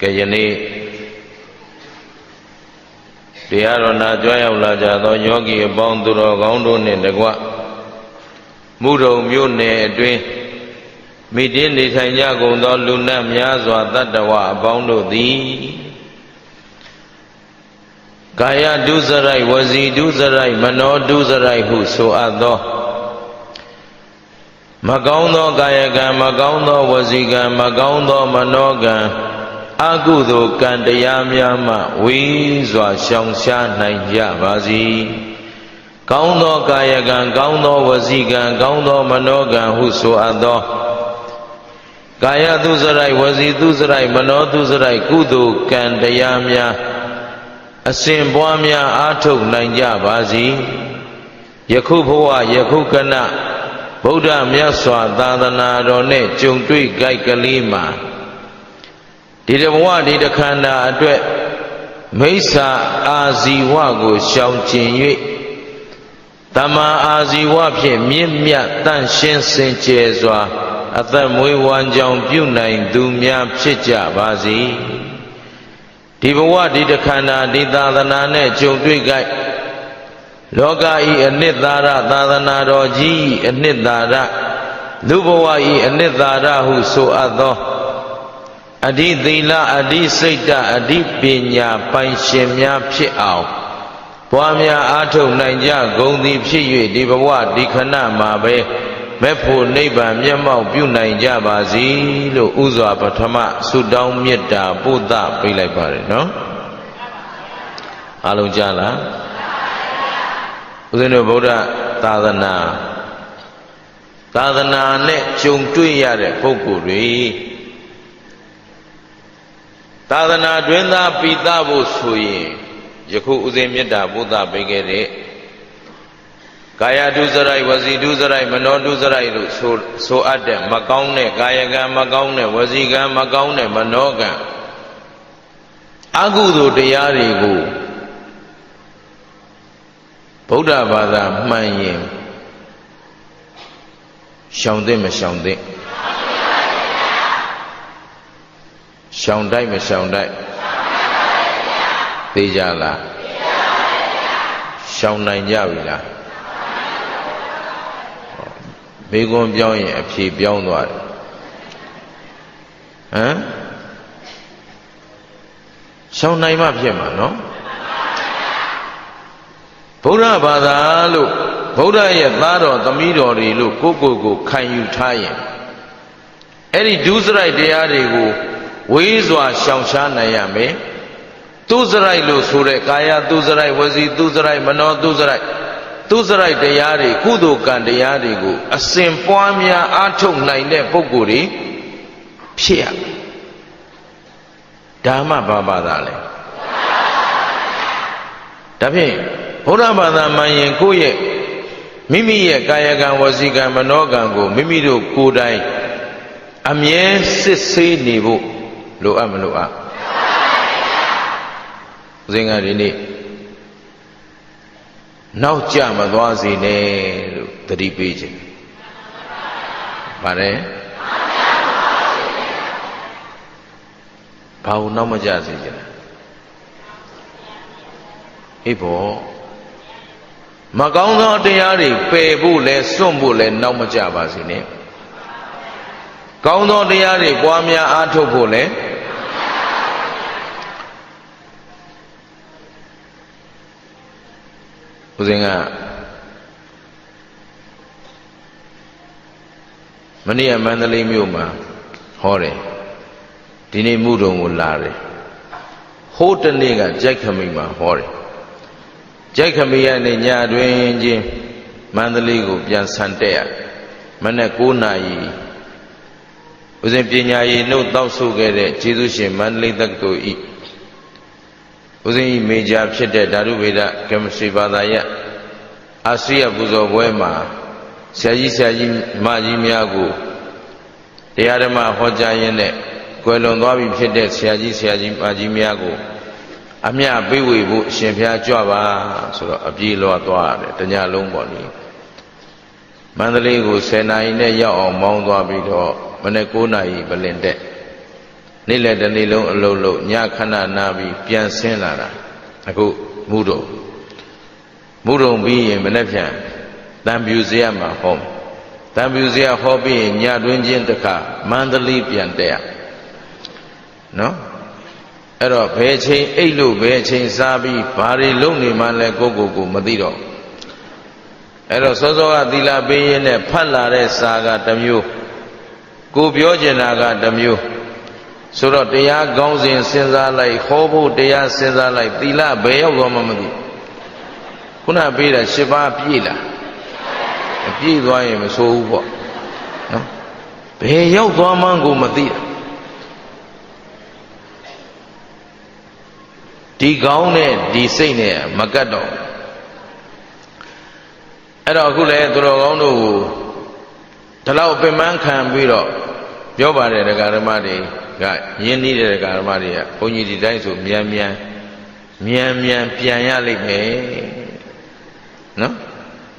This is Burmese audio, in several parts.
ကယနေ့တရားတော်နာကြွရောက်လာကြသောယောဂီအပေါင်းသူတော်ကောင်းတို့နှင့်တကွမုဒုံမြို့နယ်အတွင်းမိတင်းနေထိုင်ကြကုန်သောလူနတ်များစွာတတ္တဝအပေါင်းတို့သည်ကာယဒုစရိုက်ဝစီဒုစရိုက်မနောဒုစရိုက်ဟုဆိုအပ်သောမကောင်းသောကာယကံမကောင်းသောဝစီကံမကောင်းသောမနောကံအကုသိုလ်ကံတရားများမှဝေးစွာရှောင်ရှားနိုင်ကြပါစေ။ကောင်းသောကာယကံကောင်းသောဝစီကံကောင်းသောမနောကံဟုဆိုအပ်သောကာယဒုစရိုက်ဝစီဒုစရိုက်မနောဒုစရိုက်ကုသိုလ်ကံတရားများအစဉ်ပွားများအားထုတ်နိုင်ကြပါစေ။ယခုဘဝယခုကဏဗုဒ္ဓမြတ်စွာသာသနာတော်နဲ့ကြုံတွေ့ကြိုက်ကလေးမှာဒီတဘဝဒီတခန္ဓာအတွက်မိစ္ဆာအာဇီဝကိုရှောင်ကျင်၍တမန်အာဇီဝဖြင့်မြင့်မြတ်တန့်ရှင်းစင်ကြယ်စွာအသက်မွေးဝမ်းကြောင်းပြုနိုင်သူများဖြစ်ကြပါစေဒီဘဝဒီတခန္ဓာဒီသာသနာနဲ့ကြုံတွေ့ကြလောကဤအနှစ်သာရသာသနာတော်ကြီးအနှစ်သာရလူဘဝဤအနှစ်သာရဟုဆိုအပ်သောအဓိသီလအဓိစိတ်ဓာတ်အဓိပညာပိုင်ရှင်များဖြစ်အောင်ပွားများအားထုတ်နိုင်ကြကုန်သည်ဖြစ်၍ဒီဘဝဒီခဏမှာပဲမဲ့ဖို့နိဗ္ဗာန်မျက်မှောက်ပြုနိုင်ကြပါစေလို့ဥစွာပထမဆုတောင်းမေတ္တာပို့သပေးလိုက်ပါတယ်နော်အားလုံးကြားလားဦးဇင်းတို့ဗုဒ္ဓသာသနာနဲ့ကြုံတွေ့ရတဲ့ပုဂ္ဂိုလ်တွေသာသနာတွင်သာပိသဖို့ဆိုရင်ယခုဥစဉ်မေတ္တာပို့သပေးခဲ့တဲ့ကာယဒုစရိုက်ဝစီဒုစရိုက်မနောဒုစရိုက်လို့ဆိုအပ်တဲ့မကောင်းတဲ့ကာယကံမကောင်းတဲ့ဝစီကံမကောင်းတဲ့မနောကံအကုသိုလ်တရားတွေကိုဗုဒ္ဓဘာသာမှန်ရင်ရှောင်သင့်မရှောင်သင့်ရှောင်တိုက်မရှောင်တိုက်သိကြလားရှောင်နိုင်ကြပြီလားဘေးကွန်ပြောင်းရင်အဖြေပြောင်းသွားတယ်ဟမ်ရှောင်နိုင်မှဖြစ်မှာနော်ဗုဒ္ဓဘာသာလို့ဗုဒ္ဓရဲ့သားတော်သမီးတော်တွေလို့ကိုခံယူထားရင်အဲ့ဒီဒုစရိုက်တရားတွေကိုဝေးစွာရှောင်ရှားနိုင်ရမယ်သူစရိုက်လို့ဆိုတဲ့ကာယသူစရိုက်ဝစီသူစရိုက်မနောသူစရိုက်တရားတွေကုသိုလ်ကံတရားတွေကိုအစဉ်ပွားများအားထုတ်နိုင်တဲ့ပုဂ္ဂိုလ်တွေဖြစ်ရဒါမှဘာသာလဲဒါဖြင့်ဘုရားဘာသာမှန်ရင်ကိုယ့်ရဲ့မိမိရဲ့ကာယကံဝစီကံမနောကံကိုမိမိတို့ကိုယ်တိုင်အမြဲစစ်ဆေးနေဖို့လိုအပ်မလိုအပ်ဦးဇင်းကဒီနေ့နောက်ကျမသွားစေနဲ့လို့သတိပေးခြင်းပါတယ်ဘာလို့နောက်မကျစေချင်လဲအေးဘောမကောင်းသောတရားတွေပယ်ဖို့လဲစွန့်ဖို့လဲနောက်မကျပါစေနဲ့ကောင်းသောတရားတွေပွားများအားထုတ်ဖို့လဲဦးဇင်းကမနေ့ကမန္တလေးမြို့မှာဟောတယ်ဒီနေ့မုဒုံကိုလာတယ်ဟိုးတနေ့ကကြိုက်ခမိန်မှာဟောတယ်ကြိုက်ခမိန်ကနေညတွင်ချင်းမန္တလေးကိုပြန်ဆန်တက်ရမနေ့9နာရီဦးဇင်းပညာရည်နှုတ်တောက်ဆုခဲ့တဲ့ကျေးဇူးရှင်မန္တလေးတက္ကသိုလ်ဤဦးဇင်းဤမေဂျာဖြစ်တဲ့ဓာတုဗေဒကမ္မစတရီဘာသာရပ်အာစီယပူဇော်ပွဲမှာဆရာကြီးမကြီးများကိုတရားဓမ္မဟောကြားရင်းနဲ့ကွယ်လွန်သွားပြီဖြစ်တဲ့ဆရာကြီးမကြီးများကိုအမျှပေးဝေဖို့အရှင်ဘုရားကြွပါဆိုတော့အပြေးလွှားသွားရတယ်တညလုံးပေါ့လေမန္တလေးကို10နာရီနဲ့ရောက်အောင်မောင်းသွားပြီးတော့မနေ့9နာရီပလင်တက် နေ့လည်းတစ်နေ့လုံးအလုပ်လုပ်ညခဏနာပြီးပြန်ဆင်းလာတာအခုမုဒုံပြီးရင်မနေ့ပြန်တန်ပြူစရမှာဟောတန်ပြူစရဟောပြီးရင်ညတွင်းချင်းတစ်ခါမန္တလေးပြန်တက်ရနော်အဲ့တော့ဘယ်ချိန်အိတ်လို့ဘယ်ချိန်စားပြီးဘာတွေလုပ်နေမှလဲကိုမသိတော့အဲ့တော့စောစောကသီလပေးရင်းနဲ့ဖတ်လာတဲ့စာကတစ်မျိုးကိုပြောချင်တာကတစ်မျိုးဆိုတော့တရားကောင်းစဉ်စဉ်းစားလိုက်ဟောဖို့တရားစဉ်းစားလိုက်သီလဘယ်ရောက်သွားမှမသိခုနပေးတာ7ပါးပြည့်လားမပြည့်သွားရင်မဆိုးဘူးပေါ့နော်ဘယ်ရောက်သွားမှကိုမသိဒီကောင်းနဲ့ဒီစိတ်နဲ့မကတ်တော့အဲ့တော့အခုလေသူတော်ကောင်းတို့ကိုဒီလောက်ပင်ပန်းခံပြီးတော့ပြောပါတယ်ဒကာဓမ္မတွေကယဉ်နေတဲ့ဒကာဓမ္မတွေကဘုန်းကြီးဒီတိုင်းဆိုမြန်ပြန်ရလိမ့်မယ်နော်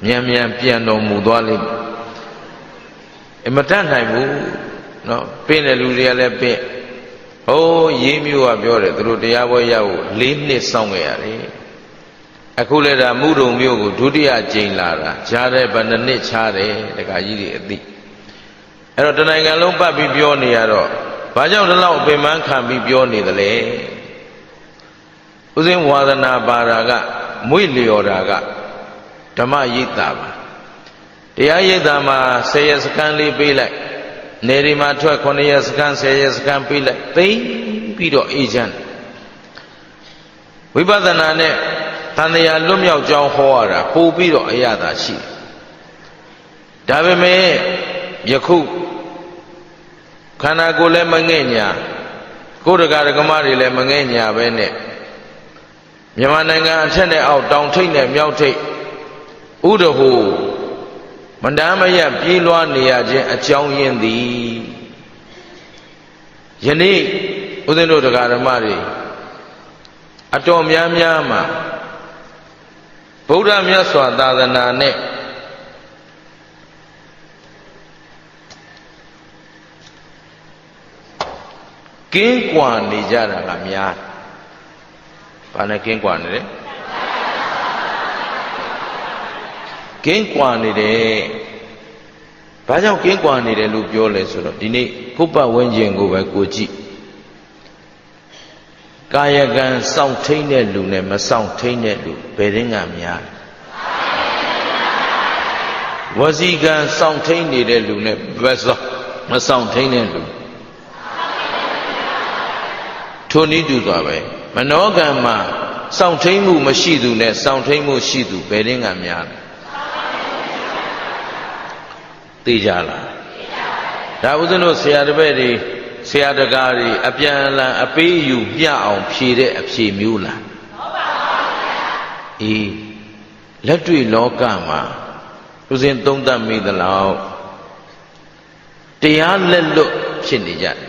မြန်ပြန်တော်မူသွားလိမ့်မယ်အမတတ်နိုင်ဘူးနော်ပင့်တဲ့လူတွေကလည်းပင့်ဟိုးရေးမျိုးကပြောတယ်သူတို့တရားပွဲရဖို့4 နှစ်စောင့်ခဲ့ရတယ်အခုလည်းဒါမုဒုံမျိုးကိုဒုတိယကြိမ်လာတာကြားတဲ့ဘယ်နှစ်နှစ်ချားတယ်တခါကြီးတွေအသိအဲ့တော့တနိုင်ငံလုံးပတ်ပြီးပြောနေရတော့ဘာကြောင့်ဒီလောက်ပင်ပန်းခံပြီးပြောနေသလဲဥစဉ်ဝါဒနာပါတာကမွေ့လျော်တာကဓမ္မရိပ်သာပါတရားရိပ်သာမှာ10ရက်စခန်းလေးပေးလိုက်နေဒီမှာထွက်9ရက်စခန်း10ရက်စခန်းပေးလိုက်သိမ့်ပြီးတော့အေးချမ်းဝိပဿနာနဲ့တန်တရားလွတ်မြောက်ကြောင်းဟောရတာပို့ပြီးတော့အရသာရှိဒါပေမဲ့ယခုခန္ဓာကိုယ်လည်းမငဲ့ညာကိုယ်တကာဒကမတွေလည်းမငဲ့ညာပဲနဲ့မြန်မာနိုင်ငံအထက်နဲ့အောက်တောင်ထိပ်နဲ့မြောက်ထိပ်ဥဒဟုမန္တမယပြေးလွှားနေရခြင်းအကြောင်းရင်းသည်ယနေ့ဦးဇင်းတို့တရားဓမ္မတွေအတော်များများမှာဗုဒ္ဓမြတ်စွာသာသနာနဲ့ကင်းကွာနေကြတာကများဘာနဲ့ကင်းကွာနေလဲကင်းကွာနေတယ်ဘာကြောင့်ကင်းကွာနေတယ်လို့ပြောလဲဆိုတော့ဒီနေ့ကိုယ့်ပတ်ဝန်းကျင်ကိုပဲကိုကြည့်ကာယကံစောင့်ထိန်တဲ့လူနဲ့မစောင့်ထိန်တဲ့လူဘယ်တင်းကများဝစီကံစောင့်ထိန်နေတဲ့လူနဲ့မစောင့်ထိန်တဲ့လူထိုနည်းတူစွာပဲမနောကံမှာစောင့်ထိန်မှုမရှိသူနဲ့စောင့်ထိန်မှုရှိသူဘယ်တင်းကများသိကြလားဒါဥစဉ်တို့ဆရာတပည့်တွေဆရာတကားတွေအပြန်အလှန်အပေးအယူမျှအောင်ဖြေတဲ့အဖြေမျိုးလားဟုတ်ပါဘူးဗျာအေးလက်တွေ့လောကမှာဥစဉ်သုံးသပ်မိသလောက်တရားလက်လွတ်ဖြစ်နေကြတယ်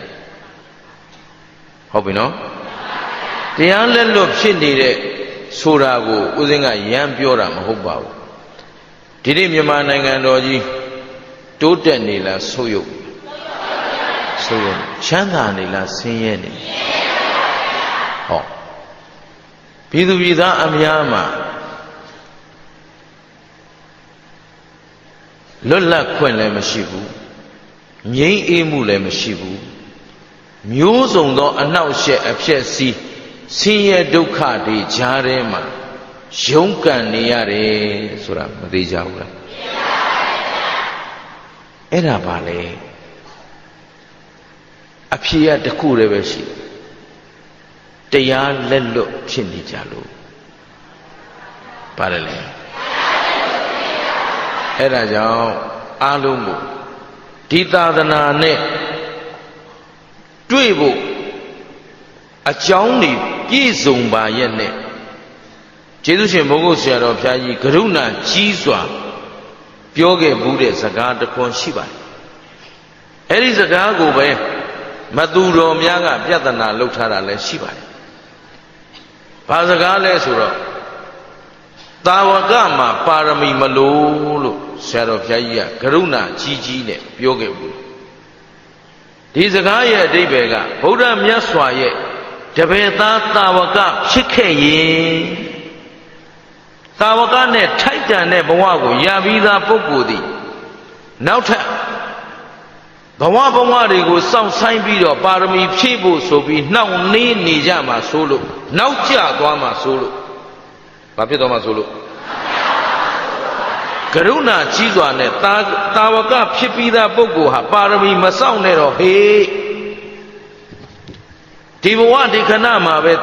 ဟုတ်ပြီနော်တရားလက်လွတ်ဖြစ်နေတဲ့ဆိုတာကိုဥစဉ်ကရမ်းပြောတာမဟုတ်ပါဘူးဒီနေ့မြန်မာနိုင်ငံတော်ကြီးတိုးတက်နေလားဆုတ်ယုတ်ချမ်းသာနေလားဆင်းရဲနေဟောပြည်သူပြည်သားအများမှာလွတ်လပ်ခွင့်လည်းမရှိဘူးငြိမ်းအေးမှုလည်းမရှိဘူးမျိုးစုံသောအနှောက်အယှက်အဖျက်ဆီးဆင်းရဲဒုက္ခတွေကြားထဲမှာရုန်းကန်နေရတယ်ဆိုတာမသိကြဘူးလားအဲ့ဒါပါလေအဖြေရတစ်ခုတည်းပဲရှိတရားလက်လွတ်ဖြစ်နေကြလို့ပါတယ်လေအဲ့ဒါကြောင့်အားလုံးကိုဒီသာသနာနဲ့တွေ့ဖို့အကြောင်းတွေပြည့်စုံပါရဲ့နဲ့ကျေးဇူးရှင်ဘုန်းကြီးဆရာတော်ဘုရားကြီးကရုဏာကြီးစွာပြောခဲ့ဘူးတဲ့စကားတစ်ခွန်းရှိပါတယ်အဲ့ဒီစကားကိုပဲမသူတော်များကပြဿနာလုပ်ထားတာလည်းရှိပါတယ်ဘာစကားလဲဆိုတော့တာဝကမှာပါရမီမလို့ဆရာတော်ဘုရားကြီးကကရုဏာကြီးကြီးနဲ့ပြောခဲ့ဘူး ဒီစကားရဲ့အဓိပ္ပာယ်ကဗုဒ္ဓမြတ်စွာရဲ့တပည့်သားတာဝကဖြစ်ခဲ့ရင်တာဝကနဲ့ထိုက်တန်တဲ့ဘဝကိုရပြီးသားပုဂ္ဂိုလ်သည်နောက်ထပ်ဘဝတွေကိုစောင့်ဆိုင်ပြီးတော့ပါရမီဖြည့်ဖို့ဆိုပြီးနှောင့်နှေးနေကြမှာဆိုလို့နောက်ကျသွားမှာဆိုလို့ဘာဖြစ်သွားမှာဆိုလို့ကရုဏာကြီးစွာနဲ့တာဝကဖြစ်ပြီးသားပုဂ္ဂိုလ်ဟာပါရမီမစောင့်နဲ့တော့ဟေးဒီဘဝဒီခဏမှာပဲ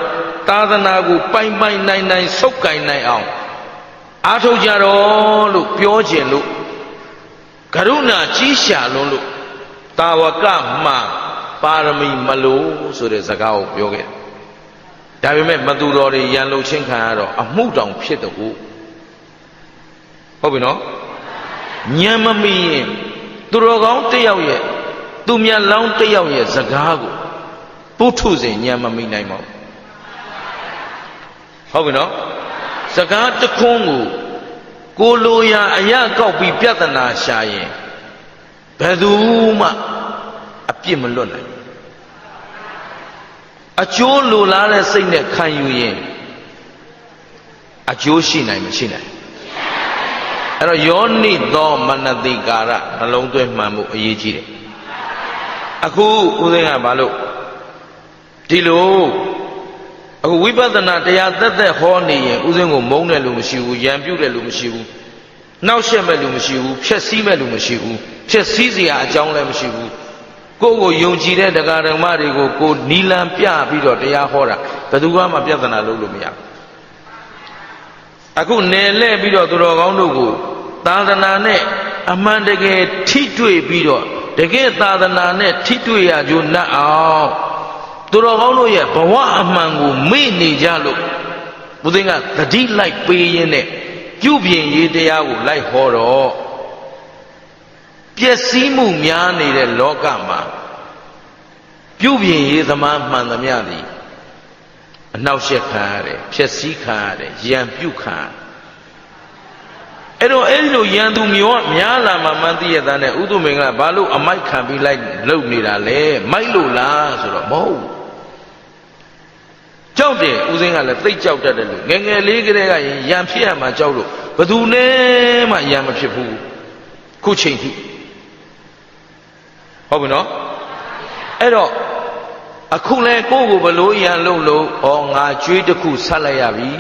သာသနာကိုပိုင်နိုင်ဆုပ်ကိုင်နိုင်အောင်အားထုတ်ကြတော့လို့ပြောခြင်းလို့ကရုဏာကြီးရှာလွန်းလို့တာဝကမှပါရမီမလို့ဆိုတဲ့စကားကိုပြောခဲ့ဒါပေမဲ့မသူတော်တွေရန်လုံချင်းခံရတော့အမှုတောင်ဖြစ်တော့ဟုတ်ပြီနော်ညံမမီရင်သူတော်ကောင်းတစ်ယောက်ရဲ့သူမြတ်လောင်းတစ်ယောက်ရဲ့စကားကိုပုထုဇဉ်ညံမမီနိုင်ပါဘူးဟုတ်ပြီနော်စကားတခွန်းကိုလိုရာအရာကောက်ပြီးပြဿနာရှာရင်ဘယ်သူမှအပြစ်မလွတ်နိုင်အကျိုးလိုလားတဲ့စိတ်နဲ့ခံယူရင်အကျိုးရှိနိုင်မရှိနိုင်အဲ့တော့ယောနိသောမနတိကာရနှလုံးသွင်းမှန်မှုအရေးကြီးတယ်အခုဦးသိန်းကဘာလို့ဒီလိုအခုဝိပဿနာတရားသက်ဟောနေရင်ဦးသိန်းကိုမုန်းတဲ့လူမရှိဘူးရံပြုတ်တဲ့လူမရှိဘူးနှောက်ယှက်မဲ့လူမရှိဘူးဖျက်ဆီးမဲ့လူမရှိဘူးဖျက်ဆီးစရာအကြောင်းလည်းမရှိဘူးကိုယုံကြည်တဲ့တရားဓမ္မတွေကိုကိုနီလံပြပြီးတော့တရားဟောတာဘယ်သူမှပြဿနာလုပ်လို့မရအခုနယ်လဲပြီးတော့သူတော်ကောင်းတို့ကိုသာသနာနဲ့အမှန်တကယ်ထိတွေ့ပြီးတော့တကယ်သာသနာနဲ့ထိတွေ့ရကြနတ်အောင်သူတော်ကောင်းတို့ရဲ့ဘဝအမှန်ကိုမေ့နေကြလို့ဘုရင်ကသတိလိုက်ပေးရင်းနဲ့ပြုပြင်ရေးတရားကိုလိုက်ဟောတော့ပျက်စီးမှုများနေတဲ့လောကမှာပြုပြင်ရေးသမားမှန်သမျှသည်အနှောက်အယှက်ခံရတယ်ဖျက်ဆီးခံရတယ်ရန်ပြုတ်ခံအဲ့တော့အဲ့ဒီလိုရန်သူမျိုးများလာမှမှန်းသိရတဲ့နဲ့ဥဒုမင်္ဂလာဘာလို့အမိုက်ခံပြီးလိုက်လုပ်နေတာလဲမိုက်လို့လားဆိုတော့မဟုတ်ကြောက်တယ်ဦးစင်းကလည်းသိကြောက်တတ်တယ်လို့ငယ်ငယ်လေးကတည်းကရန်ဖြစ်ရမှာကြောက်လို့ဘယ်သူနဲ့မှရန်မဖြစ်ဘူးခုချိန်ထိဟုတ်ပြီနော်အဲ့တော့အခုလဲကိုယ့်ကိုဘလို့ရန်လို့ဩငါကြွေးတစ်ခုဆက်လိုက်ရပြီ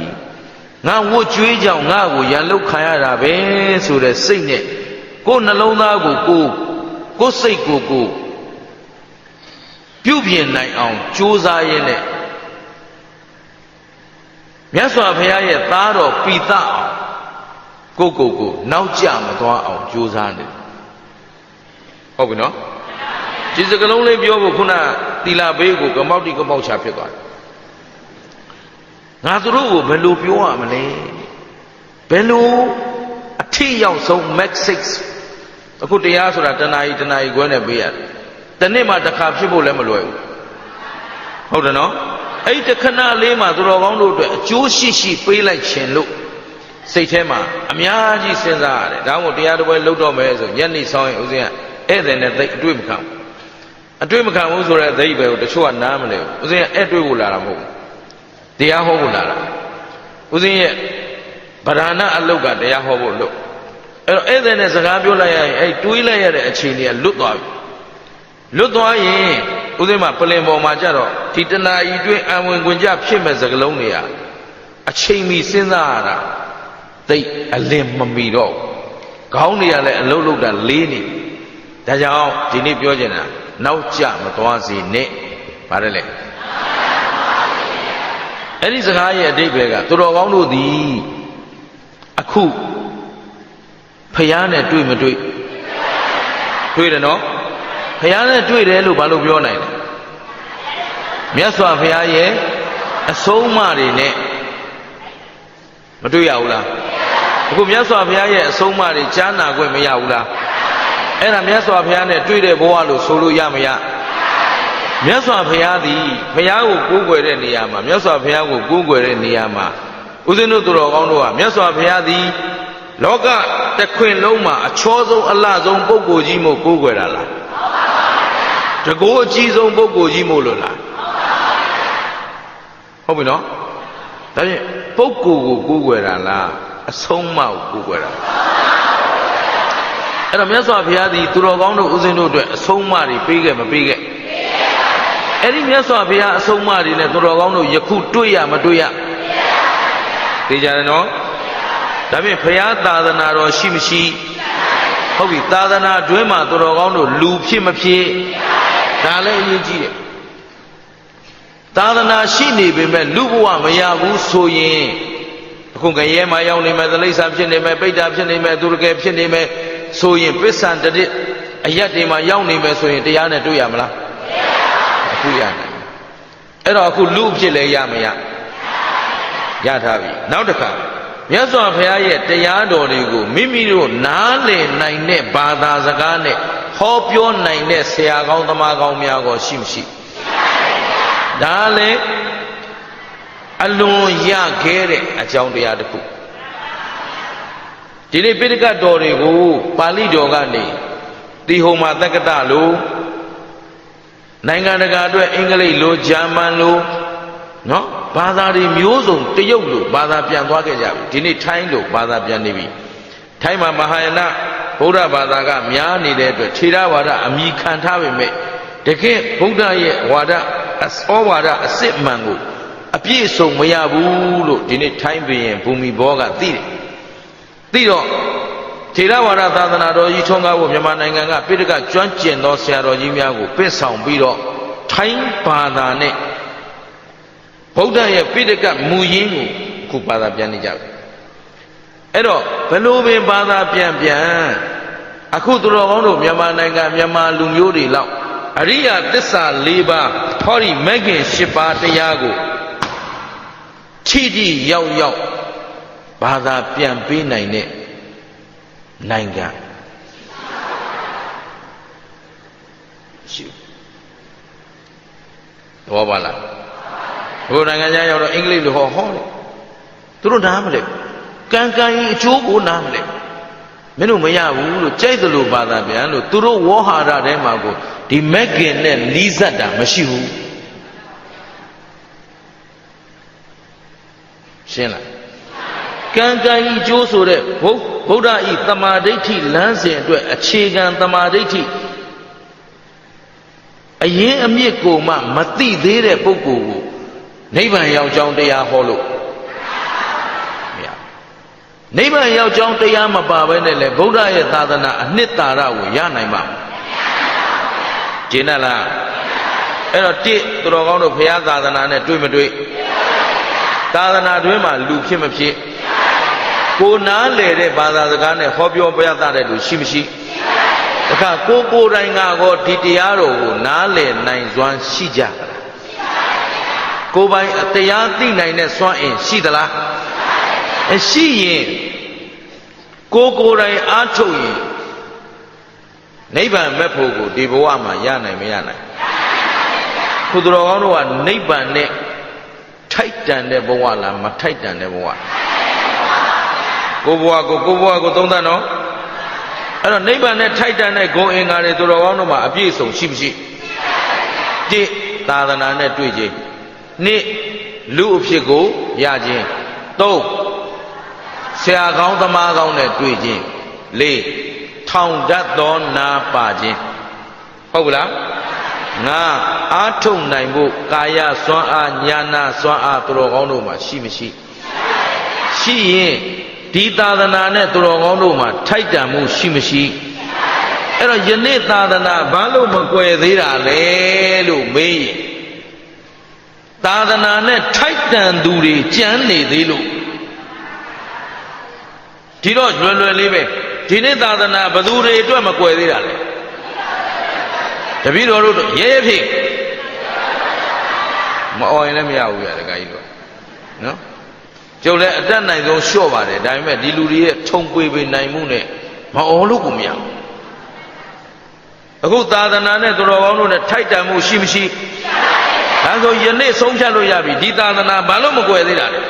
ငါဝတ်ကြွေးကြောင့်ငါ့ကိုရန်လုခံရတာပဲဆိုတဲ့စိတ်နဲ့ကိုယ်နှလုံးသားကိုကိုယ်စိတ်ကိုပြုပြင်နိုင်အောင်ကြိုးစားရင်းနဲ့မြတ်စွာဘုရားရဲ့သားတော်ပိသအောင်ကိုနောက်ကျမသွားအောင်ကြိုးစားနေတယ်ဟုတ်ပြီနော်ဒီစကလုံးလေးပြောဖို့ခုနသီလဘေးကိုကမောက်တိကမောက်ချဖြစ်သွားတယ်ငါတို့ကိုဘယ်လိုပြောရမလဲဘယ်လိုအထိရောက်ဆုံး max 6အခုတရားဆိုတာတဏှာကြီးခွဲနဲ့ပေးရတယ်တနေ့မှတစ်ခါဖြစ်ဖို့လည်းမလွယ်ဘူးဟုတ်တယ်နော်အဲ့ဒီခဏလေးမှာသူတော်ကောင်းတို့အတွက်အကျိုးရှိပေးလိုက်ခြင်းလို့စိတ်ထဲမှာအများကြီးစဉ်းစားရတယ်ဒါမှမဟုတ်တရားတစ်ပွဲလုပ်တော့မယ်ဆိုညနေဆောင်ရင်ဦးဇင်းကဧည့်သည်နဲ့သိအတွေ့မခံဘူးဆိုတဲ့သိပဲကိုတချို့ကနားမလဲဘူးဦးဇင်းကဧည့်တွေ့ကိုလာတာမဟုတ်ဘူးတရားဟောဖို့လာတာဦးဇင်းရဲ့ဗဒနာအလုတ်ကတရားဟောဖို့လို့အဲ့တော့ဧည့်သည်နဲ့စကားပြောလိုက်ရရင်အဲ့တွေးလိုက်ရတဲ့အခြေအနေကလွတ်သွားပြီလွတ်သွားရင်ဦးဇင်းမှာပလင်ပေါ်မှာကြတော့ဒီတဏှာကြီးတွင်းအံဝင်ခွင်ကြဖြစ်မဲ့စကလုံးတွေကအချိန်မီစဉ်းစားရတာသိအလင်းမမီတော့ခေါင်းတွေကလည်းအလုတ်လုတ်တာလေးနေဒါကြောင့်ဒီနေ့ပြောချင်တာနောက်ကျမသွားစေနဲ့ပါတယ်လေအဲ့ဒီစကားရဲ့အဓိပ္ပာယ်ကသူတော်ကောင်းတို့သည်အခုဖယားနဲ့တွေ့မတွေ့တယ်နော်ဖယားနဲ့တွေ့တယ်လို့ဘာလို့ပြောနိုင်လဲမြတ်စွာဘုရားရဲ့အဆုံးအမတွေနဲ့မတွေ့ရဘူးလားအခုမြတ်စွာဘုရားရဲ့အဆုံးအမတွေကြားနာခွင့်မရဘူးလားအဲ့ဒါမြတ်စွာဘုရားနဲ့တွေ့တဲ့ဘဝလို့ဆိုလို့ရမရမြတ်စွာဘုရားသည်ဘုရားကိုကိုးကွယ်တဲ့နေရာမှာမြတ်စွာဘုရားကိုကိုးကွယ်တဲ့နေရာမှာဦးဇင်းတို့သူတော်ကောင်းတို့ကမြတ်စွာဘုရားသည်လောကတစ်ခွင်လုံးမှာအချောဆုံးအလှဆုံးပုဂ္ဂိုလ်ကြီးမို့ကိုးကွယ်တာလားတ တကောအကြီးဆုံးပုဂ္ဂိုလ်ကြီးမို့လို့လားဟုတ်ပြီနော်ဒါဖြင့်ပုဂ္ဂိုလ်ကိုကိုးကွယ်တာလားအဆုံးအမကိုကိုးကွယ်တာအဲ့တော့မြတ်စွာဘုရားသည်သူတော်ကောင်းတို့ဦးဇင်းတို့အတွက်အဆုံးအမတွေပေးခဲ့မပေးခဲ့အဲ့ဒီမြတ်စွာဘုရားအဆုံးအမတွေနဲ့သူတော်ကောင်းတို့ယခုတွေ့ရမတွေ့ရသိကြတယ်နော်ဒါဖြင့်ဘုရားသာသနာတော်ရှိမရှိဟုတ်ပြီသာသနာတွင်မှာသူတော်ကောင်းတို့လူဖြစ်မဖြစ်ဒါလည်းအရေးကြီးတယ်သာသနာရှိနေပေမဲ့လူဘဝမရဘူးဆိုရင်အခုငရဲမှာရောက်နေမယ်သလိษံဖြစ်နေမယ်ပိဋ္ဌာဖြစ်နေမယ်သူရကယ်ဖြစ်နေမယ်ဆိုရင်ပစ္စံတရစ်အယတ်တွေမှာရောက်နေမယ်ဆိုရင်တရားနဲ့တွေ့ရမလားအခုရနိုင်အဲ့တော့အခုလူဖြစ်လဲရမရရထားပြီနောက်တစ်ခါမြတ်စွာဘုရားရဲ့တရားတော်တွေကိုမိမိတို့နားလည်နိုင်တဲ့ဘာသာစကားနဲ့ဟောပြောနိုင်တဲ့ဆရာကောင်းသမားကောင်းများကိုရှိမရှိဒါလည်းအလွန်ရခဲ့တဲ့အကြောင်းတရားတစ်ခုဒီနေ့ပိဋကတ်တော်တွေကိုပါဠိတော်ကနေတိဟောမသက္ကတလို့နိုင်ငံတကာအတွက်အင်္ဂလိပ်လိုဂျာမန်လိုနော်ဘာသာတွေမျိုးစုံတရုတ်လိုဘာသာပြန်သွားခဲ့ကြပြီဒီနေ့ထိုင်းလိုဘာသာပြန်နေပြီထိုင်းမှာမဟာယာနဗုဒ္ဓဘာသာကများနေတဲ့အတွက်ထေရဝါဒအမိခံထားပေမဲ့တကယ်ဗုဒ္ဓရဲ့ဝါဒဩဝါဒအစစ်မှန်ကိုအပြည့်အစုံမရဘူးလို့ဒီနေ့ထိုင်းဘုရင်ဘူမီဘောကသိတယ်သိတော့ထေရဝါဒသာသနာတော်ကြီးထွန်းကားဖို့မြန်မာနိုင်ငံကပိဋကကျွမ်းကျင်သောဆရာတော်ကြီးများကိုပင့်ဆောင်ပြီးတော့ထိုင်းဘာသာနဲ့ဗုဒ္ဓရဲ့ပိဋကမူရင်းကိုခုဘာသာပြန်နေကြပြီအဲ့တော့ဘလို့ပင်ဘာသာပြန်အခုသူတော်ကောင်းတို့မြန်မာနိုင်ငံမြန်မာလူမျိုးတွေလောက်အရိယသစ္စာ၄ပါးဟောဒီမဂ်ခင်၈ပါးတရားကိုထိထိရောက်ရောက်ဘာသာပြန်ပေးနိုင်တဲ့နိုင်ငံရှိဘောပါလားဘုရားနိုင်ငံသားရောက်တော့အင်္ဂလိပ်လိုဟောတယ်သူတို့နားမလဲကံကံကြီးအကျိုးကိုနားမလဲမင်းတို့မရဘူးလို့ကြိုက်သလိုဘာသာပြန်လို့သူတို့ဝေါဟာရထဲမှာကိုဒီမက်ကင်နဲ့နီးစပ်တာမရှိဘူးရှင်းလားကံကံကြီးကျိုးဆိုတဲ့ဗုဒ္ဓဤတမာဒိဋ္ဌိလမ်းစဉ်အတွက်အခြေခံတမာဒိဋ္ဌိအရင်အမြစ်ကိုမှမသိသေးတဲ့ပုဂ္ဂိုလ်ကိုနိဗ္ဗာန်ရောက်ကြောင်းတရားဟောလို့မရနိဗ္ဗာန်ရောက်ကြောင်းတရားမပါဘဲနဲ့လေဗုဒ္ဓရဲ့သာသနာအနှစ်သာရကိုရနိုင်ပါ့ကျင်းတ်လားအဲ့တော့တိသူတော်ကောင်းတို့ဘုရားသာသနာနဲ့တွေ့မတွေ့သာသနာတွင်မှာလူဖြစ်မဖြစ်ကိုနားလေတဲ့ဘာသာစကားနဲ့ဟောပြောပြသတဲ့လူရှိမရှိတခါကိုတိုင်ကောဒီတရားတော်ကိုနားလေနိုင်စွမ်းရှိကြလားကိုပိုင်တရားသိနိုင်တဲ့စွမ်းအင်ရှိသလားရှိရင်ကိုတိုင်အားထုတ်ရင်နိဗ္ဗာန်မဲ့ဖို့ကိုဒီဘဝမှာရနိုင်မရနိုင်ခုတော်ကောင်းတို့ကနိဗ္ဗာန်နဲ့ထိုက်တန်တဲ့ဘဝလားမထိုက်တန်တဲ့ဘဝကိုဘဝကိုသုံးသပ်နော်အဲ့တော့နိဗ္ဗာန်နဲ့ထိုက်တန်တဲ့ဂုဏ်အင်္ဂါတွေသူတော်ကောင်းတို့မှာအပြည့်အစုံရှိမရှိတိသာသနာနဲ့တွေ့ခြင်းနှစ်လူအဖြစ်ကိုရခြင်းသုံးဆရာကောင်းသမားကောင်းနဲ့တွေ့ခြင်းလေးထောင်တတ်သောနာပါခြင်းဟုတ်ကလားငါအားထုတ်နိုင်ဖို့ကာယစွမ်းအားညာနာစွမ်းအားသူတော်ကောင်းတို့မှာရှိမရှိရှိရင်ဒီသာသနာနဲ့သူတော်ကောင်းတို့မှာထိုက်တန်မှုရှိမရှိအဲ့တော့ယနေ့သာသနာဘာလို့မကွယ်သေးတာလဲလို့မေးရင်သာသနာနဲ့ထိုက်တန်သူတွေကြမ်းနေသေးလို့ဒီတော့လွယ်လွယ်လေးပဲဒီနေ့သာသနာဘသူတွေအတွက်မကွယ်သေးတာလဲတပည့်တော်တို့ရဲရဲဖြစ်မအော်ရင်လည်းမရဘူးရတခါကြီးတို့နော်ကျုပ်လည်းအတတ်နိုင်ဆုံးလျှော့ပါတယ်ဒါပေမဲ့ဒီလူတွေရဲ့ထုံပွေပေးနိုင်မှုနဲ့မအော်လို့ကိုမရဘူးအခုသာသနာနဲ့သူတော်ကောင်းတို့နဲ့ထိုက်တန်မှုရှိမရှိဒါဆိုယနေ့ဆုံးဖြတ်လို့ရပြီဒီသာသနာဘာလို့မကွယ်သေးတာလဲ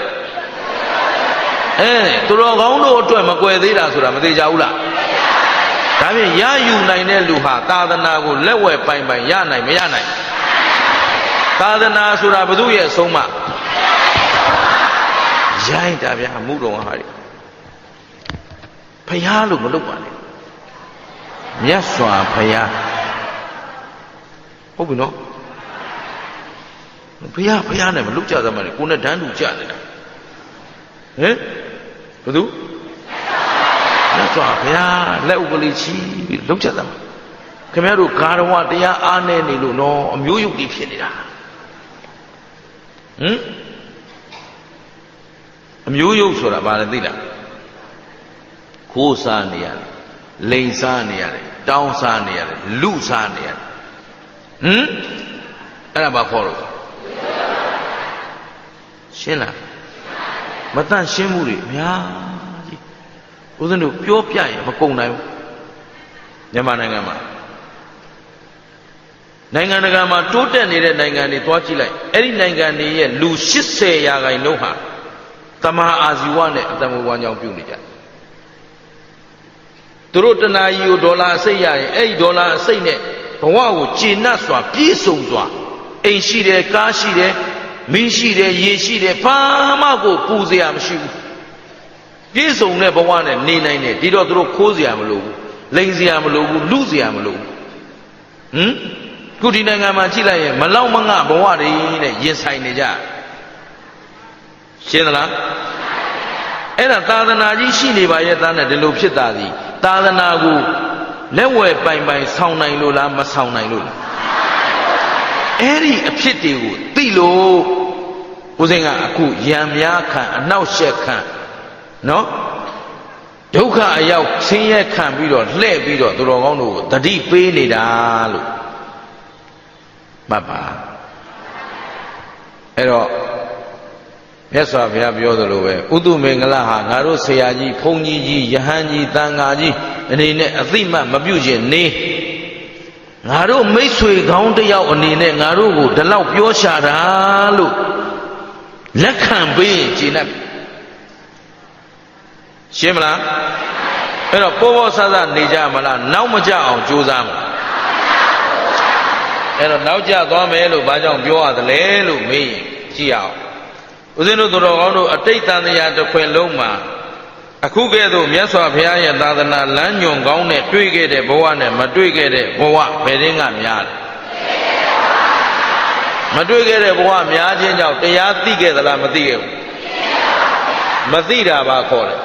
သူတော်ကောင်းတို့အတွက်မကွယ်သေးတာဆိုတာမသေးကြဘူးလားဒါ ဒါဖြင့်ရယူနိုင်တဲ့လူဟာသာသနာကိုလက်ဝဲပိုင်ပိုင်ရနိုင်မရနိုင်သာသနာဆိုတာဘုသူရဲ့အဆုံးအမရိုင်းတာဗျာမှုတော်ဟာဖယားလို့မလုပ်ပါနဲ့မြတ်စွာဘုရားဟုတ်ပြီနော်ဘုရားနဲ့မလုပ်ကြသမှာလေကိုနဲ့တန်းတူကြနေတာဟင်ဘယ်သူမြတ်စွာဘုရားလက်ဥပလိချီပြီးလုပ်ကြသမှာခင်ဗျားတို့ဂါရဝတရားအားနေနေလို့နော်အမျိုးယုတ်ကြီးဖြစ်နေတာဟင်အမျိုးယုတ်ဆိုတာဘာလဲသိလားခိုးစားနေရတယ်လိန်စားနေရတယ်တောင်းစားနေရတယ်လူစားနေရတယ်ဟင်အဲ့ဒါဘာခေါ်လို့ရှင်းလားမတန့်ရှင်းမှုတွေအများကြီးဦးဇင်းတို့ပြောပြရင်မကုန်နိုင်ဘူးမြန်မာနိုင်ငံမှာနိုင်ငံတကာမှာတိုးတက်နေတဲ့နိုင်ငံတွေသွားကြည့်လိုက်အဲ့ဒီနိုင်ငံတွေရဲ့လူ80%ဟာတမဟာအာဇီဝနဲ့အတ္တမဝါကြောင့်ပြုနေကြတယ်သူတို့တနာကြီးကိုဒေါ်လာအစိတ်ရရင်အဲ့ဒီဒေါ်လာအစိတ်နဲ့ဘဝကိုကျေနပ်စွာပြည့်စုံစွာအိမ်ရှိတယ်ကားရှိတယ်မင်းရှိတယ်ရေရှိတယ်ဘာမှကိုပူစရာမရှိဘူးပြည့်စုံတဲ့ဘဝနဲ့နေနိုင်တယ်ဒီတော့သူတို့ခိုးစရာမလိုဘူးလိန်စရာမလိုဘူးလူစရာမလိုဘူးဟင်ခုဒီနိုင်ငံမှာကြည့်လိုက်ရင်မလောက်မငဘဝတွေနဲ့ရင်ဆိုင်နေကြရှင်းသလားအဲ့ဒါသာသနာကြီးရှိနေပါရဲ့သားနဲ့ဒီလိုဖြစ်တာသည်သာသနာကိုလက်ဝဲပိုင်ပိုင်ဆောင်းနိုင်လို့လားမဆောင်းနိုင်လို့လားအဲ့ဒီအဖြစ်တွေကိုသိလို့ဦးဇင်းကအခုရံများခံအနောက်ရှက်ခံနော်ဒုက္ခအရောက်ဆင်းရဲခံပြီးတော့လှဲ့ပြီးတော့သူတော်ကောင်းတို့ကိုတတိပေးနေတာလို့မှတ်ပါအဲ့တော့မြတ်စွာဘုရားပြောသလိုပဲဥတုမင်္ဂလဟာငါတို့ဆရာကြီးဘုန်းကြီးကြီးယဟန်ကြီးတန်ဃာကြီးအနေနဲ့အသိမှတ်မပြုခြင်းနေငါတို့မိတ်ဆွေကောင်းတယောက်အနေနဲ့ငါတို့ကိုဒီလောက်ပြောရှာတာလို့လက်ခံပေးရင်ကျေနပ်ရှင်းမလားအဲ့တော့ပေါ်ပေါ်ဆဆနေကြမလားနောက်မကြအောင်ကြိုးစားမလားအဲ့တော့နောက်ကျသွားမယ်လို့ဘာကြောင့်ပြောရသလဲလို့မေးရင်ကြည့်အောင်ဦးဇင်းတို့တော်ကောင်းတို့အတိတ်တန်တရားတစ်ခွင်လုံးမှာအခုကဲ့သို့မြတ်စွာဘုရားရဲ့သာသနာလမ်းညွန်ကောင်းနဲ့တွေ့ခဲ့တဲ့ဘဝနဲ့မတွေ့ခဲ့တဲ့ဘဝဘယ်ရင်းကများလဲမတွေ့ခဲ့တဲ့ဘဝများခြင်းကြောင့်တရားသိခဲ့သလားမသိခဲ့ဘူးမသိတာပါခေါ်တယ်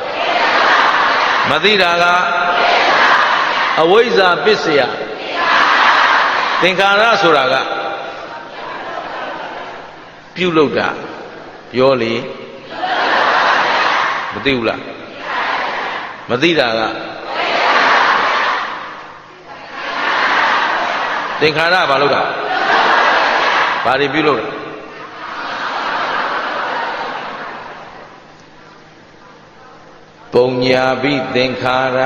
မသိတာကအဝိဇ္ဇာပစ္စယသင်္ခါရဆိုတာကပြုလုပ်တာပြောလေမသိဘူးလားမသိတာကသင်္ခါရဘာလုပ်တာဘာတွေပြုလုပ်တာပုံညာပိသင်္ခါရ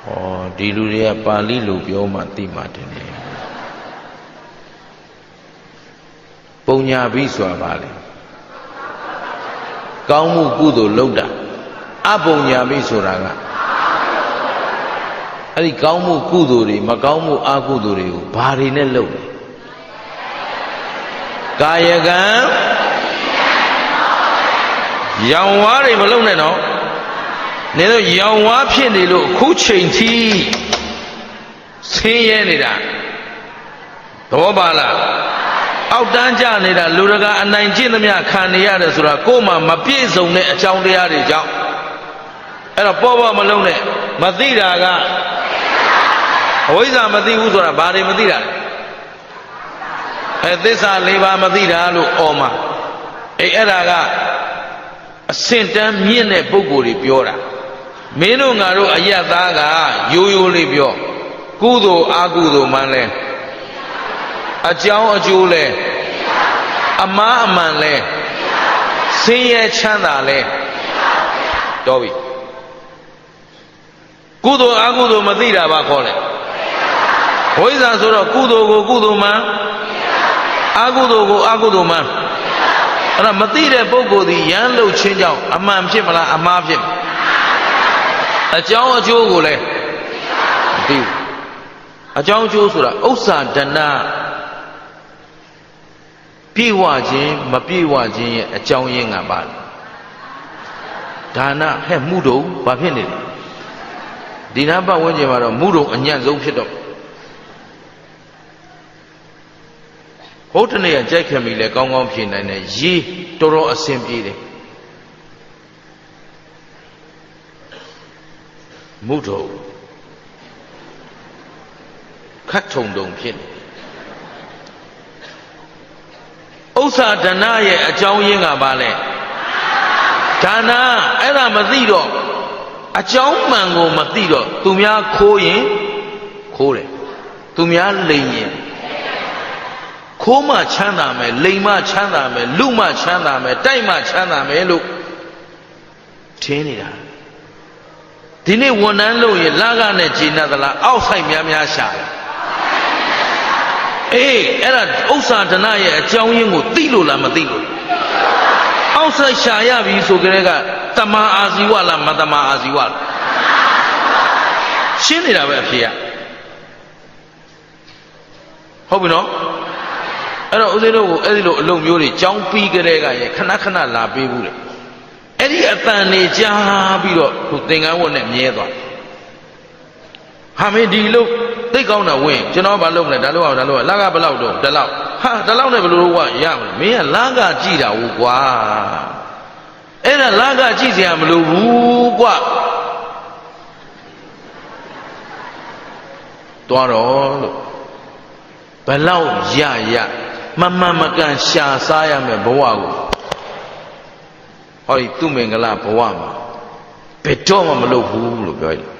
ဟောဒီလူတွေကပါဠိလိုပြောမှသိမှတယ်လေပုံညာပိဆိုတာဘာလဲကောင်းမှုကုသိုလ်လုပ်တာအပုံညာပိဆိုတာကအဲ့ဒီကောင်းမှုကုသိုလ်တွေမကောင်းမှုအကုသိုလ်တွေကိုဘာတွေနဲ့လုပ်လဲကာယကံရောင်ဝါးတွေမလုပ်နဲ့နော်နေတော့ရောင်ဝါးဖြစ်နေလို့အခုချိန်ထိဆင်းရဲနေတာသဘောပါလားအောက်တန်းကြနေတာလူတကာအနိုင်ကျင့်သမျှခံနေရတယ်ဆိုတာကိုယ်မှမပြည့်စုံတဲ့အကြောင်းတရားတွေကြောင့်အဲ့တော့ပေါ်ပေါ်မလုံးနဲ့မသိတာကအဝိဇ္ဇာမသိဘူးဆိုတာဘာတွေမသိတာလဲသစ္စာ၄ပါးမသိတာလို့အော်မှာအဲ့ဒါကအစင်တန်းမြင့်တဲ့ပုဂ္ဂိုလ်တွေပြောတာမင်းတို့ငါတို့အယက်သားကရိုးရိုးလေးပြောကုသိုလ်အကုသိုလ်မှန်းလဲအကြောင်းအကျိုးလဲအမှားအမှန်လဲဆင်းရဲချမ်းသာလဲတော်ပြီကုသိုလ်အကုသိုလ်မသိတာပါခေါ်လဲဝိဇ္ဇာဆိုတော့ကုသိုလ်ကိုကုသိုလ်မှန်အကုသိုလ်ကိုအကုသိုလ်မှန်အဲ့ဒါမသိတဲ့ပုဂ္ဂိုလ်ဒီရမ်းလှုပ်ခြင်းကြောင့်အမှန်ဖြစ်မလားအမှားဖြစ်မလား အကြောင်းအကျိုးကိုလည်းမသိဘူးအကြောင်းအကျိုးဆိုတာဥစ္စာဒနာပြေဝခြင်းမပြေဝခြင်းရဲ့အကြောင်းရင်းကပါလေဒါနဟဲ့မှုတုံဘာဖြစ်နေလဲဒီနာပတ်ဝန်းကျင်မှာတော့မှုတုံအညံ့ဆုံးဖြစ်တော့ဘုဒ္ဓနေရကြိုက်ခင်ပြီလေကောင်းကောင်းဖြေနိုင်တယ်ရေးတော်တော်အဆင်ပြေတယ်မှုတုံခတ်ထုံတုံဖြစ်နေဥစ္စာဒနာရဲ့အကြောင်းရင်းကဘာလဲဒါနအဲ့ဒါမသိတော့အကြောင်းမှန်ကိုမသိတော့သူများခိုးရင်ခိုးတယ်သူများလိမ်ရင်ခိုးမှချမ်းသာမယ်လိမ်မှချမ်းသာမယ်လူမှချမ်းသာမယ်တိုက်မှချမ်းသာမယ်လို့ထင်နေတာဒီနေ့ဝန်ထမ်းလုပ်ရင်လာကနဲ့ဂျင်းနဲ့သလားအောက်ဆိုင်များများရှာတယ်အေးအဲ့ဒါဥစ္စာဒနာရဲ့အကြောင်းရင်းကိုသိလို့လားမသိလို့အောက်ဆိုင်ရှာရပြီဆိုကြတဲ့ကတမန်အာဇီဝလားမတမန်အာဇီဝလားရှင်းနေတာပဲအဖြေကဟုတ်ပြီနော်အဲ့တော့ဦးဇင်းတို့ကိုအဲ့ဒီလိုအလုပ်မျိုးတွေကြောင်းပြီးကြတဲ့ကရဲ့ခဏခဏလာပေးဘူးလေအဲ့ဒီအတန်နေကြားပြီးတော့သူသင်္ကန်းဝတ်နဲ့မြဲသွားဟာမင်းဒီလို့သိကောင်းတာဝင်ကျွန်တော်ဘာလုပ်မလဲဒါလို့အောင်ဒါလို့လာကဘယ်လောက်တော့ဒီလောက်ဟာဒီလောက်နဲ့ဘယ်လိုလုပ်ရမလဲမင်းကလာကကြည့်တာဟုတ်ကွာအဲ့ဒါလာကကြည့်စရာမလိုဘူးကွာသွားတော့လို့ဘယ်လောက်ရမမှန်မကန်ရှာစားရမယ်ဘဝကိုဟောဒီသူမင်္ဂလာဘဝမှာဘယ်တော့မှမလုပ်ဘူးလို့ပြောတယ်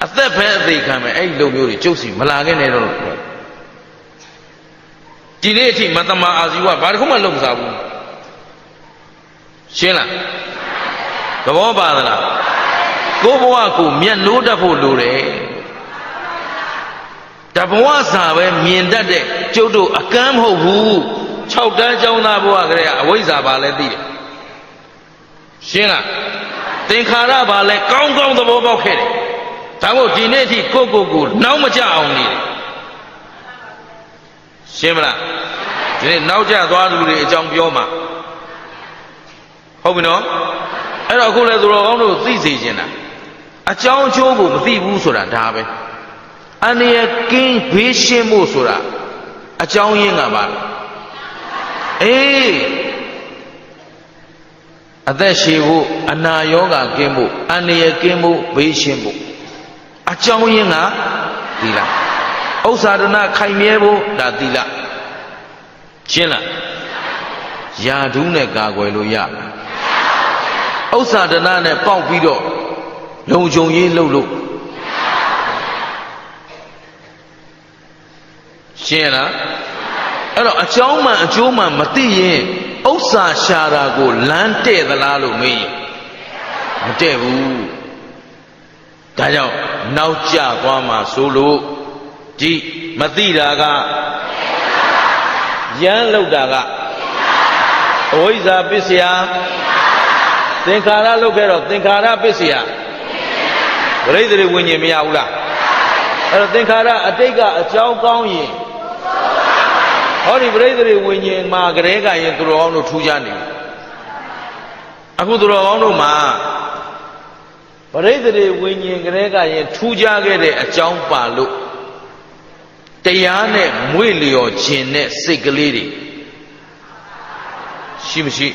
အသက်ပဲအသေးခံမယ်အဲ့ဒီလိုမျိုးတွေကျုပ်စီမလာခဲ့နဲ့တော့လို့ပြောဒီနေ့အထိမတမအာဇီဝဘာတစ်ခုမှလုပ်မစားဘူးရှင်းလားသဘောပါသလားကိုဘဝကိုမျက်နှိုးတတ်ဖို့လိုတယ်တဘဝစာပဲမြင်တတ်တဲ့ကျုပ်တို့အကမ်းမဟုတ်ဘူး6တန်းကျောင်းသားဘဝကလေးကအဝိဇ္ဇာပါလဲသိတယ်ရှင်းလားသင်္ခါရပါလဲကောင်းကောင်းသဘောပေါက်ခဲ့တယ်ဒါမို့ဒီနေ့အထိကိုနောက်မကြအောင်နေတယ်ရှင်းမလားဒီနေ့နောက်ကျသွားသူတွေအကြောင်းပြောမှာဟုတ်ပြီနော်အဲ့တော့အခုလဲသူတော်ကောင်းတို့သိစေချင်တာအကြောင်းအကျိုးကိုမသိဘူးဆိုတာဒါပဲအန္တရာယ်ကင်းဘေးရှင်းဖို့ဆိုတာအကြောင်းရင်းကပါအေးအသက်ရှည်ဖို့အနာရောဂါကင်းဖို့အန္တရာယ်ကင်းဖို့ဘေးရှင်းဖို့အကြောင်းရင်းကသီလဥစ္စာဒနာခိုင်မြဲဖို့ဒါသီလရှင်းလားယာဓုနဲ့ကာကွယ်လို့ရဥစ္စာဒနာနဲ့ပေါက်ပြီးတော့လုံခြုံရေးလုပ်လို့ရှင်းလားအဲ့တော့အကြောင်းမှန်အကျိုးမှန်မသိရင်ဥစ္စာရှာတာကိုလမ်းတဲ့သလားလို့မေးရင်မတဲ့ဘူးဒါကြောင့်နောက်ကျသွားမှာဆိုလို့ဒီမသိတာကရမ်းလောက်တာကအဝိဇ္ဇာပစ္စယသင်္ခါရလောက်ခဲ့တော့သင်္ခါရပစ္စယပရိသေဝိညာဉ်မရဘူးလားအဲ့တော့သင်္ခါရအတိတ်ကအကြောင်းကောင်းရင်ဟောဒီပရိသေဝိညာဉ်မှာကလေးကရင်သူတော်ကောင်းတို့ထူးခြားနေတယ်အခုသူတော်ကောင်းတို့မှာပရိသေဝိညာဉ်ကလေးကရင်ထူးခြားခဲ့တဲ့အကြောင်းပါလို့တရားနဲ့မွေ့လျော်ခြင်းနဲ့စိတ်ကလေးတွေရှိမရှိ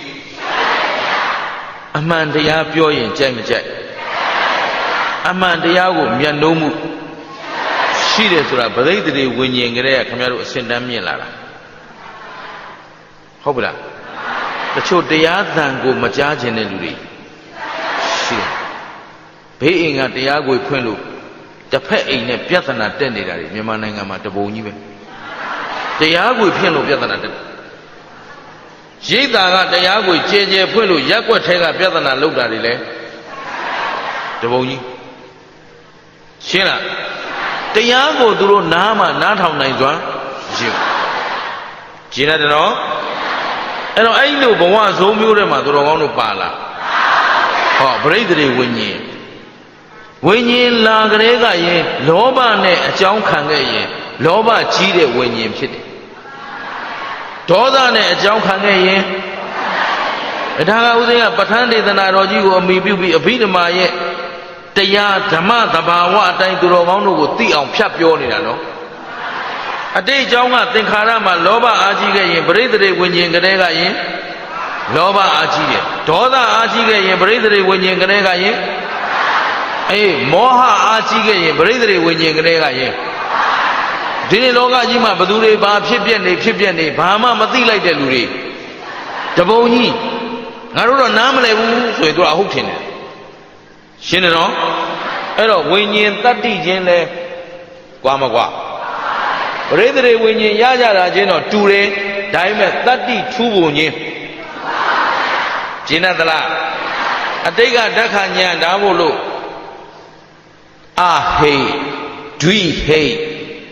အမှန်တရားပြောရင်ကြိုက်မကြိုက်အမှန်တရားကိုမျက်နှိုးမှုရှိတယ်ဆိုတာပရိသေဝိညာဉ်ကလေးကခင်ဗျားတို့အစင်တန်းမြင်လာတာဟုတ်ပြီလားတချို့တရားသံကိုမကြားခြင်းတဲ့လူတွေရှိတယ်ဘေးအိမ်ကတရားကိုဖွင့်လို့တစ်ဖက်အိမ်နဲ့ပြဿနာတက်နေတာတွေမြန်မာနိုင်ငံမှာတပုံကြီးပဲတရားကိုဖြင့်လို့ပြဿနာတက်ရိတ်တာကတရားကိုကြဲကြဲဖွင့်လို့ရက်ွက်ထဲကပြဿနာလောက်တာတွေလဲတပုံကြီးရှင်းလားတရားကိုသူတို့နားမှနားထောင်နိုင်စွမ်းရှိရှင်းတယ်နော်အဲ့တော့အဲ့လိုဘဝဇုံမျိုးတွေမှာသူတော်ကောင်းတို့ပါလာဟောပရိသေဝိညာဉ် ဝိညာဉ်လာကြတဲ့ကရင်လောဘနဲ့အကြောင်းခံခဲ့ရင်လောဘကြီးတဲ့ဝိညာဉ်ဖြစ်တယ်ဒေါသနဲ့အကြောင်းခံခဲ့ရင်ဒါကဥစဉ်ကပဋ္ဌာန်းဒေသနာတော်ကြီးကိုအမိပြုပြီးအဘိဓမ္မာရဲ့တရားဓမ္မသဘာဝအတိုင်းသူတော်ကောင်းတို့ကိုသိအောင်ဖြတ်ပြောနေတာနော်အတိတ်အကြောင်းကသင်္ခါရမှာလောဘအားကြီးခဲ့ရင်ပရိသေဝိညာဉ်ကလေးကရင်လောဘအားကြီးတယ်ဒေါသအားကြီးခဲ့ရင်ပရိသေဝိညာဉ်ကလေးကရင်မောဟအားကြီးခဲ့ရင်ပရိသေဝိညာဉ်ကလေးကရင်ဒီနေ့လောကကြီးမှာဘသူတွေဘာဖြစ်ပြနေဘာမှမသိလိုက်တဲ့လူတွေတပုံကြီးငါတို့တော့နားမလည်ဘူးဆိုရင်သူကအဟုတ်ထင်တယ်ရှင်းတယ်နော်အဲ့တော့ဝိညာဉ်တတ္တိချင်းလဲကွာမကွာပရိသေဝိညာဉ်ရကြတာချင်းတော့တူတယ်ဒါပေမဲ့တတ္တိထူးပုံချင်းရှင်းသလားအတိတ်ကဓက္ခဉာဏ်ဒါမို့လို့အာဟိဒွိဟိ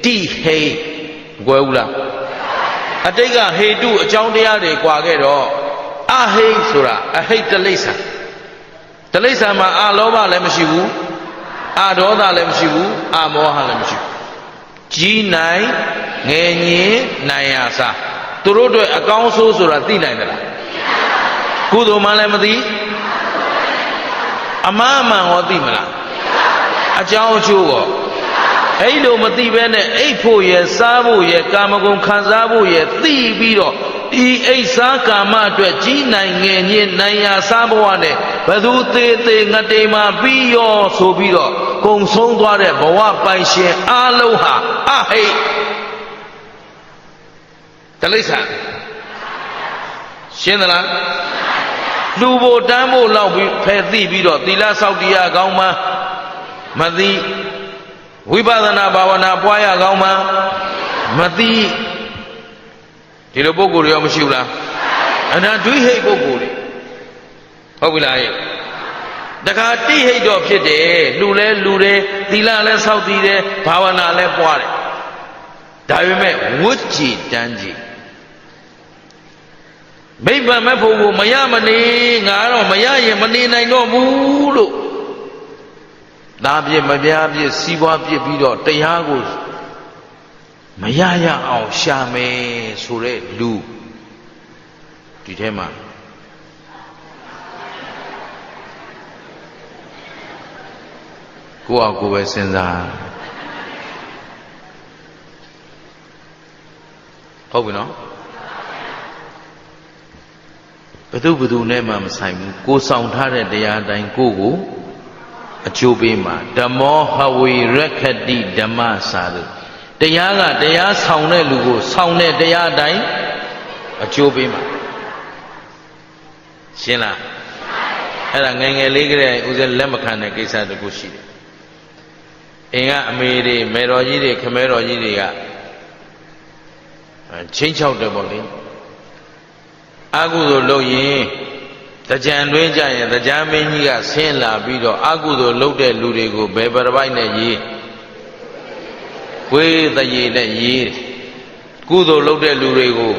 တိဟိကွယ်ဘူးလားအတိတ်ကဟေတုအကြောင်းတရားတွေကွာခဲ့တော့အဟိဆိုတာအဟိတလိ္ဆာတလိ္ဆာမှာအာလောဘလည်းမရှိဘူးအာဒေါသလည်းမရှိဘူးအာမောဟလည်းမရှိဘူးကြီးနိုင်ငယ်ညင်နိုင်ရစားသူတို့တွေအကောင်းဆိုးဆိုတာသိနိုင်သလားကုသိုလ်မှလည်းမသိအမှားမှန်ဟောသိမလားအကြောင်းအကျိုးရောအဲ့လိုမသိဘဲနဲ့အိတ်ဖို့ရယ်စားဖို့ရယ်ကာမဂုဏ်ခံစားဖို့ရယ်သိပြီးတော့ဒီအိတ်စားကာမအတွက်ကြီးနိုင်ငယ်ညင်နိုင်ရစားဘဝနဲ့ဘသူသေးသေးငတိမာပြီးရောဆိုပြီးတော့ကုံဆုံးသွားတဲ့ဘဝပိုင်ရှင်အလုံးဟာအဟိတလိ္ဆာရှင်းသလားလူဖို့တန်းဖို့လောက်ပြီးဖယ်သိပြီးတော့သီလဆောက်တရားကောင်းမှမသိဝိပဿနာဘာဝနာပွားရကောင်းမှမသိဒီလိုပုဂ္ဂိုလ်တွေရောမရှိဘူးလားအနာဒွိဟိတ်ပုဂ္ဂိုလ်တွေဟုတ်ပြီလားတခါတိဟိတ်တော့ဖြစ်တယ်လူလဲလူတယ်သီလလဲဆောက်တည်တယ်ဘာဝနာလဲပွားတယ်ဒါပေမဲ့ဝဋ္ဌိတန်းကြီးမိဗ္ဗာန်မဲ့ဖို့ကိုမရမနေငါတော့မရရင်မနေနိုင်တော့ဘူးလို့ဒါပြည့်မပြားပြည့်စီးပွားပြည့်ပြီးတော့တရားကိုမရရအောင်ရှာမယ်ဆိုတဲ့လူဒီထဲမှာကိုယ့်အကိုပဲစဉ်းစားဟုတ်ပြီနော်ဘသူနဲ့မှမဆိုင်ဘူးကိုဆောင်ထားတဲ့တရားအတိုင်းကိုအကျိုးပေးမှာဓမ္မောဟဝေရခတိဓမ္မစာလို့တရားကတရားဆောင်တဲ့လူကိုဆောင်တဲ့တရားအတိုင်းအကျိုးပေးမှာရှင်းလားအဲ့ဒါငယ်ငယ်လေးကလေးဦးဇင်းလက်မခံတဲ့ကိစ္စတခုရှိတယ်အိမ်ကအမေတွေမေတော်ကြီးတွေခမဲတော်ကြီးတွေကချင်းချောက်တယ်ပေါ့လေအကုသိုလ်လုပ်ရင်တကြံတွင်းကြရင်တကြံမင်းကြီးကဆင်းလာပြီးတော့အကုသိုလ်လုပ်တဲ့လူတွေကိုဘယ်ပရပိုက်နဲ့ရေးဝေးတရေနဲ့ရေးကုသိုလ်လုပ်တဲ့လူတွေကို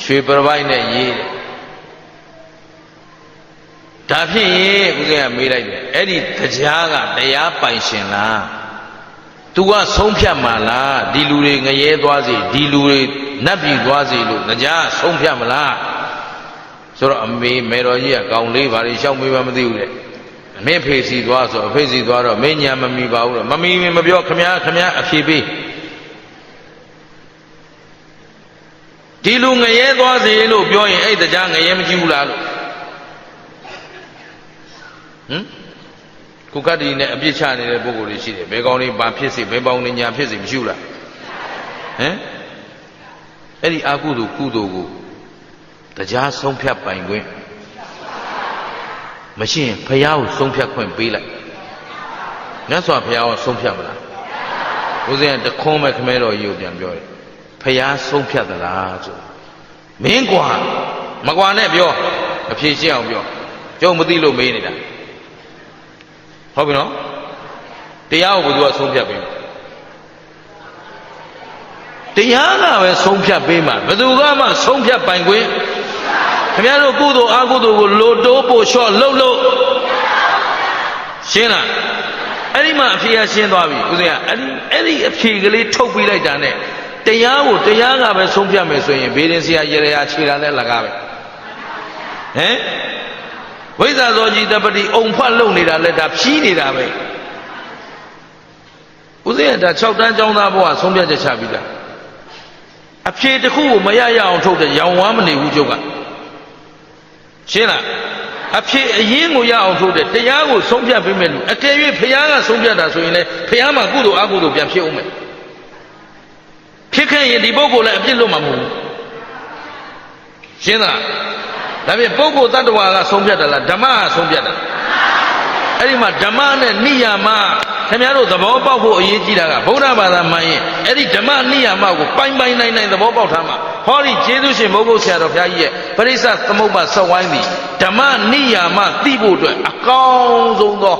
ရွှေပရပိုက်နဲ့ရေးဒါဖြစ်ရင်ဦးဇင်းကမေးလိုက်တယ်အဲ့ဒီတရားကတရားပိုင်ရှင်လား तू ကဆုံးဖြတ်မှာလားဒီလူတွေငရဲသွားစီဒီလူတွေနတ်ပြည်သွားစီလို့တရားဆုံးဖြတ်မလားဆိုတော့အမေမေတော်ကြီးကကောင်းလေးဘာတွေရှောက်မေးမှမသိဘူးတဲ့အမေဖေစီသွားဆိုအဖေစီသွားတော့မင်းညာမမီပါဘူးတော့မမီမပြောခမည်းအဖြေပေးဒီလူငရဲသွားစီလို့ပြောရင်အဲ့တရားငရဲမကြည့်ဘူးလားလို့ကုကတိနဲ့အပြစ်ချနေတဲ့ပုဂ္ဂိုလ်တွေရှိတယ်ဘယ်ကောင်းလေးဘာဖြစ်စေဘယ်ပေါင်းနေညာဖြစ်စေမရှိဘူးလားအဲ့ဒီအကုသိုလ်ကုသိုလ်ကိုတရားဆုံးဖြတ်ပိုင်ခွင့်မရှိရင်ဘုရားကိုဆုံးဖြတ်ခွင့်ပေးလိုက်မြတ်စွာဘုရားကဆုံးဖြတ်မလားဦးဇင်းကတခွန်းမဲ့ခမဲတော်ကြီးကိုပြန်ပြောတယ်ဘုရားဆုံးဖြတ်သလားဆိုမင်းကွာမကွာနဲ့ပြောအဖြေရှင်းအောင်ပြောကျုံမသိလို့မေးနေတာဟုတ်ပြီနော်တရားကိုဘယ်သူကဆုံးဖြတ်ပေးတရားကပဲဆုံးဖြတ်ပေးမှာဘယ်သူကမှဆုံးဖြတ်ပိုင်ခွင့်ခင်ဗျားတို့ကုသိုလ်အကုသိုလ်ကိုလိုတိုးပို့လျှော့လှုပ်ရှင်းလား အဲ့ဒီမှာအဖြေရှင်းသွားပြီဦးဇင်းကအဲ့ဒီအဖြေကလေးထုတ်ပြီးလိုက်တာနဲ့တရားကိုတရားကပဲဆုံးဖြတ်မယ်ဆိုရင်ဘေးရင်ဆရာရေရာခြေတာလည်းလကားပဲဟမ်ဝိဇ္ဇာသောကြီးတပတိအုံဖတ်လုံနေတာလည်းဒါဖြီးနေတာပဲဦးဇင်းကဒါ6တန်းကျောင်းသားဘဝဆုံးဖြတ်ချက်ချပြီးသားအဖြေတစ်ခုကိုမရရအောင်ထုတ်တဲ့ရောင်ဝမ်းမနေဘူးကျုပ်ကရှင်းလားအဖြေအရင်ကိုရအောင်ထုတ်တဲ့တရားကိုဆုံးဖြတ်ပေးမယ်လို့အကယ်၍ဖះကဆုံးဖြတ်တာဆိုရင်လည်းဖះမှာကုသိုလ်အကုသိုလ်ပြန်ဖြစ်အောင်မယ်ဖြစ်ခဲ့ရင်ဒီပုဂ္ဂိုလ်လည်းအပြစ်လွတ်မှာမဟုတ်ဘူးရှင်းလားဒါဖြင့်ပုဂ္ဂိုလ်တ attva ကဆုံးဖြတ်တယ်လားဓမ္မကဆုံးဖြတ်တယ်အဲ့ဒီမှာဓမ္မနဲ့နိယာမခင်ဗျားတို့သဘောပေါက်ဖို့အရေးကြီးတာကဗုဒ္ဓဘာသာမှန်ရင်အဲ့ဒီဓမ္မနိယာမကိုပိုင်နိုင်သဘောပေါက်ထားမှာဟောဒီကျေးဇူးရှင်ဘုဂုတ်ဆရာတော်ဘုရားကြီးရဲ့ပရိစ္ဆသမုပ္ပါဆက်ဝိုင်းသည်ဓမ္မနိယာမသိဖို့အတွက်အကောင်းဆုံးသော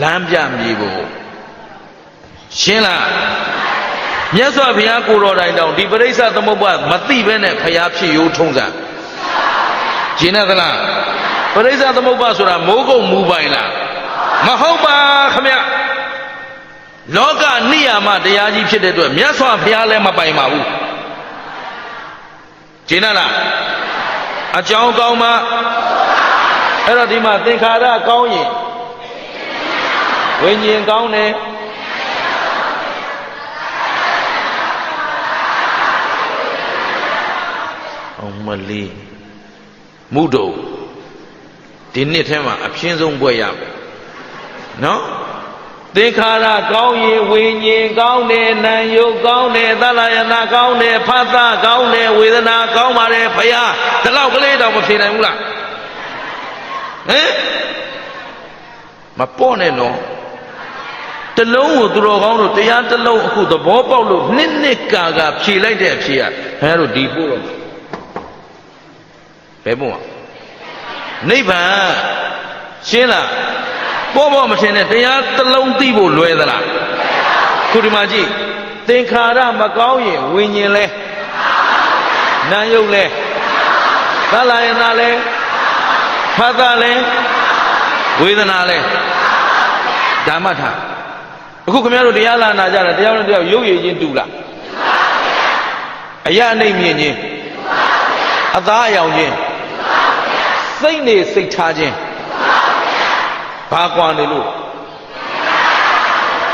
လမ်းပြမြေကိုရှင်းလားမြတ်စွာဘုရားကိုတော်တိုင်တောင်ဒီပရိစ္ဆသမုပ္ပါမသိဘဲနဲ့ဘုရားဖြစ်ရိုးထုံးစံရှင်းသလားပရိစ္ဆသမုပ္ပါဆိုတာမိုးကုတ်မူပိုင်လားမဟုတ်ပါခမလောကနိယာမတရားကြီးဖြစ်တဲ့အတွက်မြတ်စွာဘုရားလည်းမပိုင်ပါဘူးရှင်းလားအကြောင်းကောင်းမှအဲ့တော့ဒီမှာသင်္ခါရကောင်းရင်ဝိညာဉ်ကောင်းတယ်အောင်မလေးမုဒုဒီနှစ်ထဲမှာအပြင်းဆုံးဘွဲ့ရမယ်နော်သင်္ခါရကောင်းရင်ဝိညာဉ်ကောင်းတယ်နာယုတ်ကောင်းတယ်သလယနာကောင်းတယ်ဖတ်သကောင်းတယ်ဝေဒနာကောင်းပါတယ်ဘုရားဒီလောက်ကလေးတော့မဖြေနိုင်ဘူးလားဟမ်မပေါ့နဲ့နော်တလုံးကိုသူတော်ကောင်းတို့တရားတလုံးအခုသဘောပေါက်လို့နှစ်ကာဖြေလိုက်တဲ့အဖြေကဘယ်လိုဒီပို့တော့ဘယ်ပို့อ่ะနိဗ္ဗာန်ရှင်းလားပေါ်မထင်နဲ့တရားတလုံးသိဖို့လွယ်သလားခုဒီမှာကြည့်သင်္ခါရမကောင်းရင်ဝိညာဉ်လဲနာယုတ်လဲသလယနာလဲဖတ်တာလဲဝေဒနာလဲဓမ္မထအခုခင်ဗျားတို့တရားလာနာကြတာတရားနဲ့တရားရုပ်ရည်ချင်းတူလားအရာအနှိမ့်မြင်ချင်းအသားအယောင်ချင်းစိတ်နေစိတ်ထားချင်းဘာကွာနေလို့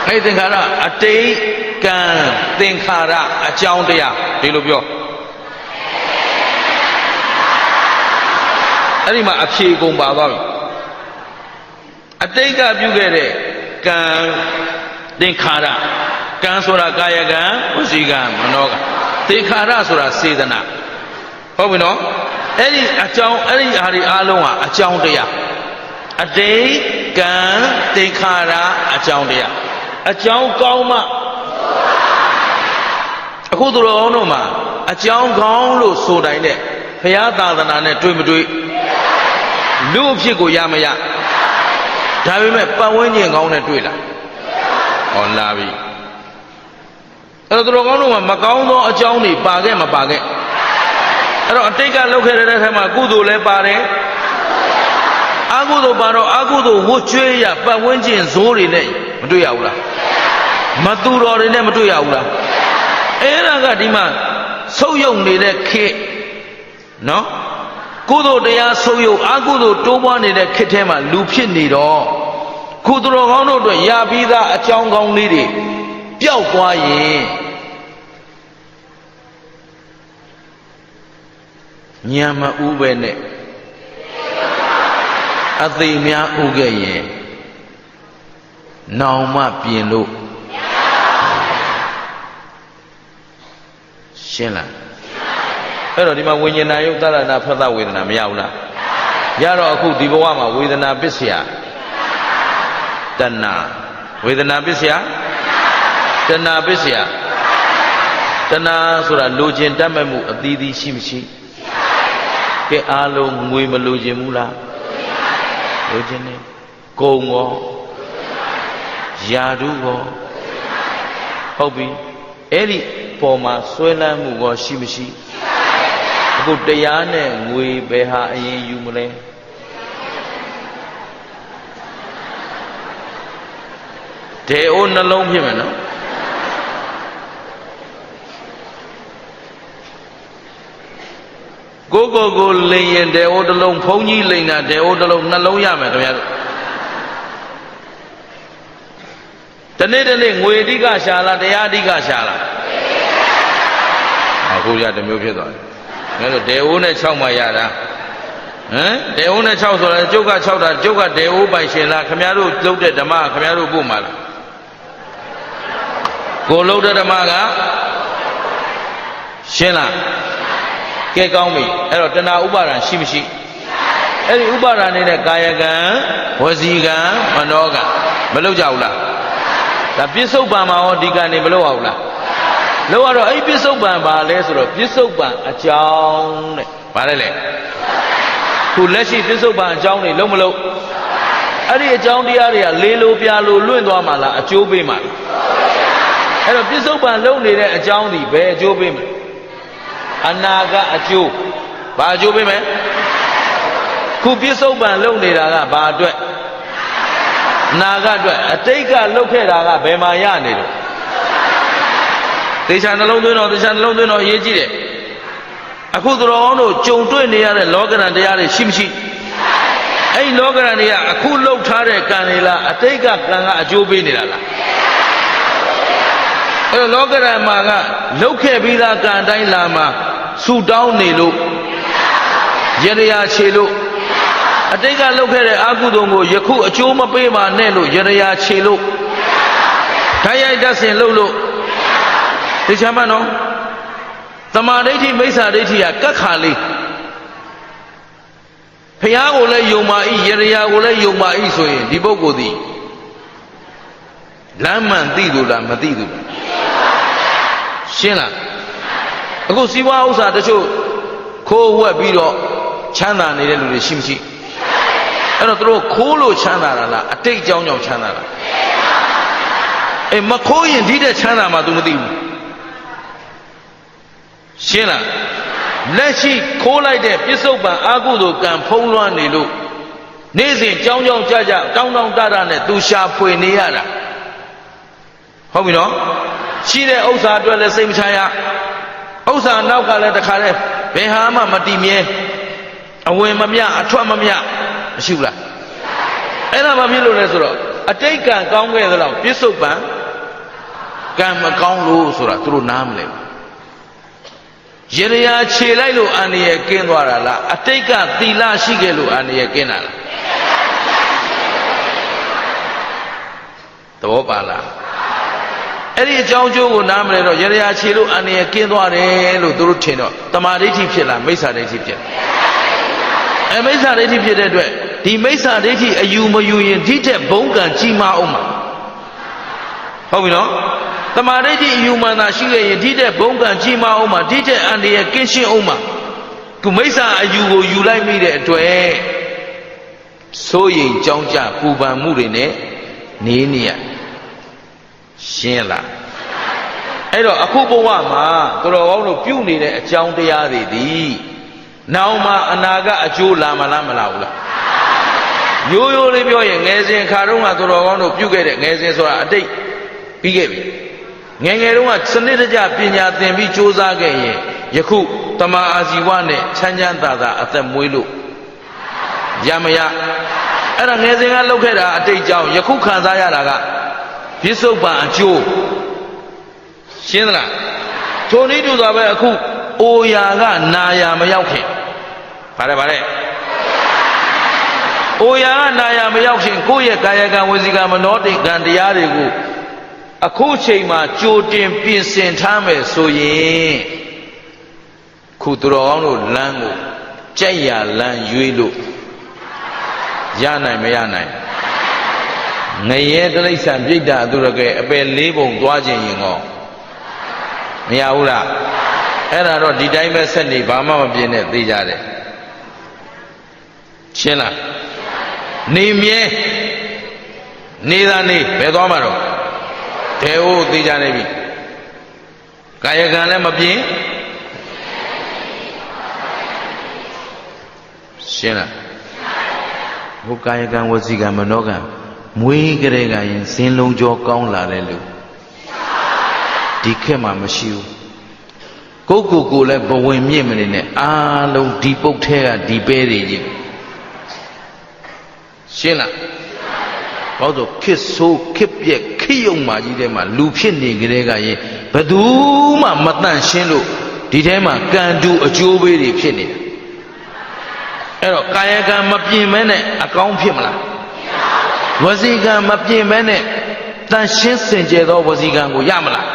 အဲ့သင်္ခါရအတိတ်ကံသင်္ခါရအကြောင်းတရားဒီလိုပြောအဲ့ဒီမှာအဖြေကုန်ပါသွားပြီအတိတ်ကပြုခဲ့တဲ့ကံသင်္ခါရကံဆိုတာကာယကံဝစီကံမနောကံသင်္ခါရဆိုတာစေတနာဟုတ်ပြီနော်အဲ့ဒီအကြောင်းအဲ့ဒီဟာဒီအားလုံးဟာအကြောင်းတရားအတိတ်ကံသင်္ခါရအကြောင်းတရားအကြောင်းကောင်းမှအခုသူတော်ကောင်းတို့မှာအကြောင်းကောင်းလို့ဆိုတိုင်းတဲ့ဘုရားသာသနာနဲ့တွေ့မတွေ့လူအဖြစ်ကိုရမရဒါပေမဲ့ပတ်ဝန်းကျင်ကောင်းနဲ့တွေ့လားဟောလာပြီအဲ့တော့သူတော်ကောင်းတို့မှာမကောင်းသောအကြောင်းတွေပါခဲ့မပါခဲ့အဲ့တော့အတိတ်ကလုပ်ခဲ့တဲ့ထဲမှာကုသိုလ်လည်းပါတယ်အကုသိုလ်ပါတော့အကုသိုလ်ဝတ်ကျွေးရပတ်ဝန်းကျင်ဇိုးတွေနဲ့မတွေ့ရဘူးလားမသူတော်တွေနဲ့မတွေ့ရဘူးလားအဲ့ဒါကဒီမှာဆုပ်ယုံနေတဲ့ခေတ်နော်ကုသိုလ်တရားဆုပ်ယုံအကုသိုလ်တိုးပွားနေတဲ့ခေတ်ထဲမှာလူဖြစ်နေတော့ကုသိုလ်တော်ကောင်းတို့အတွက်ရပြီးသားအကြောင်းကောင်းလေးတွေပျောက်သွားရင်ညံမဥပဲနဲ့အသိများဥခဲ့ရင်နောင်မပြင်လို့ရှင်းလားအဲ့တော့ဒီမှာဝိညာဏယုတ်သရဏဖသဝေဒနာမရဘူးလားရတော့အခုဒီဘဝမှာဝေဒနာပစ္စယတဏဝေဒနာပစ္စယတဏပစ္စယတဏဆိုတာလိုချင်တတ်မဲ့မှုအသီးသီးရှိမရှိကဲအားလုံးငွေမလိုချင်ဘူးလားလိုချင်တယ်ကုံရောယာဓုရောဟုတ်ပြီအဲ့ဒီပေါ်မှာဆွဲလန်းမှုရောရှိမရှိအခုတရားနဲ့ငွေဘယ်ဟာအရင်ယူမလဲ ဒေအိုးနှလုံးဖြစ်မယ်နော်ကိုလိန်ရင်ဒေအိုးတစ်လုံးဘုံကြီးလိန်တာဒေအိုးတစ်လုံးနှလုံးရမယ်ခင်ဗျားတို့တနေ့ငွေအဓိကရှာလားတရားအဓိကရှာလားအခုရတစ်မျိုးဖြစ်သွားတယ်ငါတို့ဒေအိုးနဲ့6မှရတာဟမ်ဒေအိုးနဲ့6ဆိုတော့ကျုပ်က6တာကျုပ်ကဒေအိုးပိုင်ရှင်လားခင်ဗျားတို့လုပ်တဲ့ဓမ္မခင်ဗျားတို့ပို့မှာလားကိုလုပ်တဲ့ဓမ္မကရှင်းလားကဲကောင်းပြီအဲ့တော့တဏှာဥပါဒံရှိမရှိအဲ့ဒီဥပါဒံနေတဲ့ကာယကံဝစီကံမနောကံမလုပ်ကြဘူးလားဒါပြစ္ဆုတ်ပံမှာရောဒီကံနေမလုပ်အောင်လားလုပ်ရတော့အဲ့ပြစ္ဆုတ်ပံပါလဲဆိုတော့ပြစ္ဆုတ်ပံအကြောင်းတဲ့ဗါလဲလေခုလက်ရှိပြစ္ဆုတ်ပံအကြောင်းတွေလုံးမလုံးအဲ့ဒီအကြောင်းတရားတွေကလေးလိုပြလိုလွင့်သွားမှလားအကျိုးပေးမှလားအဲ့တော့ပြစ္ဆုတ်ပံလုံးနေတဲ့အကြောင်းဒီဘယ်အကျိုးပေးမလဲအနာကအကျိုးဘာအကျိုးပေးမလဲခုပြစ္ဆုတ်ပံလုံးနေတာကဘာအတွက်နာဂအတွက်အတိတ်ကလုတ်ခဲ့တာကဘယ်မှာရနေလို့သေချာနှလုံးသွင်းတော့အရေးကြီးတယ်အခုသူတော်ကောင်းတို့ကြုံတွေ့နေရတဲ့လောကရန်တရားတွေရှိမရှိအဲ့ဒီလောကရန်တွေကအခုလုတ်ထားတဲ့ကံတွေလားအတိတ်ကကံကအကျိုးပေးနေတာလားအဲ့တော့လောကရန်မှာကလုတ်ခဲ့ပြီးသားကံတိုင်းလာမှာဆူတောင်းနေလို့ရရချေလို့အတိတ်ကလုပ်ခဲ့တဲ့အကုသိုလ်ကိုယခုအကျိုးမပေးပါနဲ့လို့ရရချေလို့ထိုင်ရိုက်တတ်ဆင်လို့သိချမ်းမနော်သမာဓိဋ္ဌိမိစ္ဆာဒိဋ္ဌိကကတ်ခါလေးဖះကိုလည်းယုံပါ၏ရရကိုလည်းယုံပါ၏ဆိုရင်ဒီပုဂ္ဂိုလ်သည်လမ်းမှန်သိသူလားမသိသူလားရှင်းလားအခုစီးပွားဥစ္စာတချို့ခိုးဝက်ပြီးတော့ချမ်းသာနေတဲ့လူတွေရှိမရှိအဲ့တော့သူတို့ခိုးလို့ချမ်းသာတာလားအတိတ်အကြောင်းကြောင့်ချမ်းသာတာအေးမခိုးရင်ဒီတဲ့ချမ်းသာမှ तू မသိဘူးရှင်းလားလက်ရှိခိုးလိုက်တဲ့ပြစ္ဆုတ်ပံအာကုသိုလ်ကံဖုံးလွှမ်းနေလို့နေ့စဉ်ကြောင်းကြတောင်းတနဲ့ तू ရှာဖွေနေရတာဟုတ်ပြီနော်ရှိတဲ့ဥစ္စာအတွက်လည်းစိတ်မချရဥစ္စာနောက်ကလည်းတခါတည်းဘယ်ဟာမှမတည်မြဲအဝင်မမြအထွက်မမြမရှိဘူးလားအဲ့ဒါမှဖြစ်လို့လဲဆိုတော့အတိတ်ကံကောင်းခဲ့သလောက်ပြစ္ဆုတ်ပံကံမကောင်းလို့ဆိုတာသူတို့နားမလဲရရခြေလိုက်လို့အန္တရာယ်ကင်းသွားတာလားအတိတ်ကသီလရှိခဲ့လို့အန္တရာယ်ကင်းတာလားသဘောပါလားအဲ့ဒီအကြောင်းကျိုးကိုနားမလဲတော့ရရခြေလို့အန္တရာယ်ကင်းသွားတယ်လို့သူတို့ထင်တော့တမာဒိဋ္ဌိဖြစ်လားမိစ္ဆာဒိဋ္ဌိဖြစ်မိစ္ဆာဒိဋ္ဌိဖြစ်တဲ့အတွက်ဒီမိစ္ဆာဒိဋ္ဌိအယူမယူရင်ဒီတဲ့ဘုံကံကြီးမားအောင်မှာဟုတ်ပြီနော်တမာဒိဋ္ဌိအယူမှန်သာရှိခဲ့ရင်ဒီတဲ့ဘုံကံကြီးမားအောင်မှာဒီတဲ့အန္တရာယ်ကင်းရှင်းအောင်မှာသူမိစ္ဆာအယူကိုယူလိုက်မိတဲ့အတွက်စိုးရိမ်ကြောင်းကြပူပန်မှုတွေနဲ့နေနေရရှင်းလားအဲ့တော့အခုဘဝမှာတော်တော်ကောင်းတို့ပြုနေတဲ့အကြောင်းတရားတွေဒီနောက်မှအနာကအကျိုးလာမလားမလာဘူးလားရိုးရိုးလေးပြောရင်ငယ်စဉ်ခါတုန်းကတော်တော်ကောင်းတို့ပြုခဲ့တဲ့ငယ်စဉ်ဆိုတာအတိတ်ပြီးခဲ့ပြီငယ်ငယ်တုန်းကစနစ်တကျပညာသင်ပြီးကြိုးစားခဲ့ရင်ယခုတမာအာဇီဝနဲ့ချမ်းချမ်းသာသာအသက်မွေးလို့ရမရအဲ့ဒါငယ်စဉ်ကလုပ်ခဲ့တာအတိတ်ကြောင့်ယခုခံစားရတာကပြစ္ဆုတ်ပံအကျိုးရှင်းသလားထိုနည်းတူစွာပဲအခုအိုရာကနာယာမရောက်ခင်ဗါတယ်အိုရာကနာယာမရောက်ခင်ကိုယ့်ရဲ့ကာယကံဝစီကံမနောတိကံတရားတွေကိုအခုချိန်မှာကြိုတင်ပြင်ဆင်ထားမယ်ဆိုရင်ခုသူတော်ကောင်းတို့လမ်းကိုကြိုက်ရလမ်းရွေးလို့ရနိုင်မရနိုင်ငရဲတိရစ္ဆာန်ပြိတ္တာသူရကဲအပယ်၄ပုံသွားခြင်းရင်ကောမရဘူးလားအဲ့ဒါတော့ဒီတိုင်းပဲဆက်နေဘာမှမပြင်းနဲ့သိကြတယ်ရှင်းလားနေမြဲနေတာနေဘယ်သွားမှာတော့ဒေဟိုသိကြနေပြီကာယကံလည်းမပြင်းရှင်းလားဘုကာယကံဝစီကံမနောကံ မွေးကလေးကရင်ဇင်းလုံးကြောကောင်းလာတဲ့လူဒီခေတ်မှာမရှိဘူးကိုလည်းဘဝင်မြင့်မနေနဲ့အားလုံးဒီပုတ်ထဲကဒီပဲတွေကြီးရှင်းလားဘာလို့ခစ်ဆိုးခစ်ပြက်ခိယုံမာကြီးထဲမှာလူဖြစ်နေကြတဲ့ကရင်ဘယ်သူမှမတန့်ရှင်းလို့ဒီထဲမှာကံတူအကျိုးပေးတွေဖြစ်နေတာအဲ့တော့ကာယကံမပြင်မဲနဲ့အကောင်းဖြစ်မလားဝစီကံမပြင်မဲနဲ့တန်ရှင်းစင်ကြယ်သောဝစီကံကိုရမလား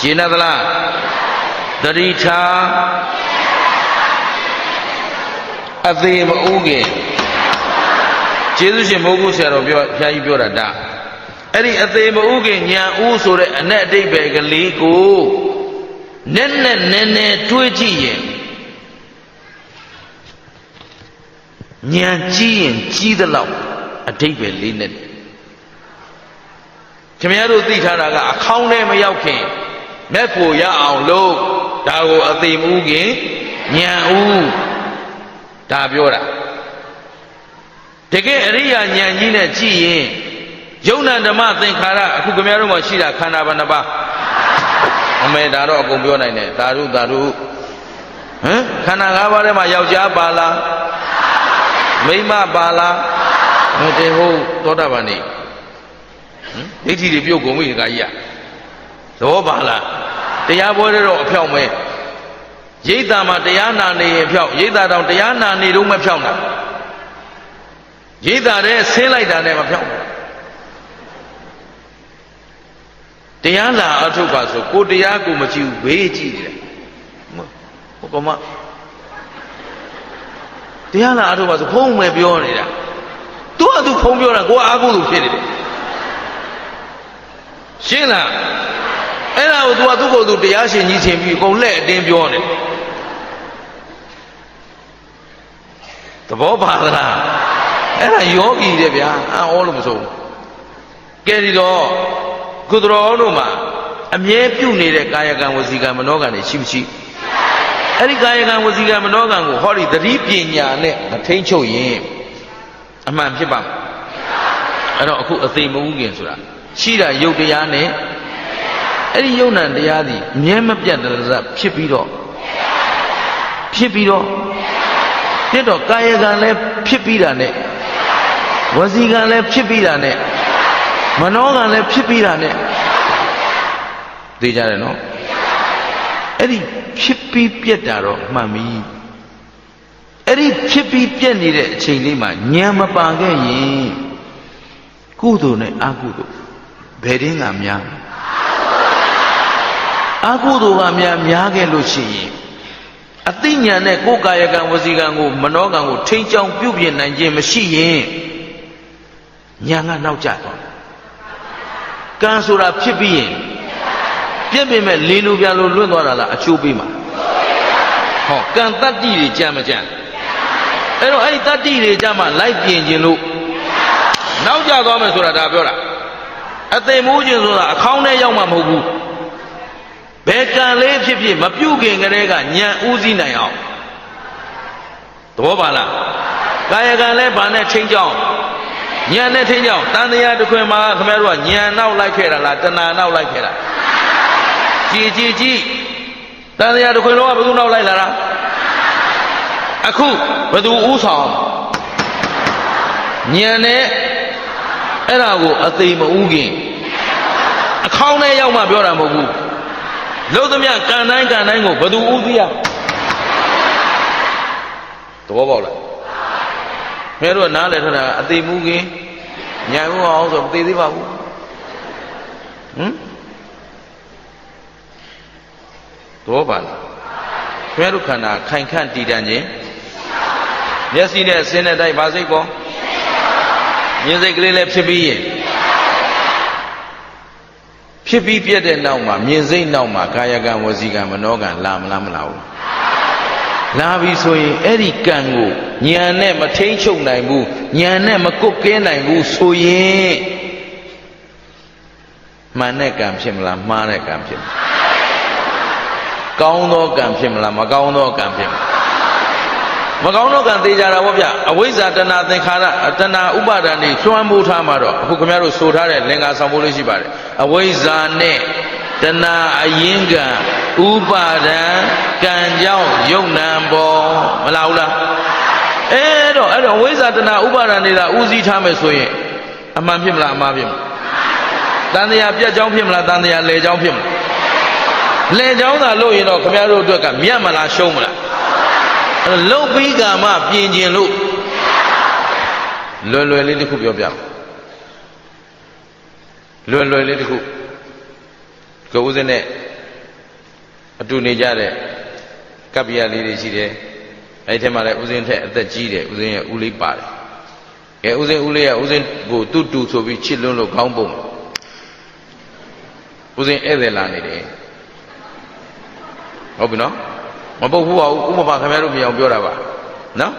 ကျင့်သလားတတိထားအသေးမဥခင်ကျေးဇူးရှင်မိုးကုဆရာတော်ပြောဖျားကြီးပြောတာဒါအဲ့ဒီအသေးမဥခင်ညာဥဆိုတဲ့အ내အတိတ်ပဲကလေးကိုနည်းနည်းတွေးကြည့်ရင်ဉာဏ်ကြီးရင်ကြီးသလောက်အဓိပ္ပာယ်လေးနဲ့ခင်ဗျားတို့သိထားတာကအခေါင်းထဲမရောက်ခင်မဲ့ဖို့ရအောင်လို့ဒါကိုအသိမှုခင်ဉာဏ်ဥဒါပြောတာတကယ်အရိယာဉာဏ်ကြီးနဲ့ကြည့်ရင်ယုံနာဓမ္မသင်္ခါရအခုခင်ဗျားတို့မှာရှိတာခန္ဓာဘယ်နှပါးအမေဒါတော့အကုန်ပြောနိုင်တယ်သာဓုဟမ်ခန္ဓာ၅ပါးထဲမှာယောက်ျားပါလားမိန်းမပါလားမတည်ဟုတ်သောတာပန်နေဒိဋ္ဌိတွေပြုတ်ကုန်ပြီခါကြီးသဘောပါလားတရားပွဲတော့အဖြောင့်ပဲရိတ်တာမှာတရားနာနေရင်ဖြောင့်ရိတ်တာတောင်တရားနာနေတော့မဖြောင့်တာရိတ်တာတဲ့ဆင်းလိုက်တာနဲ့မဖြောင့်တရားလာအထုတ်ပါဆိုကိုတရားကိုမကြည့်ဘူးဘေးကြည့်တယ်ဟုတ်ကမတရားလာအထုတ်ပါဆိုဖုံးမယ်ပြောနေတာသူကသူဖုံးပြောတာကိုအားကိုးလို့ဖြစ်နေတယ်ရှင်းလားအဲ့ဒါကိုသူကသူ့ကိုယ်သူတရားရှင်ကြီးချင်းပြီးအကုန်လက်အတင်းပြောနေသဘောပါလားအဲ့ဒါယောဂီတဲ့ဗျာအံ့ဩလို့မဆုံးကဲဒီတော့ကုသတော်တို့မှာအမြဲပြုနေတဲ့ကာယကံဝစီကံမနောကံတွေရှိမရှိအဲ့ဒီကာယကံဝစီကံမနောကံကိုဟောဒီသတိပညာနဲ့မထိန်ချုပ်ရင်အမှန်ဖြစ်ပါ့အဲ့တော့အခုအသိမဟုတ်ခင်ဆိုတာရှိတာယုတ်တရားနဲ့အဲ့ဒီယုတ်နံတရားသည်အမြဲမပြတ်တရဇဖြစ်ပြီးတော့ဖြစ်တော့ကာယကံလည်းဖြစ်ပြီးတာနဲ့ဝစီကံလည်းဖြစ်ပြီးတာနဲ့မနောကံလည်းဖြစ်ပြီးတာနဲ့သိကြတယ်နော်အဲ့ဒီဖြစ်ပြီးပြက်တာတော့မှန်ပြီအဲ့ဒီဖြစ်ပြီးပြက်နေတဲ့အချိန်လေးမှာဉာဏ်မပါခဲ့ရင်ကုသိုလ်နဲ့အကုသိုလ်ဘယ်တင်းကများအကုသိုလ်ကများခဲ့လို့ရှိရင်အသိဉာဏ်နဲ့ကိုယ်ကာယကံဝစီကံကိုမနောကံကိုထိန်းချောင်းပြုပြင်နိုင်ခြင်းမရှိရင်ဉာဏ်ကနောက်ကျသွားကံဆိုတာဖြစ်ပြီးရင်ပြည့်ပြင်မဲ့လေးလိုပြလိုလွတ်သွားတာလားအချိုးပေးမှာဟောကံတတ္တိတွေကြံမကြံအဲ့တော့အဲ့ဒီတတ္တိတွေကြမှာလိုက်ပြင်ခြင်းလို့နောက်ကျသွားမယ်ဆိုတာဒါပြောတာအသိမိုးခြင်းဆိုတာအခေါင်းထဲရောက်မှာမဟုတ်ဘူးဘယ်ကံလေးဖြစ်ဖြစ်မပြုတ်ခင်ကလေးကညံဥစည်းနိုင်အောင်သဘောပါလားကာယကံလည်းဘာနဲ့ချင်းကြောင်းညံနဲ့ချင်းကြောင်းတန်တရားတစ်ခွင်မှာခင်ဗျားတို့ကညံနောက်လိုက်ခဲ့တာလားတဏှာနောက်လိုက်ခဲ့တာကြည်တန်တရားတစ်ခွင်လုံးကဘယ်သူနောက်လိုက်လာတာအခုဘယ်သူဥဆောင်ညံနဲ့အဲ့ဒါကိုအသိမဥခင်အခေါင်းထဲရောက်မှပြောတာမဟုတ်ဘူးလို့သမျှကံတိုင်းကိုဘယ်သူဥသိရသဘောပေါက်လားမဲတို့ကနားလည်ထတာအသိမူခင်ညံဥအောင်ဆိုမသိသေးပါဘူးသဘောပါလားမဲတို့ခန္ဓာခိုင်ခန့်တည်တံ့ခြင်းမျက်စိနဲ့ဆင်းတဲ့တိုက်ပါစိတ်ပေါ်မြင်စိတ်ကလေးလည်းဖြစ်ပြီးရင်ဖြစ်ပြီးပြတ်တဲ့နောက်မှာမြင်စိတ်နောက်မှာကာယကံဝစီကံမနောကံလာမလားမလာဘူးလာပြီဆိုရင်အဲ့ဒီကံကိုဉာဏ်နဲ့မထိန်ချုပ်နိုင်ဘူးဉာဏ်နဲ့မကုတ်ကဲနိုင်ဘူးဆိုရင်မှန်တဲ့ကံဖြစ်မလားမှားတဲ့ကံဖြစ်မလားကောင်းသောကံဖြစ်မလားမကောင်းသောကံဖြစ်မလား မကောင်းတော့ကံသေးကြတာဗောဗျအဝိဇ္ဇာတဏှာသင်္ခါရတဏှာဥပါဒဏ်တွေလွှမ်းမိုးထားမှာတော့အခုခင်ဗျားတို့ဆိုထားတဲ့လင်္ကာဆောင်ဖို့လို့ရှိပါတယ်အဝိဇ္ဇာနဲ့တဏှာအရင်ကံဥပါဒံကံကြောင့်ယုံနံပေါ်မလားဘူးလားအဲ့တော့အဝိဇ္ဇာတဏှာဥပါဒံတွေသာဥစည်းထားမယ်ဆိုရင်အမှန်ဖြစ်မလားအမှားဖြစ်မလားတန်တရားပြတ်ကြောင်းဖြစ်မလားတန်တရားလဲကြောင်းဖြစ်မလားလဲကြောင်းသာလို့ရင်တော့ခင်ဗျားတို့အတွက်ကမြတ်မလားရှုံးမလားလုတ်ပြီးကမှပြင်ကျင်လို့လွယ်လွယ်လေးတစ်ခုပြောပြလွယ်လွယ်လေးတစ်ခုကိုဦးစင်းနဲ့အတူနေကြတဲ့ကပ္ပိယလေးတွေရှိတယ်အဲ့ဒီထဲမှာလည်းဦးစင်းထက်အသက်ကြီးတယ်ဦးစင်းရဲ့ဦးလေးပါတယ်ကဲဦးစင်းဦးလေးကဦးစင်းကိုတူတူဆိုပြီးချစ်လွန်းလို့ခေါင်းပုံဦးစင်းဧည့်သည်လာနေတယ်ဟုတ်ပြီနော်မပုတ်ဘူးပါဘူးဥပမာခင်ဗျားတို့မြင်အောင်ပြောတာပါနော်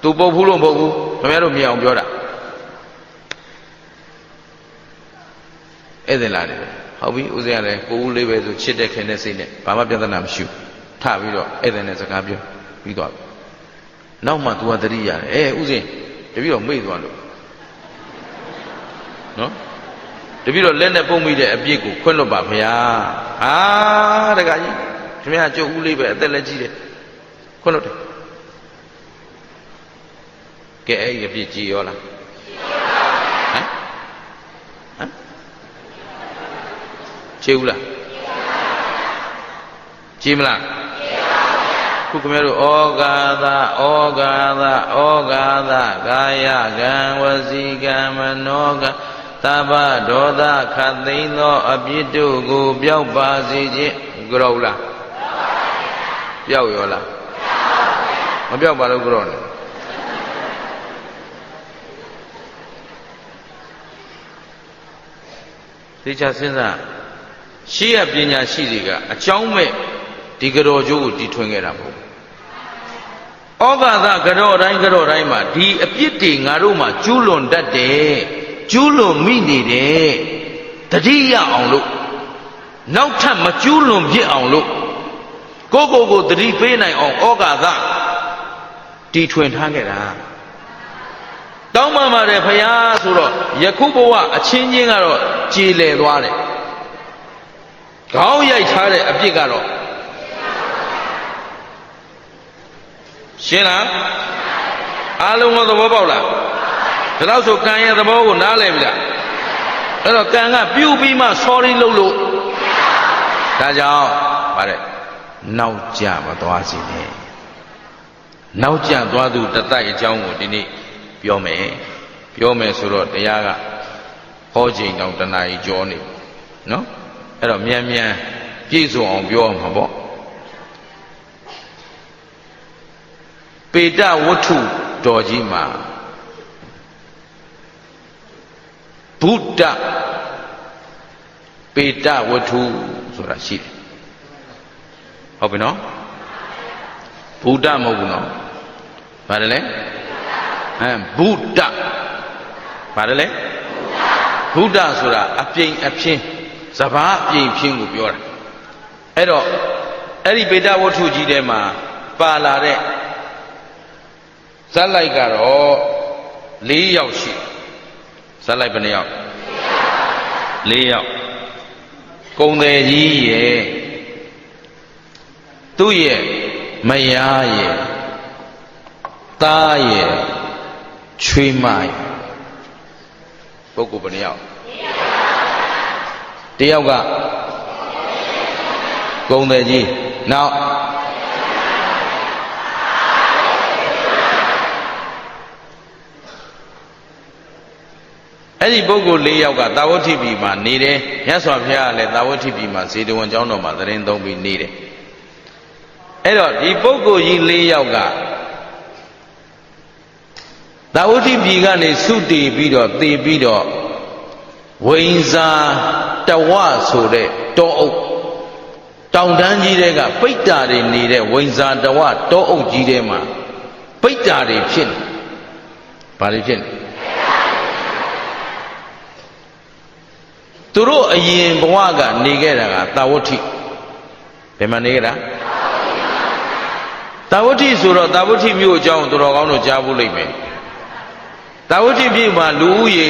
သူပုတ်ဘူးလို့မဟုတ်ဘူးခင်ဗျားတို့မြင်အောင်ပြောတာဧည့်သည်လာနေတယ်ဟုတ်ပြီဦးစင်းကလည်းကိုဦးလေးပဲဆိုချစ်တဲ့ခင်တဲ့စိတ်နဲ့ဘာမှပြဿနာမရှိဘူးထပြီးတော့ဧည့်သည်နဲ့စကားပြောပြီးသွားပြီနောက်မှ तू ကသတိရတယ်ဦးစင်းတပည့်တော်မေ့သွားလို့နော်တပည့်တော်လက်နဲ့ပုံမိတဲ့အပြစ်ကိုခွင့်လွတ်ပါဗျာဟာတခါကြီးခင်ဗျားကျုပ်ဦးလေးပဲအသက်လည်းကြီးတယ်ခွင့်လွတ်တယ်ကဲအဲ့ဒီအပြစ်ကြီးရောလားချေဦးလားချေမလားခုခင်ဗျားတို့ဩဃာသကာယကံဝစီကံမနောကံသဗ္ဗဒေါသခတ်သိမ်းသောအပြစ်တို့ကိုပျောက်ပါစေခြင်းကြောက်လားပျောက်ရောလားမပျောက်ပါလို့ကြောက်နေသိချစဉ်းစားရှိရပညာရှိတွေကအကြောင်းမဲ့ဒီကြောကျိုးကိုတီထွင်ခဲ့တာမဟုတ်ဩဃာသကြောတိုင်းမှာဒီအပြစ်တွေငါတို့မှာကျူးလွန်တတ်တယ်ကျူးလွန်မိနေတယ်တတိယအောင်လို့နောက်ထပ်မကျူးလွန်ဖြစ်အောင်လို့ကိုတတိပေးနိုင်အောင်ဩဃာသတီထွင်ထားခဲ့တာတောင်းပန်ပါတယ်ဖရာဆိုတော့ယခုဘဝအချင်းချင်းကတော့ကြည်လည်သွားတယ်ခေါင်းရိုက်ထားတဲ့အပြစ်ကတော့ရှင်းလားအားလုံးကသဘောပေါက်လားဒါတော့ဆိုကံရဲ့သဘောကိုနားလည်ပြီလားအဲ့တော့ကံကပြုတ်ပြီးမှ sorry လုပ်လို့ဒါကြောင့်ဗါတဲ့နောက်ကျမသွားစေနဲ့နောက်ကျသွားသူတတိုက်အကြောင်းကိုဒီနေ့ပြောမယ်ဆိုတော့တရားကဟောချိန်တောင်တနားကြီးကြောနေနော်အဲ့တော့မြန်ပြည့်စုံအောင်ပြောမှာပေါ့ပေတဝတ္ထုတော်ကြီးမှာဘုဒ္ဓပေတဝတ္ထုဆိုတာရှိတယ်ဟုတ်ပြီနော်ဘုဒ္ဓမဟုတ်ဘူးနော်ဘာလဲဘုဒ္ဓဘာလဲဘုဒ္ဓဆိုတာအပြိမ်အဖြင်းစဘာအပြိမ်ဖြင်းကိုပြောတာအဲ့တော့အဲ့ဒီပေတဝတ္ထုကြီးထဲမှာပါလာတဲ့ဇက်လိုက်ကတော့4ယောက်ရှိဇက်လိုက်ဘယ်နှယောက်4ယောက်ကုံတယ်ကြီးရဲ့သူ့ရဲ့မယားရဲ့သားရဲ့ချွေးမရဲ့ပုဂ္ဂိုလ်ဘယ်နှယောက်တယောက်ကကုံတယ်ကြီးနောက်အဲ့ဒီပုဂ္ဂိုလ်4ယောက်ကသာဝတိပြည်မှာနေတယ်မြတ်စွာဘုရားကလည်းသာဝတိပြည်မှာဇေတဝန်ကျောင်းတော်မှာသတင်းသုံးပြီးနေတယ်အဲ့တော့ဒီပုဂ္ဂိုလ်ကြီး4ယောက်ကသာဝတိပြည်ကနေသုတည်ပြီးတော့သေပြီးတော့ဝိဉ္ဇာတဝဆိုတဲ့တောအုပ်တောင်တန်းကြီးတွေကပိဋ္ဌာတွေနေတဲ့ဝိဉ္ဇာတဝတောအုပ်ကြီးထဲမှာပိဋ္ဌာတွေဖြစ်နေဘာတွေဖြစ်နေသူတို့အရင်ဘဝကနေခဲ့တာကသာဝတိဘယ်မှာနေခဲ့တာ တာဝတိဆိုတော့တာဝတိမြို့အကြောင်းတော်တော်ကောင်းတို့ကြားဖို့လိမ့်မယ်တာဝတိမြို့မှာလူဦးရေ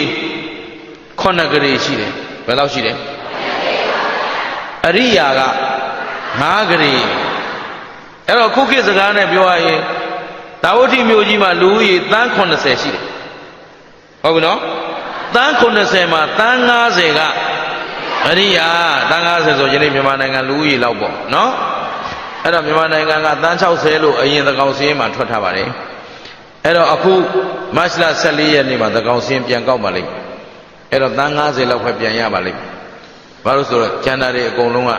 9 ကလေးရှိတယ်ဘယ်လောက်ရှိတယ်အရိယာက5 ကလေးအဲ့တော့ခုခေတ်စကားနဲ့ပြောရရင်တာဝတိမြို့ကြီးမှာလူဦးရေသန်း80ရှိတယ်ဟုတ်ပြီနော်သန်း80မှာသန်း90ကအရိယာသန်း90ဆိုယနေ့မြန်မာနိုင်ငံလူဦးရေလောက်ပေါ့နော်အဲ့တော့မြန်မာနိုင်ငံကသန်း60လို့အရင်သကောင်စင်းမှာထွက်ထားပါတယ်အဲ့တော့အခုမတ်လ14ရက်နေ့မှာသကောင်စင်းပြန်ကောက်ပါလိမ့်အဲ့တော့သန်း90လောက်ပဲပြန်ရပါလိမ့်ဘာလို့ဆိုတော့ကျန်တာတွေအကုန်လုံးက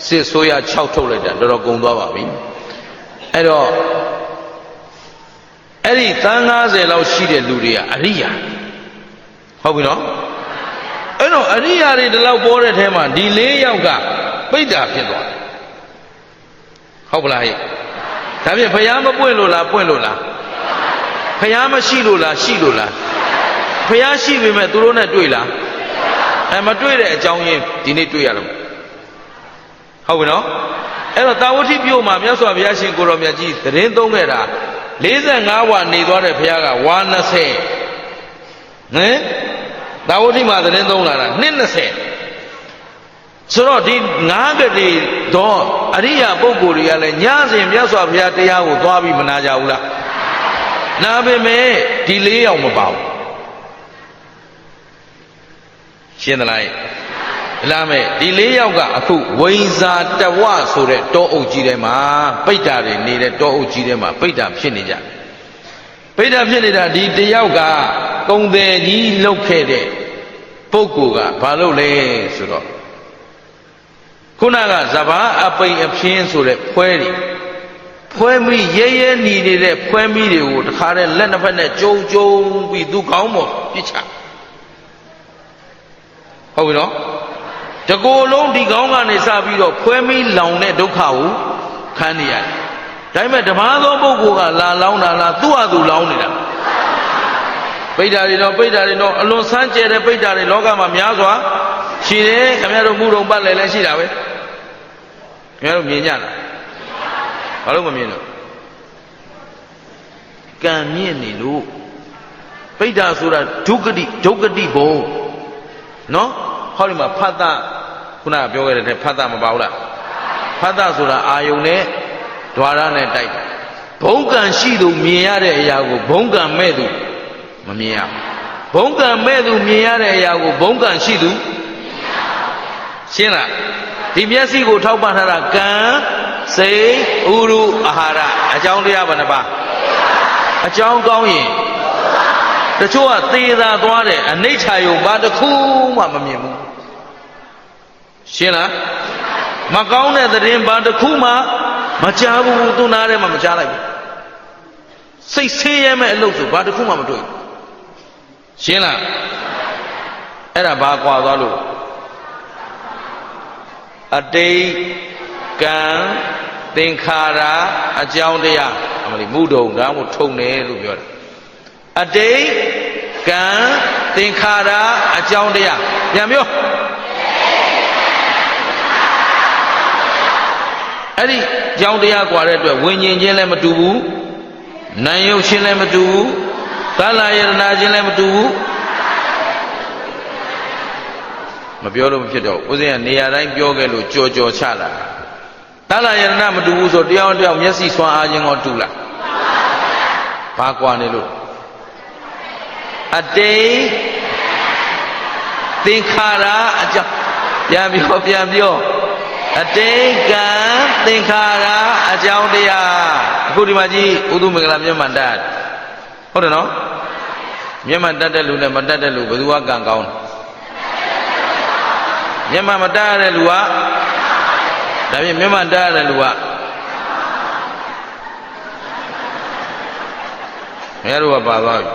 စစ်ဆိုးရ6ထုတ်လိုက်တာတော်တော်ကုန်သွားပါပြီအဲ့တော့အဲ့ဒီသန်း90လောက်ရှိတဲ့လူတွေကအရိယာဟုတ်ပြီနော်အဲ့တော့အရိယာတွေဒီလောက်ပေါ်တဲ့ထဲမှာဒီ4 ယောက်ကပိဋ္ဌာဖြစ်သွားတယ်ဟုတ်ပလားဟဲ့ဒါဖြင့်ဘုရားမပွင့်လို့လားပွင့်လို့လားဘုရားမရှိလို့လားရှိလို့လားဘုရားရှိပေမဲ့သူတို့နဲ့တွေ့လားမတွေ့တဲ့အကြောင်းရင်းဒီနေ့တွေ့ရတော့ဟုတ်ပြီနော်အဲ့တော့တာဝတိမြို့မှာမြတ်စွာဘုရားရှင်ကိုရောမြတ်ကြီးသတင်းသုံးခဲ့တာ45 ဝါနေသွားတဲ့ဘုရားကဝါ20ဟင်တာဝတိမှာသတင်းသုံးလာတာ20ဆိုတော့ဒီ9 ကလေးတော့အရိယာပုဂ္ဂိုလ်တွေကလည်းညစဉ်မြတ်စွာဘုရားတရားကိုသွားပြီးမနာကြဘူးလားနာပေမဲ့ဒီ4 ယောက်မပါဘူးရှင်းသလားလာမယ်ဒီ4 ယောက်ကအခုဝိဇာတဝဆိုတဲ့တောအုပ်ကြီးထဲမှာပိဋ္ဌာတွေနေတဲ့တောအုပ်ကြီးထဲမှာပိဋ္ဌာဖြစ်နေကြပိဋ္ဌာဖြစ်နေတာဒီတယောက်ကကုံတယ်ကြီးလှုပ်ခဲ့တဲ့ပုဂ္ဂိုလ်ကဘာလို့လဲဆိုတော့ခုနကဇဘာအပိန်အဖျင်းဆိုတဲ့ဖွဲမိရဲရဲหนีနေတဲ့ဖွဲမိတွေကိုတခါတည်းလက်နှစ်ဖက်နဲ့ကျုံပြီးသူကောင်းပေါ်ပြစ်ချဟုတ်ပြီနော်တကိုယ်လုံးဒီကောင်းကနေစပြီးတော့ဖွဲမိလောင်တဲ့ဒုက္ခကိုခံနေရတယ်ဒါပေမဲ့ဓမ္မသောပုဂ္ဂိုလ်ကလာလောင်းတာလားသူ့ဟာသူလောင်းနေတာပိဋ္ဌာတွေတော့အလွန်ဆန်းကျယ်တဲ့ပိဋ္ဌာတွေလောကမှာများစွာရှိတယ်ခင်ဗျားတို့မှုတော်ပတ်လည်းရှိတာပဲခင်ဗျားတို့မြင်ကြလားဘာလို့မမြင်လို့ကံမြင့်နေလို့ပိဋ္ဌာဆိုတာဒုက္ကတိဘုံနော်ဟောဒီမှာဖတ်တာခုနကပြောခဲ့တဲ့ဖတ်တာမပါဘူးလားဖတ်တာဆိုတာအာယုန်နဲ့ဓွာရနဲ့တိုက်တာဘုံကံရှိသူမြင်ရတဲ့အရာကိုဘုံကံမဲ့သူမမြင်ရဘူးဘုံကံမဲ့သူမြင်ရတဲ့အရာကိုဘုံကံရှိသူရှင်းလားဒီမျက်စိကိုထောက်ပံ့ထားတာကံစိတ်ဥရုအာဟာရအကြောင်းတရားဘယ်နှပါအကြောင်းကောင်းရင်တချို့ကသေသာသွားတယ်အနိဋ္ဌာယုံဘာတစ်ခုမှမမြင်ဘူးရှင်းလားမကောင်းတဲ့သတင်းဘာတစ်ခုမှမကြားဘူးသူနာထဲမှာမကြားလိုက်ဘူးစိတ်ဆင်းရဲမဲ့အလုပ်ဆိုဘာတစ်ခုမှမတွေ့ဘူးရှင်းလားအဲ့ဒါဘာကွာသွားလို့အတိတ်ကံသင်္ခါရအကြောင်းတရားအမလီမုဒုံဒါမှမဟုတ်ထုံတယ်လို့ပြောတယ်အတိတ်ကံသင်္ခါရအကြောင်းတရားပြန်ပြောအဲ့ဒီအကြောင်းတရားကွာတဲ့အတွက်ဝิญဉ်ချင်းလည်းမတူဘူးနာယုတ်ချင်းလည်းမတူဘူးသလယရဏချင်းလည်းမတူဘူးမပြောလို့မဖြစ်တော့ဦးဇင်းကနေရာတိုင်းပြောခဲ့လို့ကြော်ချလာသလယရဏမတူဘူးဆိုတရားမျက်စိဆွမ်းအားခြင်းကိုတူလားဘာကွာနေလို့အတိတ်သင်္ခါရအကြောင်းပြန်ပြောအတိတ်ကံသင်္ခါရအကြောင်းတရားအခုဒီမှာကြည့်ဥဒုမင်္ဂလာမျက်မှန်တတ်ဟုတ်တယ်နော်မျက်မှန်တတ်တဲ့လူနဲ့မတတ်တဲ့လူဘယ်သူကကံကောင်းမျက်မှန်မတတ်တဲ့လူကဒါဖြင့်မျက်မှန်တတ်တဲ့လူကမရတော့ပါသွားပြီ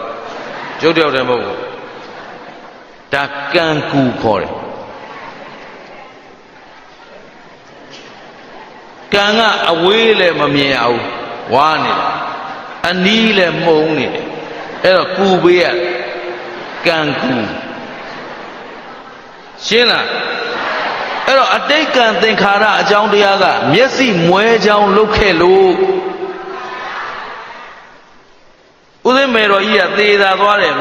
ကျုပ်တယောက်တည်းမဟုတ်ဘူးဒါကံကူခေါ်တယ်ကံကအဝေးလည်းမမြင်အောင်ဝါနေတယ်အနီးလည်းမှုံနေတယ်အဲ့တော့ကူပေးရကံကူရှင်းလား အဲ့တော့အတိတ်ကံသင်္ခါရအကြောင်းတရားကမျက်စိမွဲကြောင်းလုပ်ခဲ့လို့ဥသိမေတော်ကြီးကသေသာသွားတယ်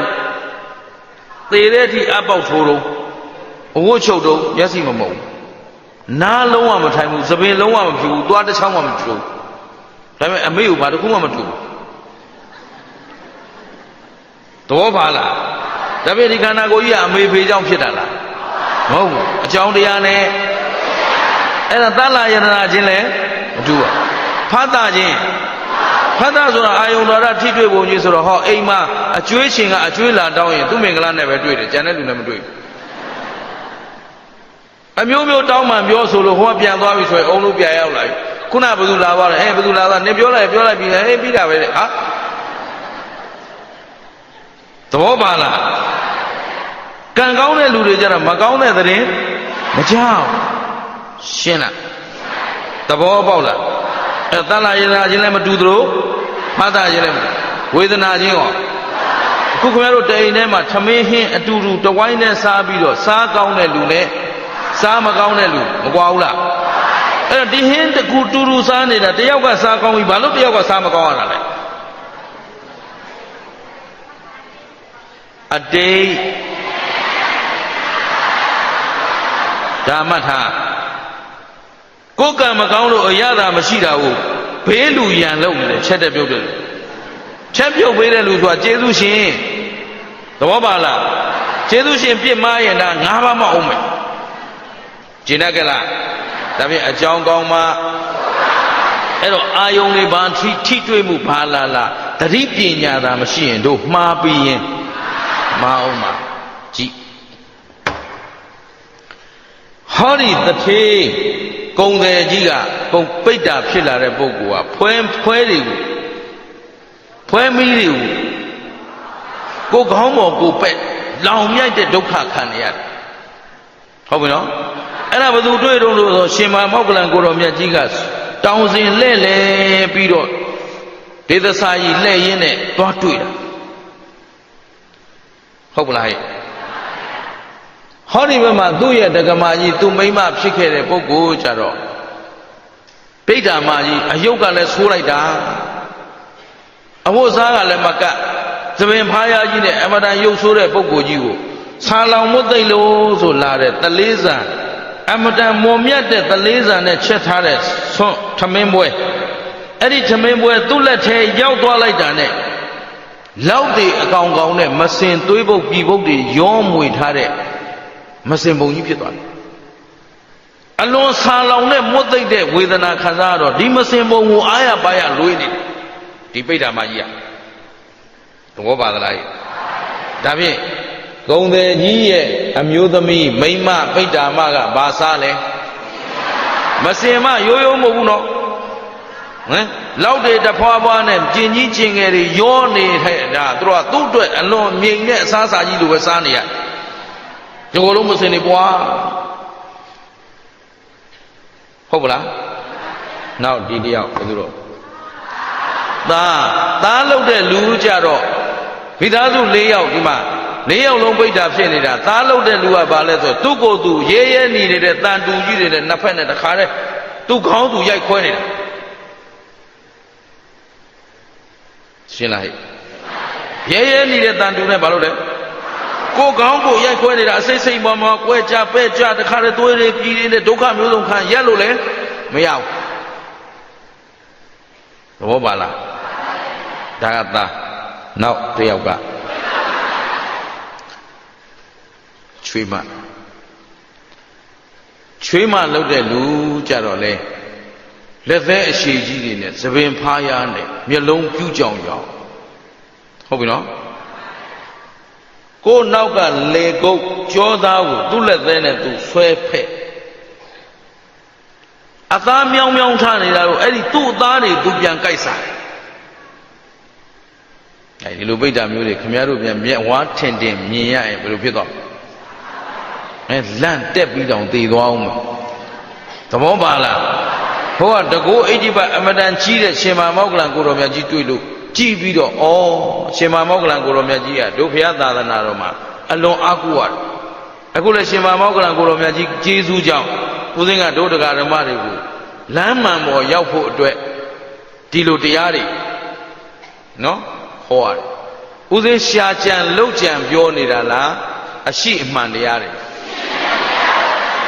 သေတဲ့အထိအပေါက်ထိုးတော့အဝတ်ချုပ်တော့မျက်စိမမုံနားလုံးဝမထိုင်ဘူးသပင်လုံးဝမဖြူဘူးသွားတစ်ချောင်းမှမဖြူဒါပေမဲ့အမေကိုဘာတစ်ခုမှမဖြူသဘောပါလားဒါပေမဲ့ဒီခန္ဓာကိုယ်ကြီးကအမေဖေကြောင့်ဖြစ်တာလားမဟုတ်ဘူးအကြောင်းတရားနဲ့အဲ့ဒါသလယတနာချင်းလဲမတူပါဖတ်တာချင်းဖတ်တာဆိုတာအာယုံတော်ရထိတွေ့ပုံကြီးဆိုတော့ဟောအိမ်မှာအကျွေးရှင်ကအကျွေးလာတောင်းရင်သူ့မင်္ဂလာနဲ့ပဲတွေ့တယ်ကျန်တဲ့လူနဲ့မတွေ့ဘူးအမျိုးမျိုးတောင်းမှပြောဆိုလို့ဟောပြန်သွားပြီဆိုရင်အုံလို့ပြန်ရောက်လာပြီခုနဘယ်သူလာသွားလဲဘယ်သူလာသွားနေပြောလိုက်ပြီးပြီးတာပဲတဲ့ဟာသဘောပါလားကံကောင်းတဲ့လူတွေကြတော့မကောင်းတဲ့သတင်းမကြောက်ရှင်းလားသဘောပေါက်လားအဲသလယတနာချင်းလည်းမတူသလိုဖတ်တာချင်းလည်းဝေဒနာချင်းရောအခုခင်ဗျားတို့တိမ်ထဲမှာထမင်းဟင်းအတူတူတဝိုင်းနဲ့စားပြီးတော့စားကောင်းတဲ့လူနဲ့စားမကောင်းတဲ့လူမကွာဘူးလားအဲ့တော့ဒီဟင်းတကူတူတူစားနေတာတယောက်ကစားကောင်းပြီဘာလို့တယောက်ကစားမကောင်းရတာလဲအတိတ်ဒါမှတ်ထားကိုယ်ကံမကောင်းလို့အရသာမရှိတာကိုဘေးလူရန်လုပ်နေတယ်ချက်တက်ပြုတ်တယ်ချက်ပြုတ်ပေးတဲ့လူဆိုတာကျေးဇူးရှင်သဘောပါလားကျေးဇူးရှင်ပြစ်မှားရင်ဒါ၅ပါးမအောင်မယ်ကျင်တတ်ကြလားဒါဖြင့်အကြောင်းကောင်းမှအဲ့တော့အာယုံလေးဘာထိတွေ့မှုဘာလားသတိပညာသာမရှိရင်တို့မှားပြီးရင်မှားအောင်မှာကြည့်ဟောဒီတထေးကုံတယ်ကြီးကကုံပိတ်တာဖြစ်လာတဲ့ပုဂ္ဂိုလ်ကဖွဲတွေကိုဖွဲမီးတွေကိုခေါင်းပေါ်ကိုပက်လောင်မြိုက်တဲ့ဒုက္ခခံနေရတယ်ဟုတ်ပြီနော်အဲ့ဒါဘယ်သူတွေ့တော့လို့ဆိုရှင်မမောက္ကလံကိုတော်မြတ်ကြီးကတောင်းစဉ်လှဲ့လေပြီးတော့ဒေသစာကြီးလှဲ့ရင်းနဲ့သွားတွေ့တာဟုတ်ပလားဟဲ့ဟောဒီဘက်မှာသူ့ရဲ့ဒကမာကြီးသူ့မိမဖြစ်ခဲ့တဲ့ပုဂ္ဂိုလ်ကြတော့ပိဋ္ဌာမကြီးအယုတ်ကလည်းဆိုးလိုက်တာအဝတ်စားကလည်းမကတ်သပင်ဖားရကြီးနဲ့အမတန်ရုပ်ဆိုးတဲ့ပုဂ္ဂိုလ်ကြီးကိုဆာလောင်မွတ်သိမ့်လို့ဆိုလာတဲ့တလေးဆံအမတန်မွန်မြတ်တဲ့တလေးဆံနဲ့ချက်ထားတဲ့ဆွန့်ထမင်းပွဲအဲ့ဒီထမင်းပွဲသူ့လက်ထဲရောက်သွားလိုက်တာနဲ့လောက်တွေအကောင်ကောင်နဲ့မစင်သွေးပုတ်ပြည်ပုတ်တွေရောမွေထားတဲ့မစင်ပုံကြီးဖြစ်သွားတယ်အလွန်ဆာလောင်နဲ့မွတ်သိမ့်တဲ့ဝေဒနာခံစားရတော့ဒီမစင်ပုံကိုအာရပါရလွေးနေတယ်ဒီပိဋ္ဌာမကြီးကသဘောပါသလားဒါဖြင့်ဂုံတယ်ကြီးရဲ့အမျိုးသမီးမိန်းမပိဋ္ဌာမကဘာစားလဲမစင်မရိုးရိုးမဟုတ်ဘူးနော်ဟမ်လောက်တွေတဖွာဖွာနဲ့ကျင်ကြီးကျင်ငယ်တွေရောနေတဲ့ဒါသူတို့ကသူ့အတွက်အလွန်မြိန်တဲ့အစားအစာကြီးလိုပဲစားနေရဒီလိုလုံးမစင်နေပွားဟုတ်ပလားနောက်ဒီတယောက်ဘယ်သူတော့သားလောက်တဲ့လူကြတော့မိသားစု၄ယောက်ဒီမှာ၄ယောက်လုံးပိဋ္ဌာဖြစ်နေတာသားလောက်တဲ့လူကဘာလဲဆိုသူ့ကိုယ်သူရဲရဲနေနေတဲ့တန်တူကြီးတွေနဲ့နှစ်ဖက်နဲ့တခါတည်းသူ့ခေါင်းသူရိုက်ခွဲနေတာရှင်းလားဟဲ့ရဲရဲနေတဲ့တန်တူနဲ့ဘာလို့လဲကိုခေါင်းကိုရိုက်ခွဲနေတာအစိမ့်စိမ့်ပေါ်မှာကွဲကြပဲ့ကြတခါတည်းသွေးတွေပြည်နေတဲ့ဒုက္ခမျိုးစုံခံရက်လို့လဲမရဘူးသဘောပါလားဒါကသားနောက်တစ်ယောက်ကချွေးမလုပ်တဲ့လူကြတော့လေလက်သေးအရှိကြီးတွေနဲ့သပင်ဖားရနဲ့မျက်လုံးပြူးကြောင်ကြောင်ဟုတ်ပြီနော်ကိုနောက်ကလေကုတ်ကြောသားကိုသူ့လက်သေးနဲ့သူဆွဲဖက်အသားမြောင်းမြောင်းထားနေတာတော့အဲ့ဒီသူ့အသားတွေသူပြန်ကြိုက်စားအဲဒီလိုပိဋ္ဌာမျိုးတွေခင်ဗျားတို့ပြန်မျက်ဝါးထင်ထင်မြင်ရရင်ဘယ်လိုဖြစ်သွားလန့်တက်ပြီးတောင်သေသွားအောင်သဘောပါလားဟိုကတကူအဋ္ဌိပတ်အမတန်ကြီးတဲ့ရှင်မာမောက္ကလံကိုတော်မြတ်ကြီးတွေ့လို့ကြည်ပြီးတော့ဩရှင်မာမောက္ကလံကိုတော်မြတ်ကြီးကဒုဘုရားသာသနာတော်မှာအလွန်အားကိုးရတယ်အခုလည်းရှင်မာမောက္ကလံကိုတော်မြတ်ကြီးကျေးဇူးကြောင့် ဦးစင်းကဒုဒကာဓမ္မတွေကိုလမ်းမှန်ပေါ်ရောက်ဖို့အတွက်ဒီလိုတရားတွေနော်ဟောရတယ်ဦးစင်းရှာကြံလှုပ်ကြံပြောနေတာလားအရှိအမှန်တရားတွေ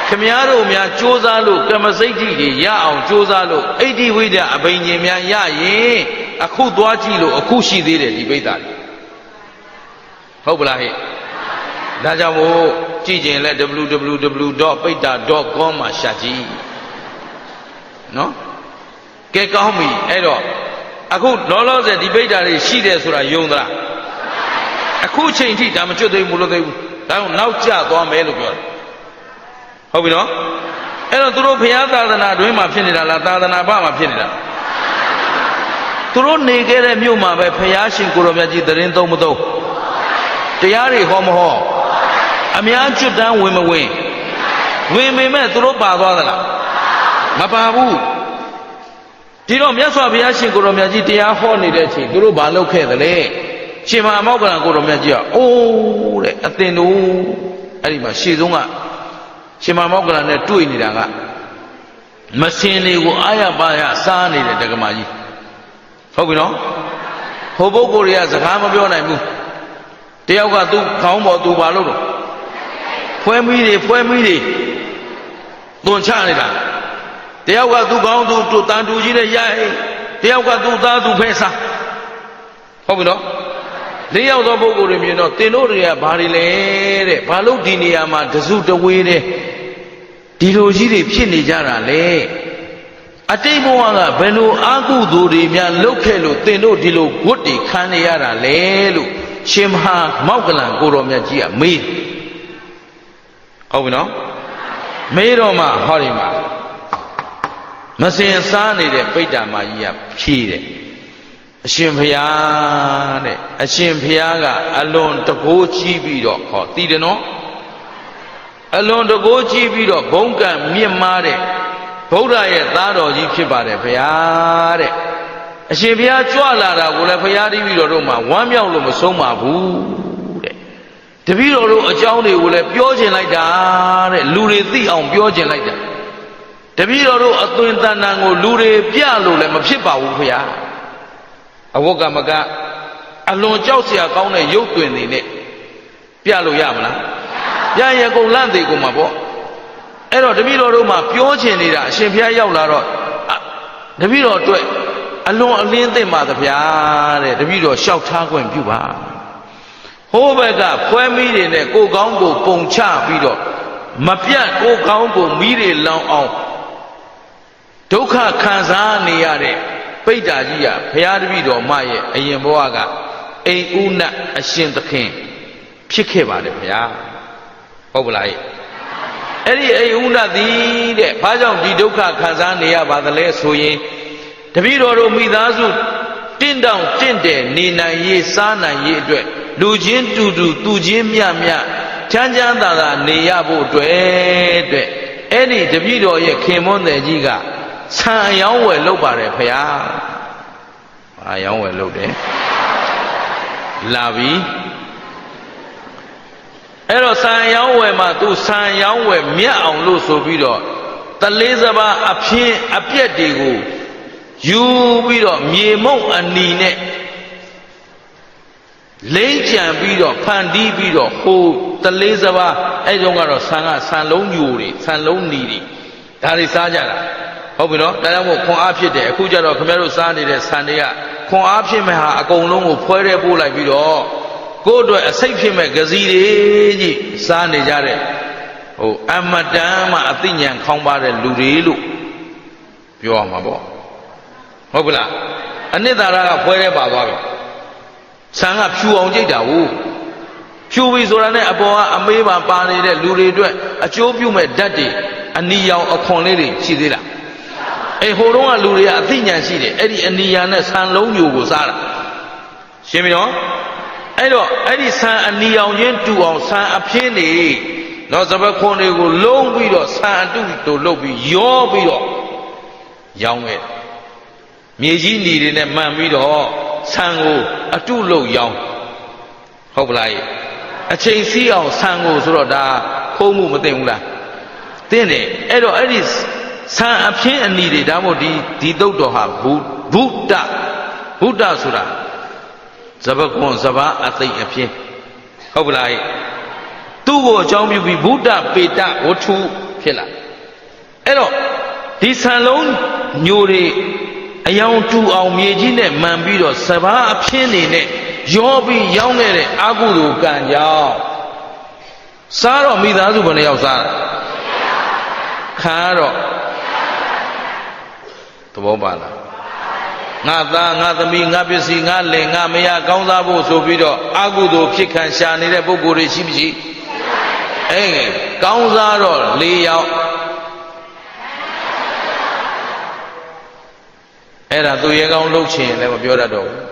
ခမည်းတော်များကြိုးစားလို့ကမ္မစိတ်ဓိတွေရအောင်ကြိုးစားလို့ဣတိဝိဒအဘိညာဉ်များရရင်အခုသွားကြည့်လို့အခုရှိသေးတယ်ဒီပိဋကတွေဟုတ်ပလားဟဲ့ဒါကြောင့်မို့ကြည့်ခြင်းလဲ www.paita.com မှာရှာကြည့်နော်ကဲကောင်းပြီအဲ့တော့အခုလောလောဆယ်ဒီပိဋကတွေရှိတယ်ဆိုတာယုံသလားအခုချိန်ထိဒါမကျွတ်သေးဘူးမလို့သေးဘူးဒါကြောင့်နောက်ကျသွားမယ်လို့ပြောတယ်ဟုတ်ပြီနော်အဲ့တော့သူတို့ဘုရားသာသနာတွင်မှာဖြစ်နေတာလားသာသနာ့ဘမှာဖြစ်နေတာသူတို့နေခဲ့တဲ့မြို့မှာပဲဘုရားရှင်ကိုရောမြတ်ကြီးသတင်းသုံးမသုံးတရားတွေဟောမဟောအများကျွတ်တန်းဝင်မဝင်ဝင်ပေမဲ့သူတို့ပါသွားသလားမပါဘူးဒီတော့မြတ်စွာဘုရားရှင်ကိုရောမြတ်ကြီးတရားဟောနေတဲ့အချိန်သူတို့ဘာလုပ်ခဲ့သလဲရှင်မမောက္ကလံကိုရောမြတ်ကြီးကအိုးတဲ့အသင်တို့အဲ့ဒီမှာရှေ့ဆုံးကရှင်မမောက္ကလံနဲ့တွေ့နေတာကမစင်တွေကိုအာရပါရစားနေတဲ့တက္ကမကြီးဟုတ်ပြီနော်ဟိုပုဂ္ဂိုလ်တွေကစကားမပြောနိုင်ဘူးတယောက်ကသူ့ခေါင်းပေါ်သူပါလို့တော့ဖွဲမီးတွေသွန်ချနေတာတယောက်ကသူ့ခေါင်းသူတန်တူကြီးနဲ့ရိုက်တယောက်ကသူ့သားသူဖဲစားဟုတ်ပြီနော်၄ယောက်သောပုဂ္ဂိုလ်တွေမြင်တော့တင်တို့တွေကဘာတွေလဲတဲ့ဘာလို့ဒီနေရာမှာတစုတဝေးတဲ့ဒီလိုကြီးတွေဖြစ်နေကြတာလဲအတိတ်ဘဝကဘယ်လိုအာကုသိုလ်တွေများလုပ်ခဲ့လို့တင်တို့ဒီလိုဝတ်တွေခံနေရတာလဲလို့ရှင်မဟာမောက္ကလံကိုရောမြတ်ကြီးကမေးဟုတ်ပြီနော်မေးတော့မှဟောဒီမှာမစင်စားနေတဲ့ပိဋကမကြီးကဖြေတယ်အရှင်ဘုရားတဲ့အရှင်ဘုရားကအလွန်တကိုးကြီးပြီးတော့ဟောသိတယ်နော်အလွန်တကိုးကြီးပြီးတော့ဘုံကံမြင့်မားတဲ့ဗုဒ္ဓရဲ့သားတော်ကြီးဖြစ်ပါတယ်ဘုရားတဲ့အရှင်ဘုရားကြွလာတာကိုလည်းဘုရားတပည့်တော်တို့မှဝမ်းမြောက်လို့မဆုံးပါဘူးတဲ့တပည့်တော်တို့အကြောင်းတွေကိုလည်းပြောကျင်လိုက်တာတဲ့လူတွေသိအောင်ပြောကျင်လိုက်တာတပည့်တော်တို့အသွင်တန်တန်ကိုလူတွေပြလို့လည်းမဖြစ်ပါဘူးဘုရားအဝတ်ကမကအလွန်ကြောက်เสียကောင်းတဲ့ရုပ်တွင်တွေနဲ့ပြလို့ရမလားပြရကုန်လန့်သေးကုန်မှာပေါ့အဲ့တော့တပည့်တော်တို့မှပြောချင်နေတာအရှင်ဘုရားရောက်လာတော့တပည့်တော်အတွက်အလွန်အလင်းသိမ့်ပါသဗျာတဲ့တပည့်တော်လျှောက်ထားခွင့်ပြုပါဟိုးဘက်ကဖွဲမီးတွေနဲ့ကိုယ်ကောင်းကိုပုံချပြီးတော့မပြတ်ကိုယ်ကောင်းကိုမီးတွေလောင်အောင်ဒုက္ခခံစားနေရတဲ့ပိဋကကြီးကဘုရားတပည့်တော်မရဲ့အရင်ဘဝကအိမ်ဦးနတ်အရှင်သခင်ဖြစ်ခဲ့ပါတယ်ဗျာဟုတ်ပလားအဲ့ဒီအိမ်ဦးနတ်သည်တဲ့ဘာကြောင့်ဒီဒုက္ခခံစားနေရပါသလဲဆိုရင်တပည့်တော်တို့မိသားစုတင့်တောင်တင့်တယ်နေနိုင်ရေးစားနိုင်ရေးအတွက်လူချင်းတူတူသူချင်းမြမြချမ်းချမ်းသာသာနေရဖို့အတွက်အဲ့ဒီတပည့်တော်ရဲ့ခင်မွန်းတဲ့ကြီးကဆံအယောင်းဝယ်လုပ်ပါတယ်ဖရာအယောင်းဝယ်လုပ်တယ်လာပြီအဲ့တော့ဆံအယောင်းဝယ်မှာသူဆံအယောင်းဝယ်မြတ်အောင်လို့ဆိုပြီးတော့တလေးစပါးအပြက်တွေကိုယူပြီးတော့မြေမုံအနီနဲ့လိမ့်ကြံပြီးတော့ဖန်တီးပြီးတော့ဟိုတလေးစပါးအဲ့တုန်းကတော့ဆံလုံးညိုတွေဆံလုံးနီတွေဒါတွေစားကြတာဟုတ်ပြီနော်ဒါကြောင့်မို့ခွန်အားဖြစ်တယ်အခုကျတော့ခင်ဗျားတို့စားနေတဲ့ဆန်တွေကခွန်အားဖြစ်မဲ့ဟာအကုန်လုံးကိုဖွဲရဲပို့လိုက်ပြီးတော့ကိုယ့်အတွက်အစိတ်ဖြစ်မဲ့ကစီတွေကြီးစားနေကြတဲ့ဟိုအမတန်မှအသိဉာဏ်ခေါင်းပါတဲ့လူတွေလို့ပြောရမှာပေါ့ဟုတ်ကလားအနှစ်သာရကဖွဲရဲပါသွားပြီဆန်ကဖြူအောင်ကြိတ်တာဟုတ်ဖြူပြီဆိုတာနဲ့အပေါ်ကအမေးပါပါနေတဲ့လူတွေအတွက်အကျိုးပြုမဲ့ဓာတ်တွေအနီရောင်အခွန်လေးတွေရှိသေးလားအေးဟိုတုန်းကလူတွေကအသိဉာဏ်ရှိတယ်အဲ့ဒီအနီယာနဲ့ဆံလုံးညိုကိုစားတာရှင်းပြီနော်အဲ့တော့အဲ့ဒီဆံအနီအောင်ချင်းတူအောင်ဆံအပြင်းနေတော့စပခွန်တွေကိုလုံးပြီးတော့ဆံအတုတို့လုပ်ပြီးရောပြီးတော့ရောင်းခဲ့မြေကြီးညီတွေနဲ့မှန်ပြီးတော့ဆံကိုအတုလုပ်ရောင်းဟုတ်ပလားအချိန်စီးအောင်ဆံကိုဆိုတော့ဒါခိုးမှုမသိဘူးလား တင်းတယ်အဲ့တော့အဲ့ဒီဆံအဖြစ်အနီတွေဒါမို့ဒီသုတ်တော်ဟာဘုဒ္ဓဆိုတာဇဘကွန်ဇဘာအသိအဖြစ်ဟုတ်ပလားသူ့ကိုအကြောင်းပြုပြီးဘုဒ္ဓပေတဝတ္ထုဖြစ်လာအဲ့တော့ဒီဆံလုံးညိုတွေအယောင်တူအောင်မြေကြီးနဲ့မှန်ပြီးတော့ဇဘာအဖြစ်နေနဲ့ရောပြီးရောင်းခဲ့တဲ့အကုသိုလ်ကံကြောင့်စားတော့မိသားစုဘယ်နှယောက်စားခံရတော့သဘောပါလားငါသားငါသမီးငါပစ္စည်းငါလင်ငါမရကောင်းစားဖို့ဆိုပြီးတော့အကုသိုလ်ဖြစ်ခံရှာနေတဲ့ပုဂ္ဂိုလ်တွေရှိမရှိကောင်းစားတော့၄ယောက်အဲ့ဒါသူရဲကောင်းလှုပ်ချင်လည်းမပြောတတ်တော့ဘူး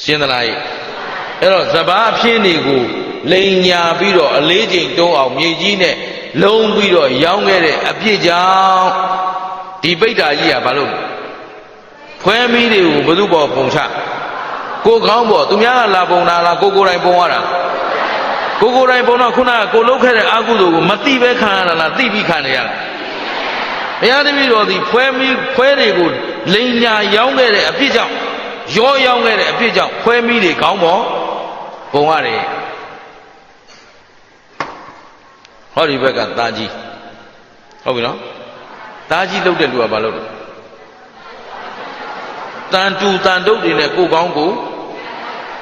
ရှင်းသလားအဲ့တော့ဇဘာအဖြစ်တွေကိုလိန်ညာပြီးတော့အလေးချိန်တုံးအောင်မြေကြီးနဲ့လုံးပြီးတော့ရောင်းခဲ့တဲ့အပြစ်ကြောင့်ဒီပိဋ္ဌာကြီးကဘာလို့ဖွဲမီးတွေကိုဘယ်သူပေါ်ပုံချကိုကောင်းပေါ်သူများကလာပုံတာလားကိုတိုင်ပုံရတာကိုတိုင်ပုံတော့ခုနကကိုလုတ်ခဲ့တဲ့အကုသိုလ်ကိုမသိပဲခံရတာလားသိပြီးခံရတာဘုရားတပည့်တော်ဒီဖွဲတွေကိုလိန်ညာရောင်းခဲ့တဲ့အပြစ်ကြောင့်ရောင်းခဲ့တဲ့အပြစ်ကြောင့်ဖွဲမီးတွေကောင်းပေါ်ပုံရတယ်ဟောဒီဘက်ကသားကြီးဟုတ်ပြီနော်သားကြီးလုတ်တဲ့လူကဘာလုပ်လဲတန်တူတန်တုတ်တွေနဲ့ကိုကောင်းကို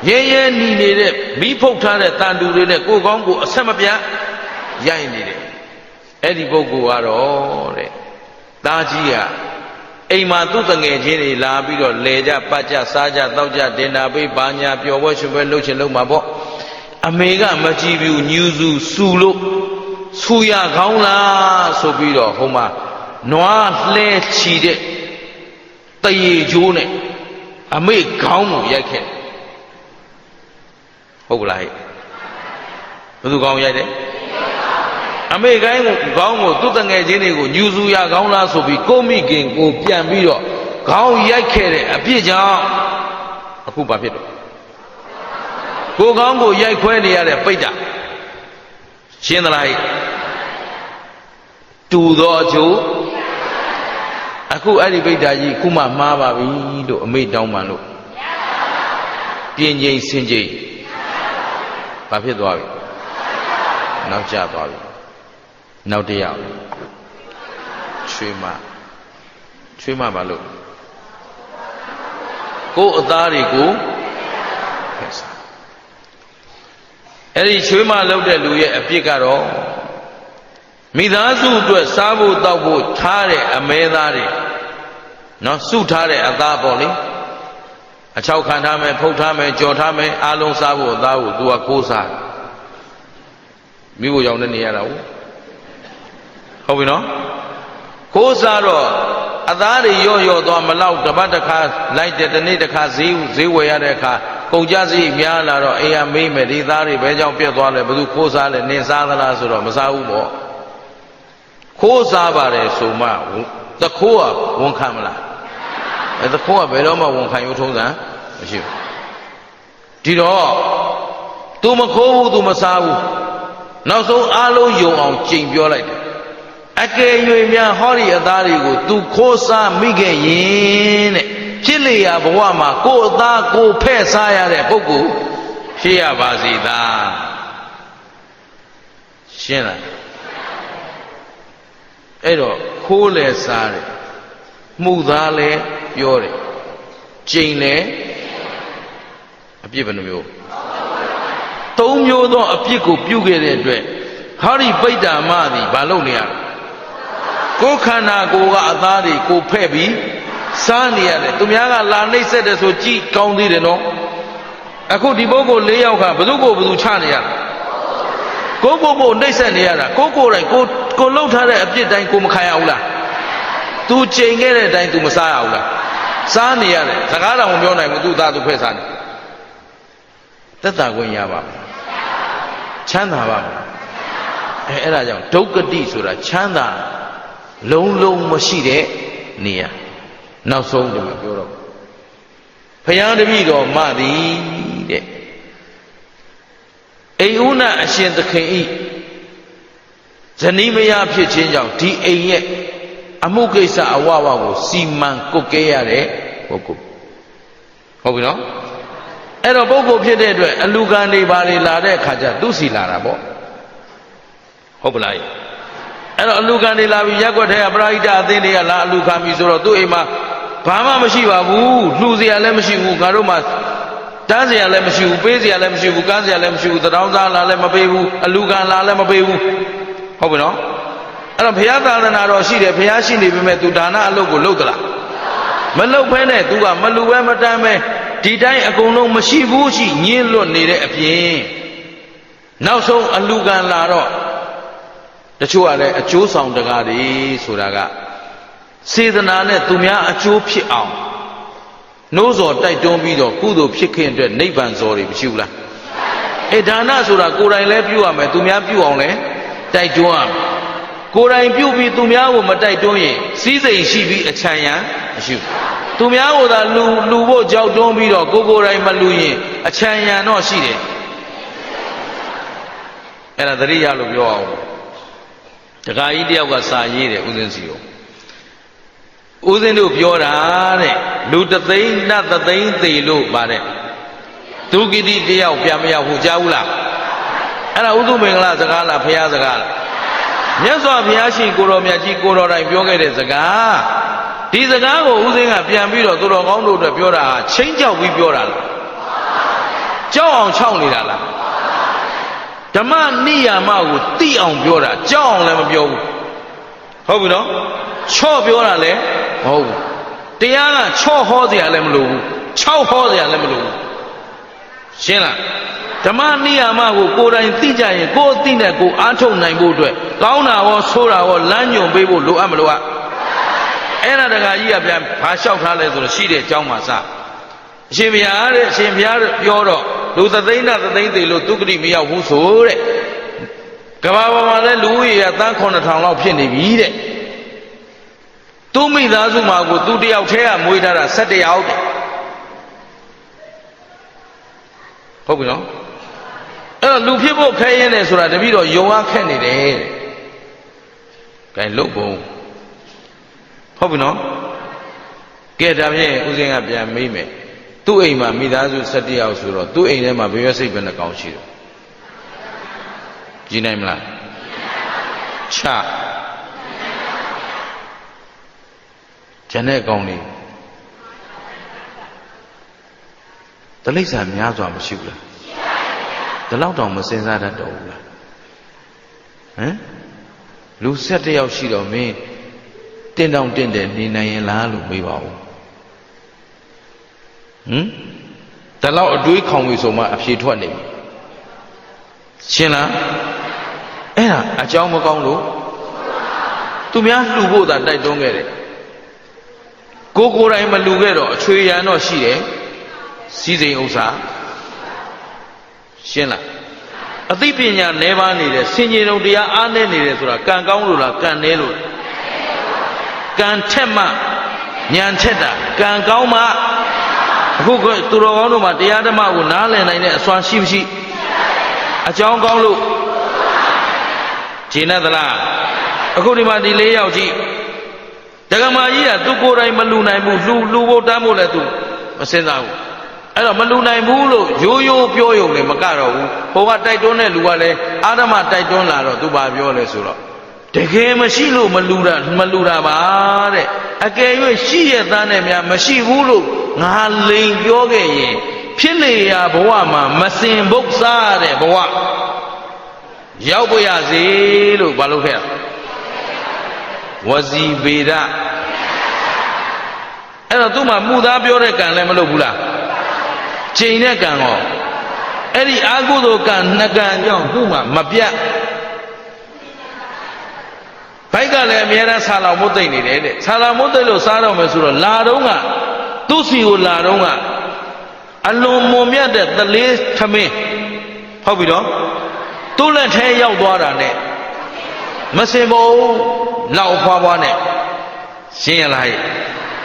ရဲရဲနီနေတဲ့မိဖုတ်ထားတဲ့တန်တူတွေနဲ့ကိုကောင်းကိုအဆက်မပြတ်ရိုက်နေတယ်အဲ့ဒီပုဂ္ဂိုလ်ကတော့တဲ့သားကြီးကအိမ်မှာသူ့တငယ်ချင်းတွေလာပြီးတော့လဲကြပတ်ကြစားကြတောက်ကြတင်တာပေးပါညာပျော်ပွဲရွှင်ပွဲလှုပ်ချင်လှုပ်မှာပေါ့အမေကမကြည့်ဘူးညူစုလို့ဆူရကောင်းလားဆိုပြီးတော့ဟိုမှာနွားလှဲချီတဲ့တရေကျိုးနဲ့အမေခေါင်းကိုရိုက်ခဲ့ဟုတ်ကလားဘယ်သူခေါင်းရိုက်တယ်အမေခေါင်းကိုသူ့တငယ်ချင်းတွေကိုညူစုရကောင်းလားဆိုပြီးကိုမိခင်ကိုပြန်ပြီးတော့ခေါင်းရိုက်ခဲ့တဲ့အပြစ်ကြောင့်အခုဘာဖြစ်တော့ကိုခေါင်းကိုရိုက်ခွဲနေရတဲ့ပိဋ္ဌာရှင်းသလားတူသောအကျိုးအခုအဲ့ဒီပိဋ္ဌာကြီးခုမှမှားပါပြီလို့အမိတောင်းပန်လို့ပြင်းချင်းစင်ချင်းဘာဖြစ်သွားပြီနောက်ကျသွားပြီနောက်တစ်ယောက်ချွေးမဘာလို့ကိုယ်အသားတွေကိုဖက်စားအဲ့ဒီချွေးမလောက်တဲ့လူရဲ့အပြစ်ကတော့မိသားစုအတွက်စားဖို့တောက်ဖို့ထားတဲ့အမဲသားတွေနော်စုထားတဲ့အသားပေါ့လေအချောက်ခံထားမယ်ဖုတ်ထားမယ်ကြော်ထားမယ်အားလုံးစားဖို့အသားကို तू ကကိုးစားမိဖို့ရောက်နေနေရတာဟုတ်ပြီနော်ကိုးစားတော့အသားတွေရော့သွားမလောက်တပတ်တစ်ခါလိုက်တဲ့တနေ့တစ်ခါဈေးဝယ်ရတဲ့အခါကုန်ကြစည်များလာတော့အိမ်ကမေးမယ်ဒီသားတွေဘယ်ကြောင့်ပြတ်သွားလဲဘယ်သူခိုးစားလဲနင်စားသလားဆိုတော့မစားဘူးပေါ့ခိုးစားပါတယ်ဆိုမှတခိုးကဝန်ခံမလားတခိုးကဘယ်တော့မှဝန်ခံရုံထုံးစံမရှိဘူးဒီတော့ तू မခိုးဘူး तू မစားဘူးနောက်ဆုံးအားလုံးယုံအောင်ကြိမ်ပြောလိုက်တယ်အကယ်၍များဟောဒီအသားတွေကို तू ခိုးစားမိခဲ့ရင်တဲ့ဖြစ်လေရာဘဝမှာကိုယ်အသားကိုဖဲ့စားရတဲ့ပုဂ္ဂိုလ်ဖြစ်ရပါစေသာရှင်းလားအဲ့တော့ခိုးလဲစားတယ်မှုသားလဲပြောတယ်ကျိန်လဲအပြစ်ဘယ်နှမျိုးသုံးမျိုးသောအပြစ်ကိုပြုခဲ့တဲ့အတွက်ဟာဒီပိဋ္ဌာမသည်ဘာလုပ်နေရလဲကိုယ်ခန္ဓာကိုယ်ကအသားတွေကိုဖဲ့ပြီးစားနေရတယ်သူများကလာနှိမ့်ဆက်တယ်ဆိုကြည်ကောင်းသေးတယ်နော်အခုဒီပုဂ္ဂိုလ်၄ယောက်ကဘယ်သူကိုဘယ်သူချနေရလဲကိုနှိမ့်ဆက်နေရတာကိုတိုင်ကိုလှုပ်ထားတဲ့အပြစ်တိုင်းကိုမခံရဘူးလားသူချိန်ခဲ့တဲ့အတိုင်းသူမစားရဘူးလားစားနေရတယ်စကားတော်မပြောနိုင်ဘူးသူ့သားသူဖဲ့စားနေသက်သာခွင့်ရပါမယ်ချမ်းသာပါမယ်အဲ့ဒါကြောင့်ဒုက္ခတိဆိုတာချမ်းသာလုံးမရှိတဲ့နေရာနောက်ဆုံးဒီမှာပြောတော့ဘုရားတပည့်တော်မသည်တဲ့အိဥဏအရှင်သခင်ဤ ဇနီးမယားဖြစ်ခြင်းကြောင့်ဒီအိမ်ရဲ့အမှုကိစ္စအဝဝကိုစီမံကွပ်ကဲရတဲ့ပုဂ္ဂိုလ်ဟုတ်ပြီနော်အဲ့တော့ပုဂ္ဂိုလ်ဖြစ်တဲ့အတွက်အလူခံတွေဘာတွေလာတဲ့အခါကျသူ့စီလာတာပေါ့ဟုတ်ပလားအဲ့တော့အလူခံတွေလာပြီးရက်ွက်ထဲကပရိဟိတအသင်းတွေကလာအလူခံပြီဆိုတော့သူ့အိမ်မှာဘာမှမရှိပါဘူးလှူစရာလည်းမရှိဘူးငါတို့မှတန်းစရာလည်းမရှိဘူးပေးစရာလည်းမရှိဘူးကမ်းစရာလည်းမရှိဘူးတောင်းစားလာလည်းမပေးဘူးအလူခံလာလည်းမပေးဘူးဟုတ်ပြီနော်အဲ့တော့ဘုရားသာသနာတော်ရှိတယ်ဘုရားရှိနေပေမဲ့သူဒါနအလုပ်ကိုလုပ်သလားမလုပ်ဘဲနဲ့သူကမလူပဲမတမ်းပဲဒီတိုင်းအကုန်လုံးမရှိဘူးရှိညင်းလွတ်နေတဲ့အပြင်နောက်ဆုံးအလူခံလာတော့တချို့ကလည်းအကျိုးဆောင်တကားတွေဆိုတာကစေတနာနဲ့သူများအကျိုးဖြစ်အောင်နှိုးဆော်တိုက်တွန်းပြီးတော့ကုသိုလ်ဖြစ်ခင်အတွက်နိဗ္ဗာန်ဇော်တွေမရှိဘူးလားဒါနဆိုတာကိုယ်တိုင်လည်းပြုရမယ်သူများပြုအောင်လည်းတိုက်တွန်းရမယ်ကိုယ်တိုင်ပြုပြီးသူများကိုမတိုက်တွန်းရင်စီးစိမ်ရှိပြီးအချမ်းရံမရှိဘူးသူများကိုသာလူဖို့ကြောက်တွန်းပြီးတော့ကိုယ်တိုင်မလူရင်အချမ်းရံတော့ရှိတယ်အဲ့ဒါသတိရလို့ပြောအောင်တခါကြီးတယောက်ကစာရေးတယ်ဦးဇင်းစီကိုဦးဇင်းတို့ပြောတာတဲ့လူတသိန်းနတ်တသိန်းသေလို့ပါတဲ့သူကိတိတယောက်ပြန်မရောက်ဘူးကြားဘူးလားအဲ့ဒါဥဒုမင်္ဂလာစကားလားဘုရားစကားလားမြတ်စွာဘုရားရှင်ကိုတော်မြတ်ကြီးကိုတော်တိုင်ပြောခဲ့တဲ့စကားဒီစကားကိုဦးဇင်းကပြန်ပြီးတော့သူတော်ကောင်းတို့အတွက်ပြောတာချင်းကြောက်ပြီးပြောတာလားကြောက်အောင်ခြောက်နေတာလားဓမ္မနိယာမကိုသိအောင်ပြောတာကြောက်အောင်လည်းမပြောဘူးဟုတ်ပြီနော်ချော့ပြောတာလည်းမဟုတ်ဘူးတရားကချော့ဟောเสียလည်းမလိုဘူး6ဟောเสียလည်းမလိုဘူးရှင်းလားဓမ္မနိယာမကိုကိုယ်တိုင်သိကြရင်ကိုယ်အသိနဲ့ကိုယ်အားထုတ်နိုင်ဖို့အတွက်ကောင်းတာရောဆိုးတာရောလမ်းညွှန်ပေးဖို့လိုအပ်မလိုအပ်အဲ့ဒါတခါကြီးကပြန်ဘာလျှောက်ထားလဲဆိုတော့ရှိတဲ့အကြောင်းမှာစအရှင်ဘုရားတဲ့အရှင်ဘုရားပြောတော့လူသသိန်းနဲ့သသိန်းသေးလို့သူဂတိမရောက်ဘူးဆိုတဲ့ကဘာပေါ်မှာလဲလူဦးရေကသန်း9000လောက်ဖြစ်နေပြီတဲ့သူမိသားစုမှာကိုသူတယောက်တည်းကမွေးထားတာ17ယောက်တဲ့ဟုတ်ပြီနော်အဲ့တော့လူဖြစ်ဖို့ခဲရင်တယ်ဆိုတာတပည့်တော်ယုံအားခက်နေတယ်တဲ့ကဲလုတ်ပုံဟုတ်ပြီနော်ကဲဒါဖြင့်ဦးဇင်းကပြန်မေးမယ်သူ့အိမ်မှာမိသားစု17ယောက်ဆိုတော့သူ့အိမ်ထဲမှာဘယ်ရွက်စိတ်ပဲနှကောင်ရှိတယ်ကြည့်နိုင်မလားချကျန်တဲ့ကောင်လေးတလိ္ဆာများစွာမရှိဘူးလားဒီလောက်တောင်မစင်စားတတ်တော့ဘူးလားဟမ်လူ17ယောက်ရှိတော့မင်းတင့်တောင်တင့်တယ်နေနိုင်ရင်လားလို့မေးပါဦးဒီလောက်အတွေးခေါင်ပြီဆိုမှအဖြေထွက်နေပြီရှင်းလားအဲ့ဒါအကြောင်းမကောင်းလို့သူများလှူဖို့သာတိုက်တွန်းခဲ့တယ်ကိုယ်တိုင်မလှူခဲ့တော့အချွေရန်တော့ရှိတယ်စီးစိမ်ဥစ္စာရှင်းလားအသိပညာနည်းပါးနေတယ်ဆင်ခြင်တုံတရားအားနည်းနေတယ်ဆိုတာကံကောင်းလို့လားကံနည်းလို့ကံထက်မှဉာဏ်ထက်တာကံကောင်းမှအခုသူတော်ကောင်းတို့မှာတရားဓမ္မကိုနားလည်နိုင်တဲ့အစွမ်းရှိမရှိအကြောင်းကောင်းလို့ဂျင်းနဲ့သလားအခုဒီမှာဒီ4ယောက်ကြည့်ဒကမာကြီးကသူကိုယ်တိုင်မလူနိုင်ဘူးလူဖို့တမ်းဖို့လည်းသူမစင်စားဘူးအဲ့တော့မလူနိုင်ဘူးလို့ရိုးရိုးပြောရုံနဲ့မကတော့ဘူးဟိုကတိုက်တွန်းတဲ့လူကလည်းအာဓမ္မတိုက်တွန်းလာတော့သူဘာပြောလဲဆိုတော့တကယ်မရှိလို့မလူတာပါတဲ့အကယ်၍ရှိရသားနဲ့များမရှိဘူးလို့ငါလိန်ပြောခဲ့ရင်ဖြစ်လေရာဘဝမှာမစင်ဘုတ်စားတဲ့ဘဝရောက်ပါရစေလို့ဘာလို့ခဲ့ဝစီဗေဒအဲ့တော့သူ့မှာမှုသားပြောတဲ့ကံလည်းမလုပ်ဘူးလားချိန်တဲ့ကံရောအဲ့ဒီအာဟုသောကံနှစ်ကံကြောင့်သူ့မှာမပြတ်ဘိုက်ကလည်းအများအားဆာလောင်မုတ်သိမ့်နေတယ်တဲ့ဆာလောင်မုတ်သိမ့်လို့စားတော့မယ်ဆိုတော့လာတော့ကသူ့စီကိုလာတော့ကအလွန်မွန်မြတ်တဲ့သလေးထမင်းဟုတ်ပြီနော်သူ့လက်ထဲရောက်သွားတာနဲ့မစင်ဘူးလောက်ဖွားဖွားနဲ့ရှင်းရလား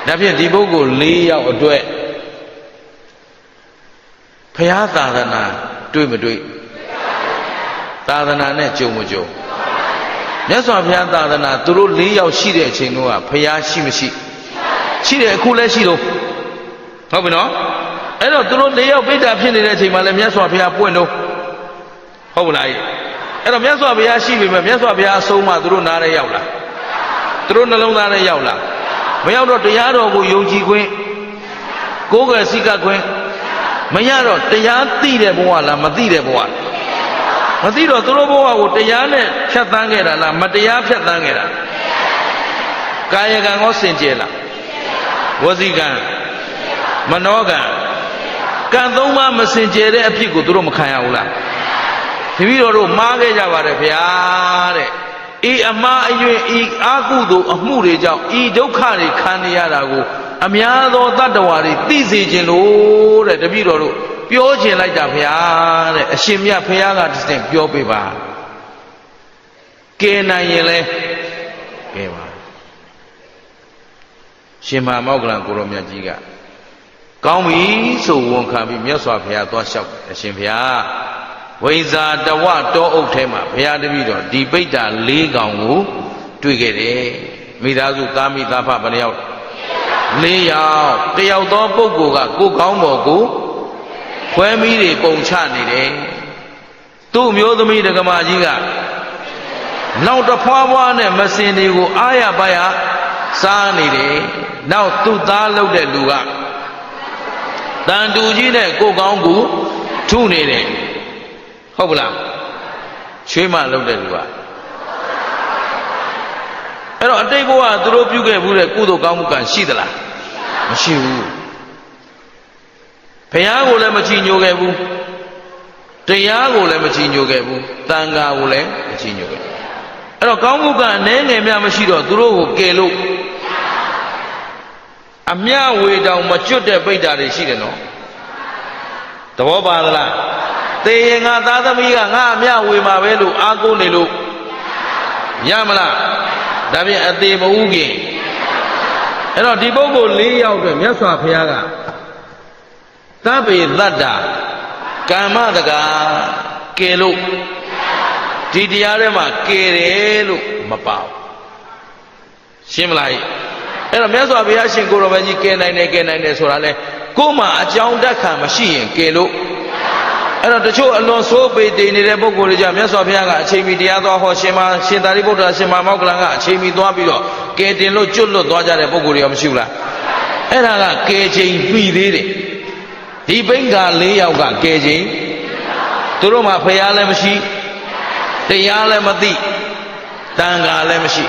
ဒါဖြင့်ဒီပုဂ္ဂိုလ်4ယောက်အတွက်ဘုရားသာသနာတွေ့မတွေ့သာသနာနဲ့ကြုံမကြုံ မြတ်စွာဘုရားသာသနာသူတို့၄ယောက်ရှိတဲ့အချိန်တုန်းကဘုရားရှိမရှိရှိတယ်အခုလည်းရှိတော့ဟုတ်ပြီနော်အဲ့တော့သူတို့၄ယောက်ပိဋကဖြစ်နေတဲ့အချိန်မှာလည်းမြတ်စွာဘုရားပွင့်တော့ဟုတ်ပါလားအဲ့တော့မြတ်စွာဘုရားရှိပြီမဲ့မြတ်စွာဘုရားအဆုံးမှသူတို့နားထဲရောက်လာသူတို့နှလုံးသားထဲရောက်လာမရောက်တော့တရားတော်ကိုယုံကြည်ခွင့်ကိုယ်ကစိတ်ကခွင့်မရတော့တရားသိတဲ့ဘဝလားမသိတဲ့ဘဝလားမသိတော့သူတို့ဘဝကိုတရားနဲ့ဖြတ်သန်းခဲ့တာလားမတရားဖြတ်သန်းခဲ့တာကာယကံရောစင်ကြယ်လားဝစီကံမနောကံကံသုံးပါးမစင်ကြယ်တဲ့အဖြစ်ကိုသူတို့မခံရဘူးလားတပည့်တော်တို့မှားခဲ့ကြပါတယ်ဗျာတဲ့ဤအမှားအယွင်းဤအာကုသို့အမှုတွေကြောင့်ဤဒုက္ခတွေခံနေရတာကိုအများသောတတ္တဝါတွေသိစေခြင်းလို့တဲ့တပည့်တော်တို့ပြောခြင်းလိုက်တာဗျာတဲ့အရှင်မြတ်ဘုရားကတစ်ဆင့်ပြောပေးပါကဲနိုင်ရင်လဲကဲပါရှင်မမောက္ကလံကိုရောမြတ်ကြီးကကောင်းပြီဆိုဝန်ခံပြီးမြတ်စွာဘုရားသွားလျှောက်အရှင်ဘုရားဝိဇာတဝတောအုပ်ထဲမှာဘုရားတပည့်တော်ဒီပိဋ္ဌာ၄ကောင်ကိုတွေ့ခဲ့တယ်မိသားစုသားမိသားဖဘယ်နှယောက်၄ယောက်တယောက်သောပုဂ္ဂိုလ်ကကိုယ်ကောင်းပေါ်ကိုခွဲမီးတွေပုံချနေတယ်သူ့မျိုးသမီးဒကမာကြီးကနောက်တစ်ဖွာဖွာနဲ့မစင်တွေကိုအားရပါရစားနေတယ်နောက်သူ့သားလှုပ်တဲ့လူကတန်တူကြီးနဲ့ကိုယ်ကောင်းကိုထုနေတယ်ဟုတ်ပလားချွေးမလှုပ်တဲ့လူကအဲ့တော့အတိတ်ဘဝသူတို့ပြုခဲ့ဘူးတဲ့ကုသိုလ်ကောင်းမှုကရှိသလားမရှိဘူးဘုရားကိုလည်းမချီးညိုခဲ့ဘူးတရားကိုလည်းမချီးညိုခဲ့ဘူးသံဃာကိုလည်းမချီးညိုခဲ့အဲ့တော့ကောင်းမှုကအနည်းငယ်များမရှိတော့သူတို့ကိုကယ်လို့အမြဝေတောင်မကျွတ်တဲ့ပိဋ္ဌာတွေရှိတယ်နော်သဘောပါသလားသေရင်ငါသားသမီးကငါအမြဝေမှာပဲလို့အားကိုးနေလို့ရမလားဒါဖြင့်အသေးမဟုတ်ခင်အဲ့တော့ဒီပုဂ္ဂိုလ်၄ယောက်အတွက်မြတ်စွာဘုရားကသဗ္ဗေတတ္တာကမ္မတကာကယ်လို့ဒီတရားထဲမှာကယ်တယ်လို့မပေါ့ရှင်းမလားအဲ့တော့မြတ်စွာဘုရားရှင်ကိုရောမကြီးကယ်နိုင်တယ်ဆိုတာလဲကိုယ်မှာအကြောင်းတက်ခံမရှိရင်ကယ်လို့အဲ့တော့တချို့အလွန်ဆိုးပေတည်နေတဲ့ပုဂ္ဂိုလ်တွေကြောင့်မြတ်စွာဘုရားကအချိန်မီတရားတော်ဟောရှင်သာရိပုတ္တရာရှင်မောက္ကလံကအချိန်မီသွားပြီးတော့ကယ်တင်လို့ကျွတ်လွတ်သွားကြတဲ့ပုဂ္ဂိုလ်တွေရောမရှိဘူးလားအဲ့ဒါကကယ်ချိန်ပြီးသေးတယ်ဒီဘိက္ခာ၄ယောက်ကကယ်ချိန်သူတို့မှာဘုရားလည်းမရှိတရားလည်းမသိတန်ခါလည်းမရှိ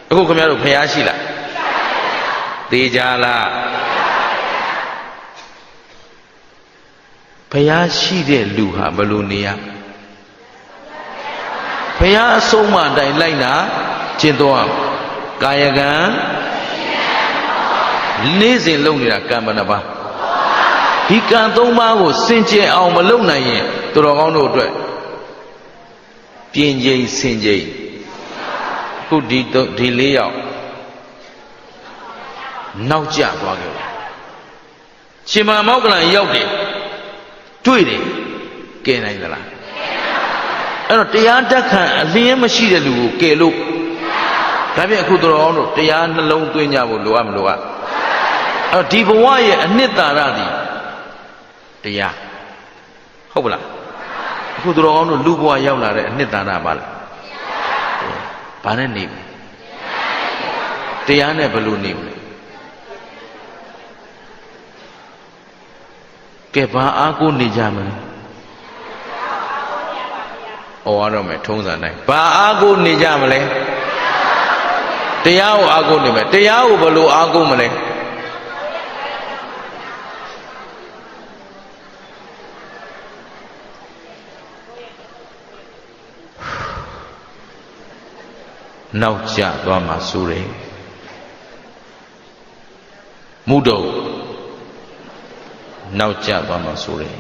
အခုခင်ဗျားတို့ဘုရားရှိလားသိကြလားဘုရားရှိတဲ့လူဟာဘယ်လိုနေရဘုရားအဆုံးအမအတိုင်းလိုက်နာကျင့်သွားကာယကံနေ့စဉ်လုပ်နေတာကံဘယ်နှပါးဒီကံ၃ပါးကိုစင်ကြယ်အောင်မလုပ်နိုင်ရင်သူတော်ကောင်းတို့အတွက်ပြင်ချိန်စင်ချိန်ခုဒီ၄ယောက်နောက်ကျသွားကြတယ်ရှင်မမောက္ကလံရောက်တယ်တွေ့တယ်ကယ်နိုင်သလားအဲ့တော့တရားတက်ခံအလင်းမရှိတဲ့လူကိုကယ်လို့ဒါဖြင့်အခုတော်တော်တို့တရားနှလုံးသွင်းကြဖို့လိုအပ်မလိုအပ်အဲ့တော့ဒီဘဝရဲ့အနှစ်သာရသည်တရားဟုတ်ပလားအခုတော်တော်တို့လူဘဝရောက်လာတဲ့အနှစ်သာရပါလားဘာနဲ့နေမလဲတရားနဲ့ဘယ်လိုနေမလဲကဲဘာအားကိုးနေကြမလဲဩရတော့မယ်ထုံးစံတိုင်းဘာအားကိုးနေကြမလဲတရားကိုအားကိုးနေမယ်တရားကိုဘယ်လိုအားကိုးမလဲနောက်ကျသွားမှာဆိုတယ်မုဒ္ဒုနောက်ကျသွားမှာဆိုတယ်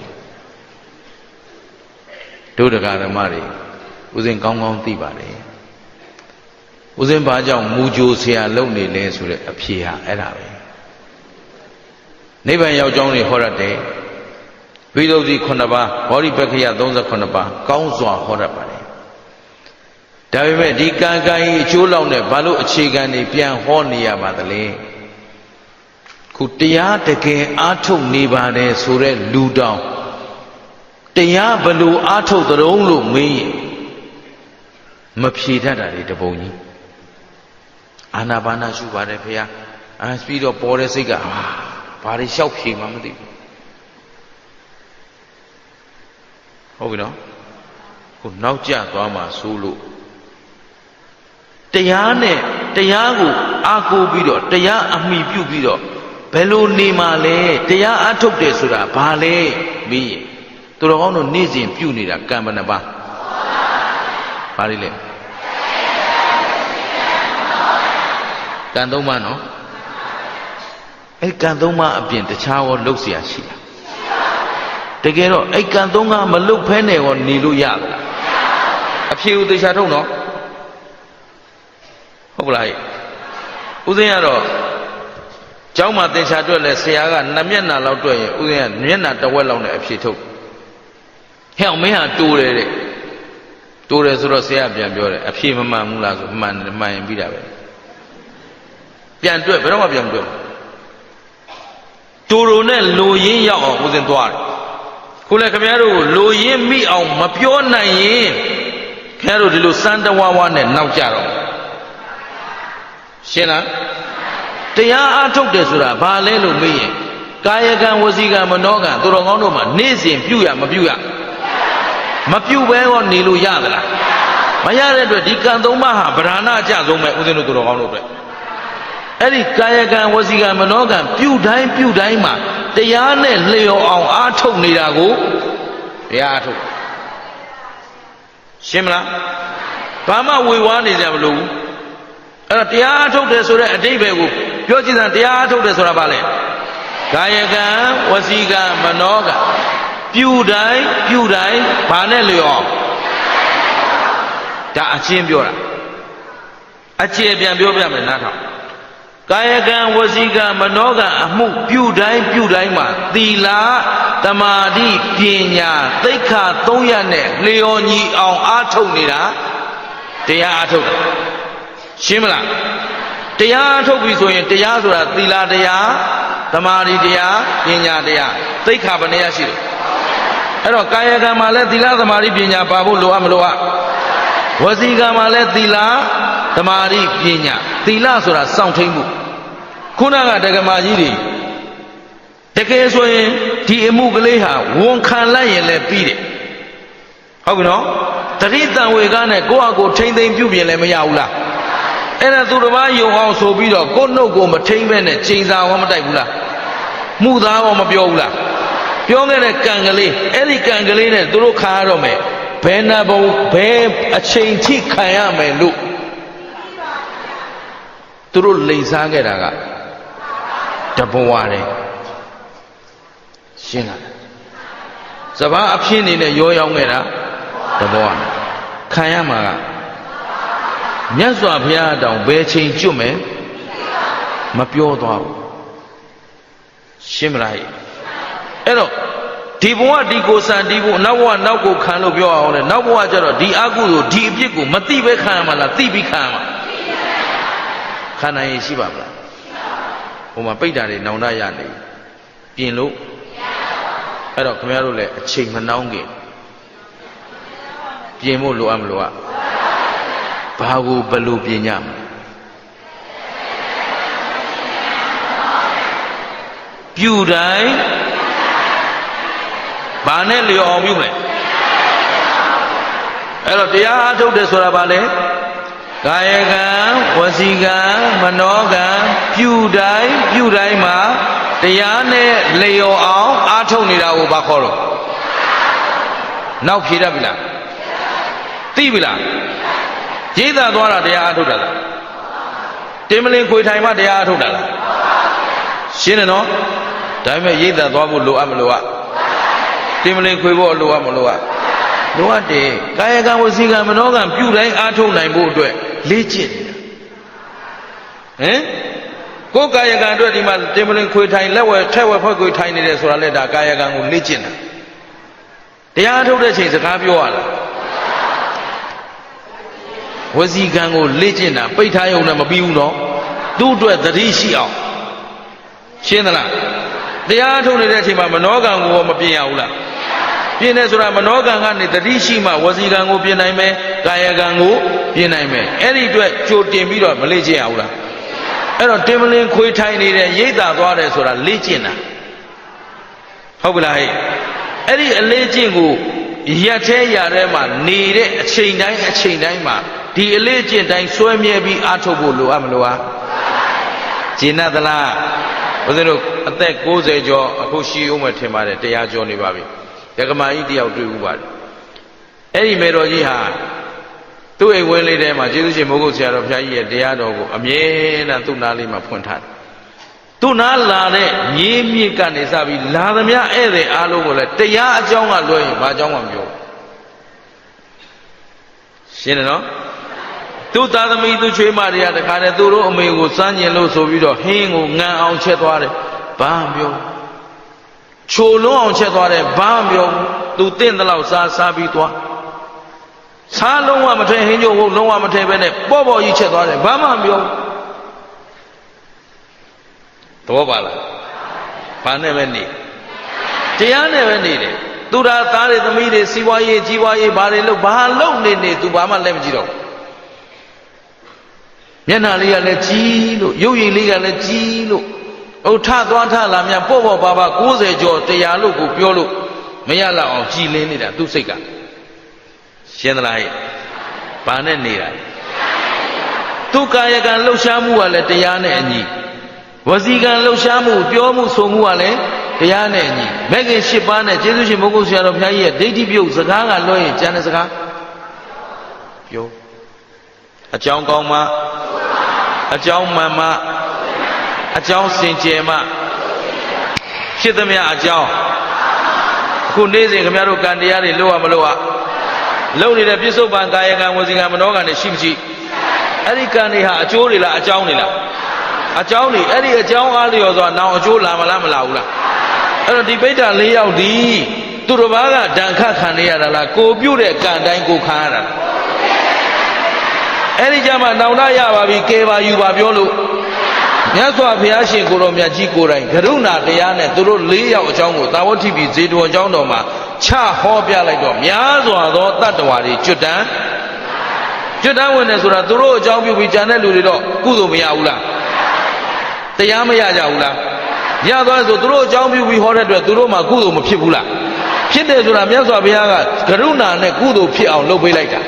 တို့တရားဓမ္မတွေဦးဇင်းကောင်းကောင်းသိပါတယ်ဦးဇင်းဘာကြောင့်မူကြိုဆရာလုံနေလဲဆိုတဲ့အဖြေဟာအဲ့ဒါပဲနိဗ္ဗာန်ရောက်ကြောင်းတွေဟောရတယ်ဝိသုဒ္ဓိ9ပါးဗောဓိပက္ခယ38ပါးကောင်းစွာဟောတတ်ပါတယ် ဒါပေမဲ့ဒီကံကံကြီးအကျိုးလောက်နဲ့ဘာလို့အခြေခံနေပြန်ဟောနေရပါသလဲခုတရားတကယ်အားထုတ်နေပါတယ်ဆိုတဲ့လူတောင်တရားဘလို့အားထုတ်တုံးလို့မေးရင်မဖြေတတ်တာလေတပုံကြီးအာနာပါနာရှုပါတယ်ဖေဟာပြီးတော့ပေါ်တဲ့စိတ်ကဘာတွေလျှောက်ဖြေမှမသိဘူးဟုတ်ပြီနော်ခုနောက်ကျသွားမှဆိုလို့တရားနဲ့တရားကိုအားကိုးပြီးတော့တရားအမိပြုပြီးတော့ဘယ်လိုနေမှလဲတရားအားထုတ်တယ်ဆိုတာဘာလဲမေးရင်သူတော်ကောင်းတို့နေ့စဉ်ပြုနေတာကံဘယ်နှပါးဘာလဲကံသုံးပါးနော်အဲ့ကံသုံးပါးအပြင်တခြားရောလုပ်เสียရှိလားတကယ်တော့အဲ့ကံသုံးပါးမလုပ်ဖဲနဲ့ရောနေလို့ရလားအဖြေကိုသေချာထုတ်နော်ဟုတ်လားဦးဇင်းကတော့ကျောင်းမှာသင်္ချာတွက်လဲဆရာက2မျက်နှာလောက်တွက်ရင်ဦးဇင်းကမျက်နှာတစ်ဝက်လောက်နဲ့အဖြေထုတ်ဟဲ့မင်းဟာတိုးတယ်တဲ့တိုးတယ်ဆိုတော့ဆရာပြန်ပြောတယ်အဖြေမမှန်ဘူးလားဆိုမှန်တယ်မှန်ရင်ပြီးတာပဲပြန်တွက်ဘယ်တော့မှပြန်တွက်တိုးနဲ့လိုရင်းရောက်အောင်ဦးဇင်းသွားတယ်ခုလည်းခင်ဗျားတို့လိုရင်းမိအောင်မပြောနိုင်ရင်ခင်ဗျားတို့ဒီလိုစမ်းတဝါဝါနဲ့နောက်ကြတော့ရှင်းလားတရားအားထုတ်တယ်ဆိုတာဘာလဲလို့မေးရင်ကာယကံဝစီကံမနောကံသူတော်ကောင်းတို့မှာနေ့စဉ်ပြုရမပြုရမပြုဘဲရောနေလို့ရသလားမရတဲ့အတွက်ဒီကံသုံးပါးဟာဗราဏအကျဆုံးပဲဦးဇင်းတို့သူတော်ကောင်းတို့အတွက်အဲ့ဒီကာယကံဝစီကံမနောကံပြုတိုင်းမှာတရားနဲ့လျော်အောင်အားထုတ်နေတာကိုတရားအားထုတ်ရှင်းမလားဘာမှဝေဝါးနေကြမလို့အဲ့တော့တရားအားထုတ်တယ်ဆိုတဲ့အဓိပ္ပာယ်ကိုပြောကြည့်စမ်းတရားအားထုတ်တယ်ဆိုတာဘာလဲကာယကံဝစီကံမနောကံပြုတိုင်းဘာနဲ့လျော်အောင်ဒါအချင်းပြောတာအကျေပြန်ပြောပြမယ်နားထောင်ကာယကံဝစီကံမနောကံအမှုပြုတိုင်းမှာသီလသမာဓိပညာသိက္ခာ3ရပ်နဲ့လျော်ညီအောင်အားထုတ်နေတာတရားအားထုတ်ရှင်းမလားတရားအားထုတ်ပြီဆိုရင်တရားဆိုတာသီလတရားသမာဓိတရားပညာတရားသိက္ခာဘယ်နှရရှိတယ်အဲ့တော့ကာယကံမှာလည်းသီလသမာဓိပညာပါဖို့လိုအပ်မလိုအပ်ဝစီကံမှာလည်းသီလသမာဓိပညာသီလဆိုတာစောင့်ထိန်မှုခုနကဒကမာကြီးတွေတကယ်ဆိုရင်ဒီအမှုကလေးဟာဝန်ခံလိုက်ရင်လည်းပြီးတယ်ဟုတ်ပြီနော်တတိတံဝေကနဲ့ကိုယ့်အကိုထိမ့်သိမ့်ပြုပြင်လည်းမရဘူးလားအဲ့ဒါသူတစ်ပါးယုံအောင်ဆိုပြီးတော့ကိုယ့်နှုတ်ကိုမထိမ့်ပဲနဲ့ချိန်စာရောမတိုက်ဘူးလားမှုသားရောမပြောဘူးလားပြောခဲ့တဲ့ကံကလေးအဲ့ဒီကံကလေးနဲ့သူတို့ခံရတော့မယ်ဘယ်နာဘုံဘယ်အချိန်ထိခံရမယ်လို့သူတို့လိန်စားခဲ့တာကတဘဝတည်းရှင်းလားစဘာအဖြစ်အနေနဲ့ရောရောက်ခဲ့တာတဘဝခံရမှာကမြတ်စွာဘုရားတောင်ဘယ်ချိန်ကျွတ်မယ်မပြောသွားဘူးရှင်းမလားအဲ့တော့ဒီဘဝဒီကိုစံဒီဘဝနောက်ဘဝနောက်ကိုခံလို့ပြောအောင်လေနောက်ဘဝကျတော့ဒီအကုသိုလ်ဒီအပြစ်ကိုမသိပဲခံရမှာလားသိပြီးခံရမှာခံနိုင်ရင်ရှိပါမလားဟိုမှာပိတ်တာတွေနောင်တရနေပြင်လို့အဲ့တော့ခင်ဗျားတို့လည်းအချိန်မနှောင်းခင်ပြင်ဖို့လိုအပ်မလိုအပ်ဘာကိုဘယ်လိုပြင်ကြမလဲပြုတိုင်းဘာနဲ့လျော်အောင်ပြုမယ်အဲ့တော့တရားအားထုတ်တယ်ဆိုတာဘာလဲကာယကံဝစီကံမနောကံပြုတိုင်းမှာတရားနဲ့လျော်အောင်အားထုတ်နေတာကိုဘာခေါ်တော့နောက်ဖြေတတ်ပြီလားသိပြီလားရိတ်သာသွားတာတရားအားထုတ်တာလားတင်မလင်ခွေထိုင်မှတရားအားထုတ်တာလားရှင်းတယ်နော်ဒါပေမဲ့ရိတ်သာသွားဖို့လိုအပ်မလိုအပ်တင်မလင်ခွေဖို့လိုအပ်မလိုအပ်လိုအပ်တယ်ကာယကံဝစီကံမနောကံပြုတိုင်းအားထုတ်နိုင်ဖို့အတွက်လေ့ကျင့်နေတာကိုယ်ကာယကံအတွက်ဒီမှာတင်မလင်ခွေထိုင်လက်ဝဲထက်ဝဲဖွဲ့ခွေထိုင်နေတယ်ဆိုတာလည်းဒါကာယကံကိုလေ့ကျင့်တာတရားထုတ်တဲ့ချိန်စကားပြောရလား ဝစီကံကိုလေ့ကျင့်တာပိတ်ထားရုံနဲ့မပြီးဘူးနော်သူ့အတွက်သတိရှိအောင်ရှင်းသလားတရားထုတ်နေတဲ့အချိန်မှာမနောကံကိုမပြင်ရဘူးလားပြင်နေဆိုတာမနောကံကနေသတိရှိမှဝစီကံကိုပြင်နိုင်မယ်ကာယကံကိုပြင်နိုင်မယ်အဲ့ဒီအတွက်ကြိုတင်ပြီးတော့မလေ့ကျင့်ရဘူးလားအဲ့တော့တင်မလင်းခွေးထိုင်နေတဲ့ရိတ်တာသွားတယ်ဆိုတာလေ့ကျင့်တာဟုတ်ကလားဟဲ့အဲ့ဒီအလေ့ကျင့်ကိုရက်သေးရတဲ့မှာနေတဲ့အချိန်တိုင်းမှာဒီအလေ့ကျင့်တိုင်းစွဲမြဲပြီးအားထုတ်ဖို့လိုအပ်မလိုအားကျင့်သလားဘုရားတို့အသက်60ကျော်အခုရှိဦးမယ်ထင်ပါတယ်တရားကျော်နေပါပြီဒကမာကြီးတယောက်တွေ့ဥပါတယ်အဲ့ဒီမေတော်ကြီးဟာသူ့အိမ်ဝင်းလေးထဲမှာကျေးဇူးရှင်မိုးကုတ်ဆရာတော်ဘုရားကြီးရဲ့တရားတော်ကိုအမြဲတမ်းသူ့နားလေးမှာဖွင့်ထားတယ်သူ့နားလာတဲ့မြေးမြစ်ကနေစပြီးလာသမျှဧည့်သည်အားလုံးကိုလည်းတရားအကြောင်းကလွှဲရင်ဘာအကြောင်းမှမပြောရှင်းတယ်နော်သူ့သားသမီးသူ့ချွေးမတွေကတခါတည်းသူတို့အမေကိုစမ်းကျင်လို့ဆိုပြီးတော့ဟင်းကိုငံအောင်ချက်သွားတယ်ဘာမှပြောချိုလွန်းအောင်ချက်သွားတယ်ဘာမှပြောသူတင့်တဲ့လောက်စားပြီးသွားစားလုံးဝမထဲဟင်းကျိုးဟုတ်လုံးဝမထဲပဲနဲ့ပေါ့ပေါ့ကြီးချက်သွားတယ်ဘာမှမပြောတော့ပါလားဘာနဲ့ပဲနေတရားနဲ့ပဲနေတယ်သူသာသားတွေသမီးတွေစီးပွားရေးကြီးပွားရေးဘာတွေလို့ဘာလို့နေသူဘာမှလက်မကြည့်တော့မျက်နှာလေးကလည်းကြီးလို့ရုပ်ရည်လေးကလည်းကြီးလို့ဟုတ်ထသွားထလာမြပေါ့ပေါ့ပါပါ90ကျော်100လို့ကိုပြောလို့မရလောက်အောင်ကြည်လင်းနေတာသူ့စိတ်ကရှင်းသလားဟဲ့ဘာနဲ့နေတာသူ့ကာယကံလှုပ်ရှားမှုကလည်းတရားနဲ့အညီဝစီကံလှုပ်ရှားမှုပြောမှုဆိုမှုကလည်းတရားနဲ့အညီမဂ္ဂင်၈ပါးနဲ့ကျေးဇူးရှင်မိုးကုတ်ဆရာတော်ဘုရားကြီးရဲ့ဒိဋ္ဌိပြုတ်စကားကလွှဲရင်ကျန်တဲ့စကားပြောအကြောင်းကောင်းမှအကြောင်းမှန်မှအကြောင်းစင်ကြယ်မှဖြစ်သမျှအကြောင်းအခုနေ့စဉ်ခင်ဗျားတို့ကံတရားတွေလုပ်ရမလို့လုပ်နေတဲ့ပြစ္ဆုတ်ပံကာယကံဝစီကံမနောကံတွေရှိမရှိအဲ့ဒီကံတွေဟာအကျိုးတွေလားအကြောင်းတွေလားအကြောင်းတွေအဲ့ဒီအကြောင်းအားလျော်စွာနောင်အကျိုးလာမလားမလာဘူးလားအဲ့တော့ဒီပိဋက၄ယောက်ဒီသူတစ်ပါးကဒဏ်ခတ်ခံရတာလားကိုပြုတ်တဲ့ကံတိုင်းကိုခံရတာလားအဲ့ဒီကြမှာနောင်တရပါပြီကဲပါယူပါပြောလို့မြတ်စွာဘုရားရှင်ကိုတော်မြတ်ကြီးကိုယ်တိုင်ကရုဏာတရားနဲ့သူတို့၄ယောက်အကြောင်းကိုသာဝတိပိဇေတဝန်အကြောင်းတော်မှာချဟောပြလိုက်တော့များစွာသောတတ္တဝါတွေကျွတ်တန်းဝင်တယ်ဆိုတာသူတို့အကြောင်းပြုပြီးကြံတဲ့လူတွေတော့ကုသိုလ်မရဘူးလားတရားမရကြဘူးလားရသွားဆိုသူတို့အကြောင်းပြုပြီးဟောတဲ့အတွက်သူတို့မှာကုသိုလ်မဖြစ်ဘူးလားဖြစ်တယ်ဆိုတာမြတ်စွာဘုရားကကရုဏာနဲ့ကုသိုလ်ဖြစ်အောင်လုပ်ပေးလိုက်တာ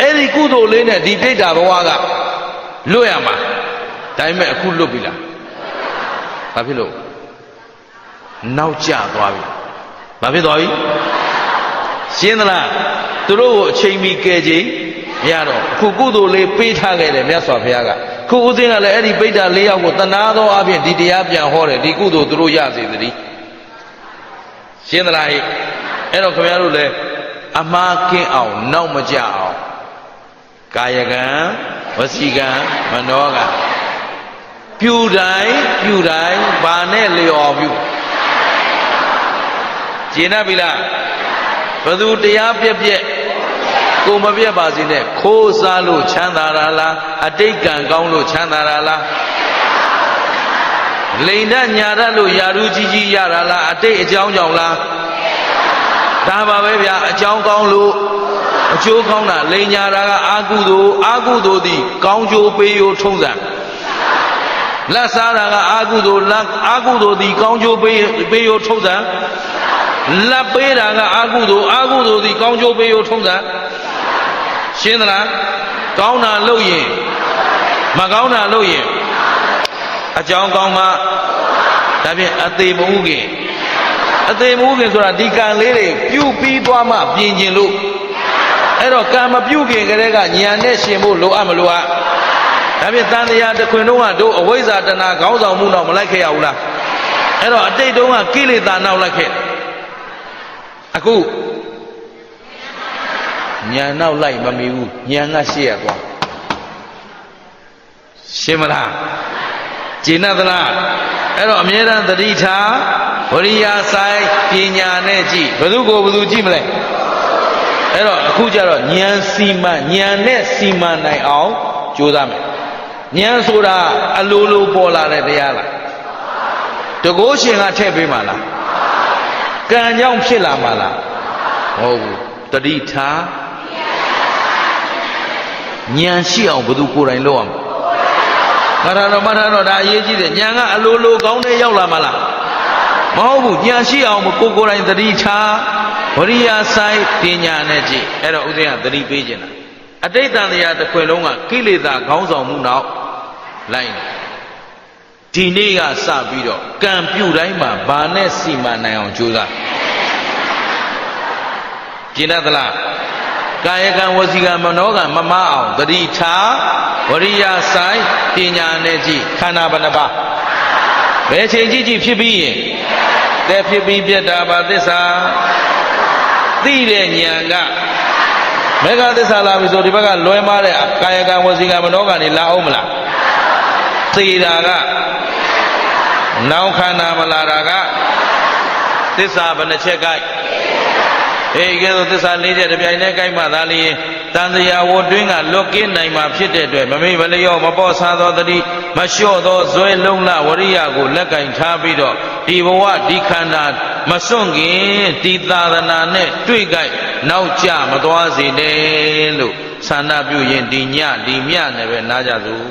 အဲ့ဒီကုသိုလ်လေးနဲ့ဒီပိဋကဘဝကလွတ်ရမှာဒါပေမဲ့အခုလွတ်ပြီလားဘာဖြစ်လို့နောက်ကျသွားပြီဘာဖြစ်သွားပြီရှင်းသလားသူတို့ကိုအချိန်မီကယ်ချိန်မရတော့အခုကုသိုလ်လေးပေးထားခဲ့တယ်မြတ်စွာဘုရားကခုဦးသိန်းကလည်းအဲ့ဒီပိဋက၄ယောက်ကိုတနာသောအပြင်ဒီတရားပြန်ဟောတယ်ဒီကုသိုလ်သူတို့ရစေသတည်းရှင်းသလားဟဲ့အဲ့တော့ခင်ဗျားတို့လည်းအမှားကင်းအောင်နောက်မကြအောင်ကာယကံဝစီကံမနောကံပြုတိုင်းဘာနဲ့လျော်ပြုကျင့်ပြီလားဘယ်သူတရားပြက်ကိုမပြက်ပါစေနဲ့ခိုးစားလို့ချမ်းသာတာလားအတိတ်ကံကောင်းလို့ချမ်းသာတာလားလိန်ဓာတ်ညာဓာတ်လို့ယာရုကြီးရတာလားအတိတ်အကြောင်းကြောင့်လားဒါပါပဲဗျာအကြောင်းကောင်းလို့အကျိုးကောင်းတာလိန်ညာတာကအာကုသိုလ်သည်ကောင်းကျိုးပေးရိုးထုံးစံလက်စားတာကအာကုသိုလ်သည်ကောင်းကျိုးပေးရိုးထုံးစံလက်ပေးတာကအာကုသိုလ်သည်ကောင်းကျိုးပေးရိုးထုံးစံရှင်းသလားကောင်းတာလုပ်ရင်မကောင်းတာလုပ်ရင်အကြောင်းကောင်းမှဒါဖြင့်အသေးမဥခင်ဆိုတာဒီကံလေးတွေပြုပြီးသွားမှပြင်ကျင်လို့အဲ့တော့ကံမပြုခင်ကလေးကဉာဏ်နဲ့ရှင်ဖို့လိုအပ်မလိုအပ်ဒါဖြင့်တန်တရားတစ်ခွင်တုံးကတို့အဝိဇ္ဇာတဏှာခေါင်းဆောင်မှုတော့မလိုက်ခဲ့ရဘူးလားအဲ့တော့အတိတ်တုံးကကိလေသာနောက်လိုက်ခဲ့အခုဉာဏ်နောက်လိုက်မမီဘူးဉာဏ်ကရှေ့ရသွားရှင်းမလားကျင့်သလားအဲ့တော့အမြဲတမ်းသတိထားဝရိယဆိုင်ပညာနဲ့ကြည့်ဘယ်သူကိုဘယ်သူကြည့်မလဲ အဲ့တော့အခုကျတော့ဉာဏ်စီမံဉာဏ်နဲ့စီမံနိုင်အောင်ကြိုးစားမယ်ဉာဏ်ဆိုတာအလိုလိုပေါ်လာတဲ့တရားလားတကုတ်ရှင်ကထည့်ပေးမှာလားကံကြောင့်ဖြစ်လာမှာလားမဟုတ်ဘူးတတိထားဉာဏ်ရှိအောင်ဘယ်သူကိုယ်တိုင်လုပ်ရမှာမထာတော့ဒါအရေးကြီးတယ်ဉာဏ်ကအလိုလိုကောင်းတဲ့ရောက်လာမှာလားမဟုတ်ဘူးဉာဏ်ရှိအောင်ကိုယ်တိုင်တတိထားဝရိယဆိုင်ပညာနဲ့ကြည့်အဲ့တော့ဥစဉ်ကတတိပေးခြင်းလားအတိတ်တန်တရားတစ်ခွင်လုံးကကိလေသာခေါင်းဆောင်မှုနောက်လိုက်ဒီနေ့ကစပြီးတော့ကံပြုတိုင်းမှာဘာနဲ့စီမံနိုင်အောင်ကြိုးစားကျင့်တတ်သလားကာယကံဝစီကံမနောကံမမအောင်တတိထားဝရိယဆိုင်ပညာနဲ့ကြည့်ခန္ဓာဘယ်နှပါဘယ်ချိန်ကြည့်ဖြစ်ပြီးရင်တဲ့ဖြစ်ပြီးပြတ်တာပါသစ္စာသိတဲ့ဉာဏ်ကမေဃသစ္စာလာပြီဆိုဒီဘက်ကလွဲမားတဲ့ကာယကံဝစီကံမနောကံနေလာအောင်မလားသိတာကနောက်ခန္ဓာမလာတာကသစ္စာဘယ်နှချက်ကဲအေးကဲဆိုသစ္စာ၄ချက်တစ်ပြိုင်တည်းကိုက်မှသာလျှင်တန်တရားဝတ်တွင်းကလွတ်ကင်းနိုင်မှာဖြစ်တဲ့အတွက်မမေ့မလျော့မပေါ့ဆာသောတတိမလျှော့သောဇွဲလုံးလဝရိယကိုလက်ကင်ထားပြီးတော့ဒီဘဝဒီခန္ဓာမစွန့်ခင်ဒီသာသနာနဲ့တွေ့ကြိုက်နောက်ကျမသွားစေနဲ့လို့ဆန္ဒပြုရင်ဒီညဒီမြနဲ့ပဲနားကြစို့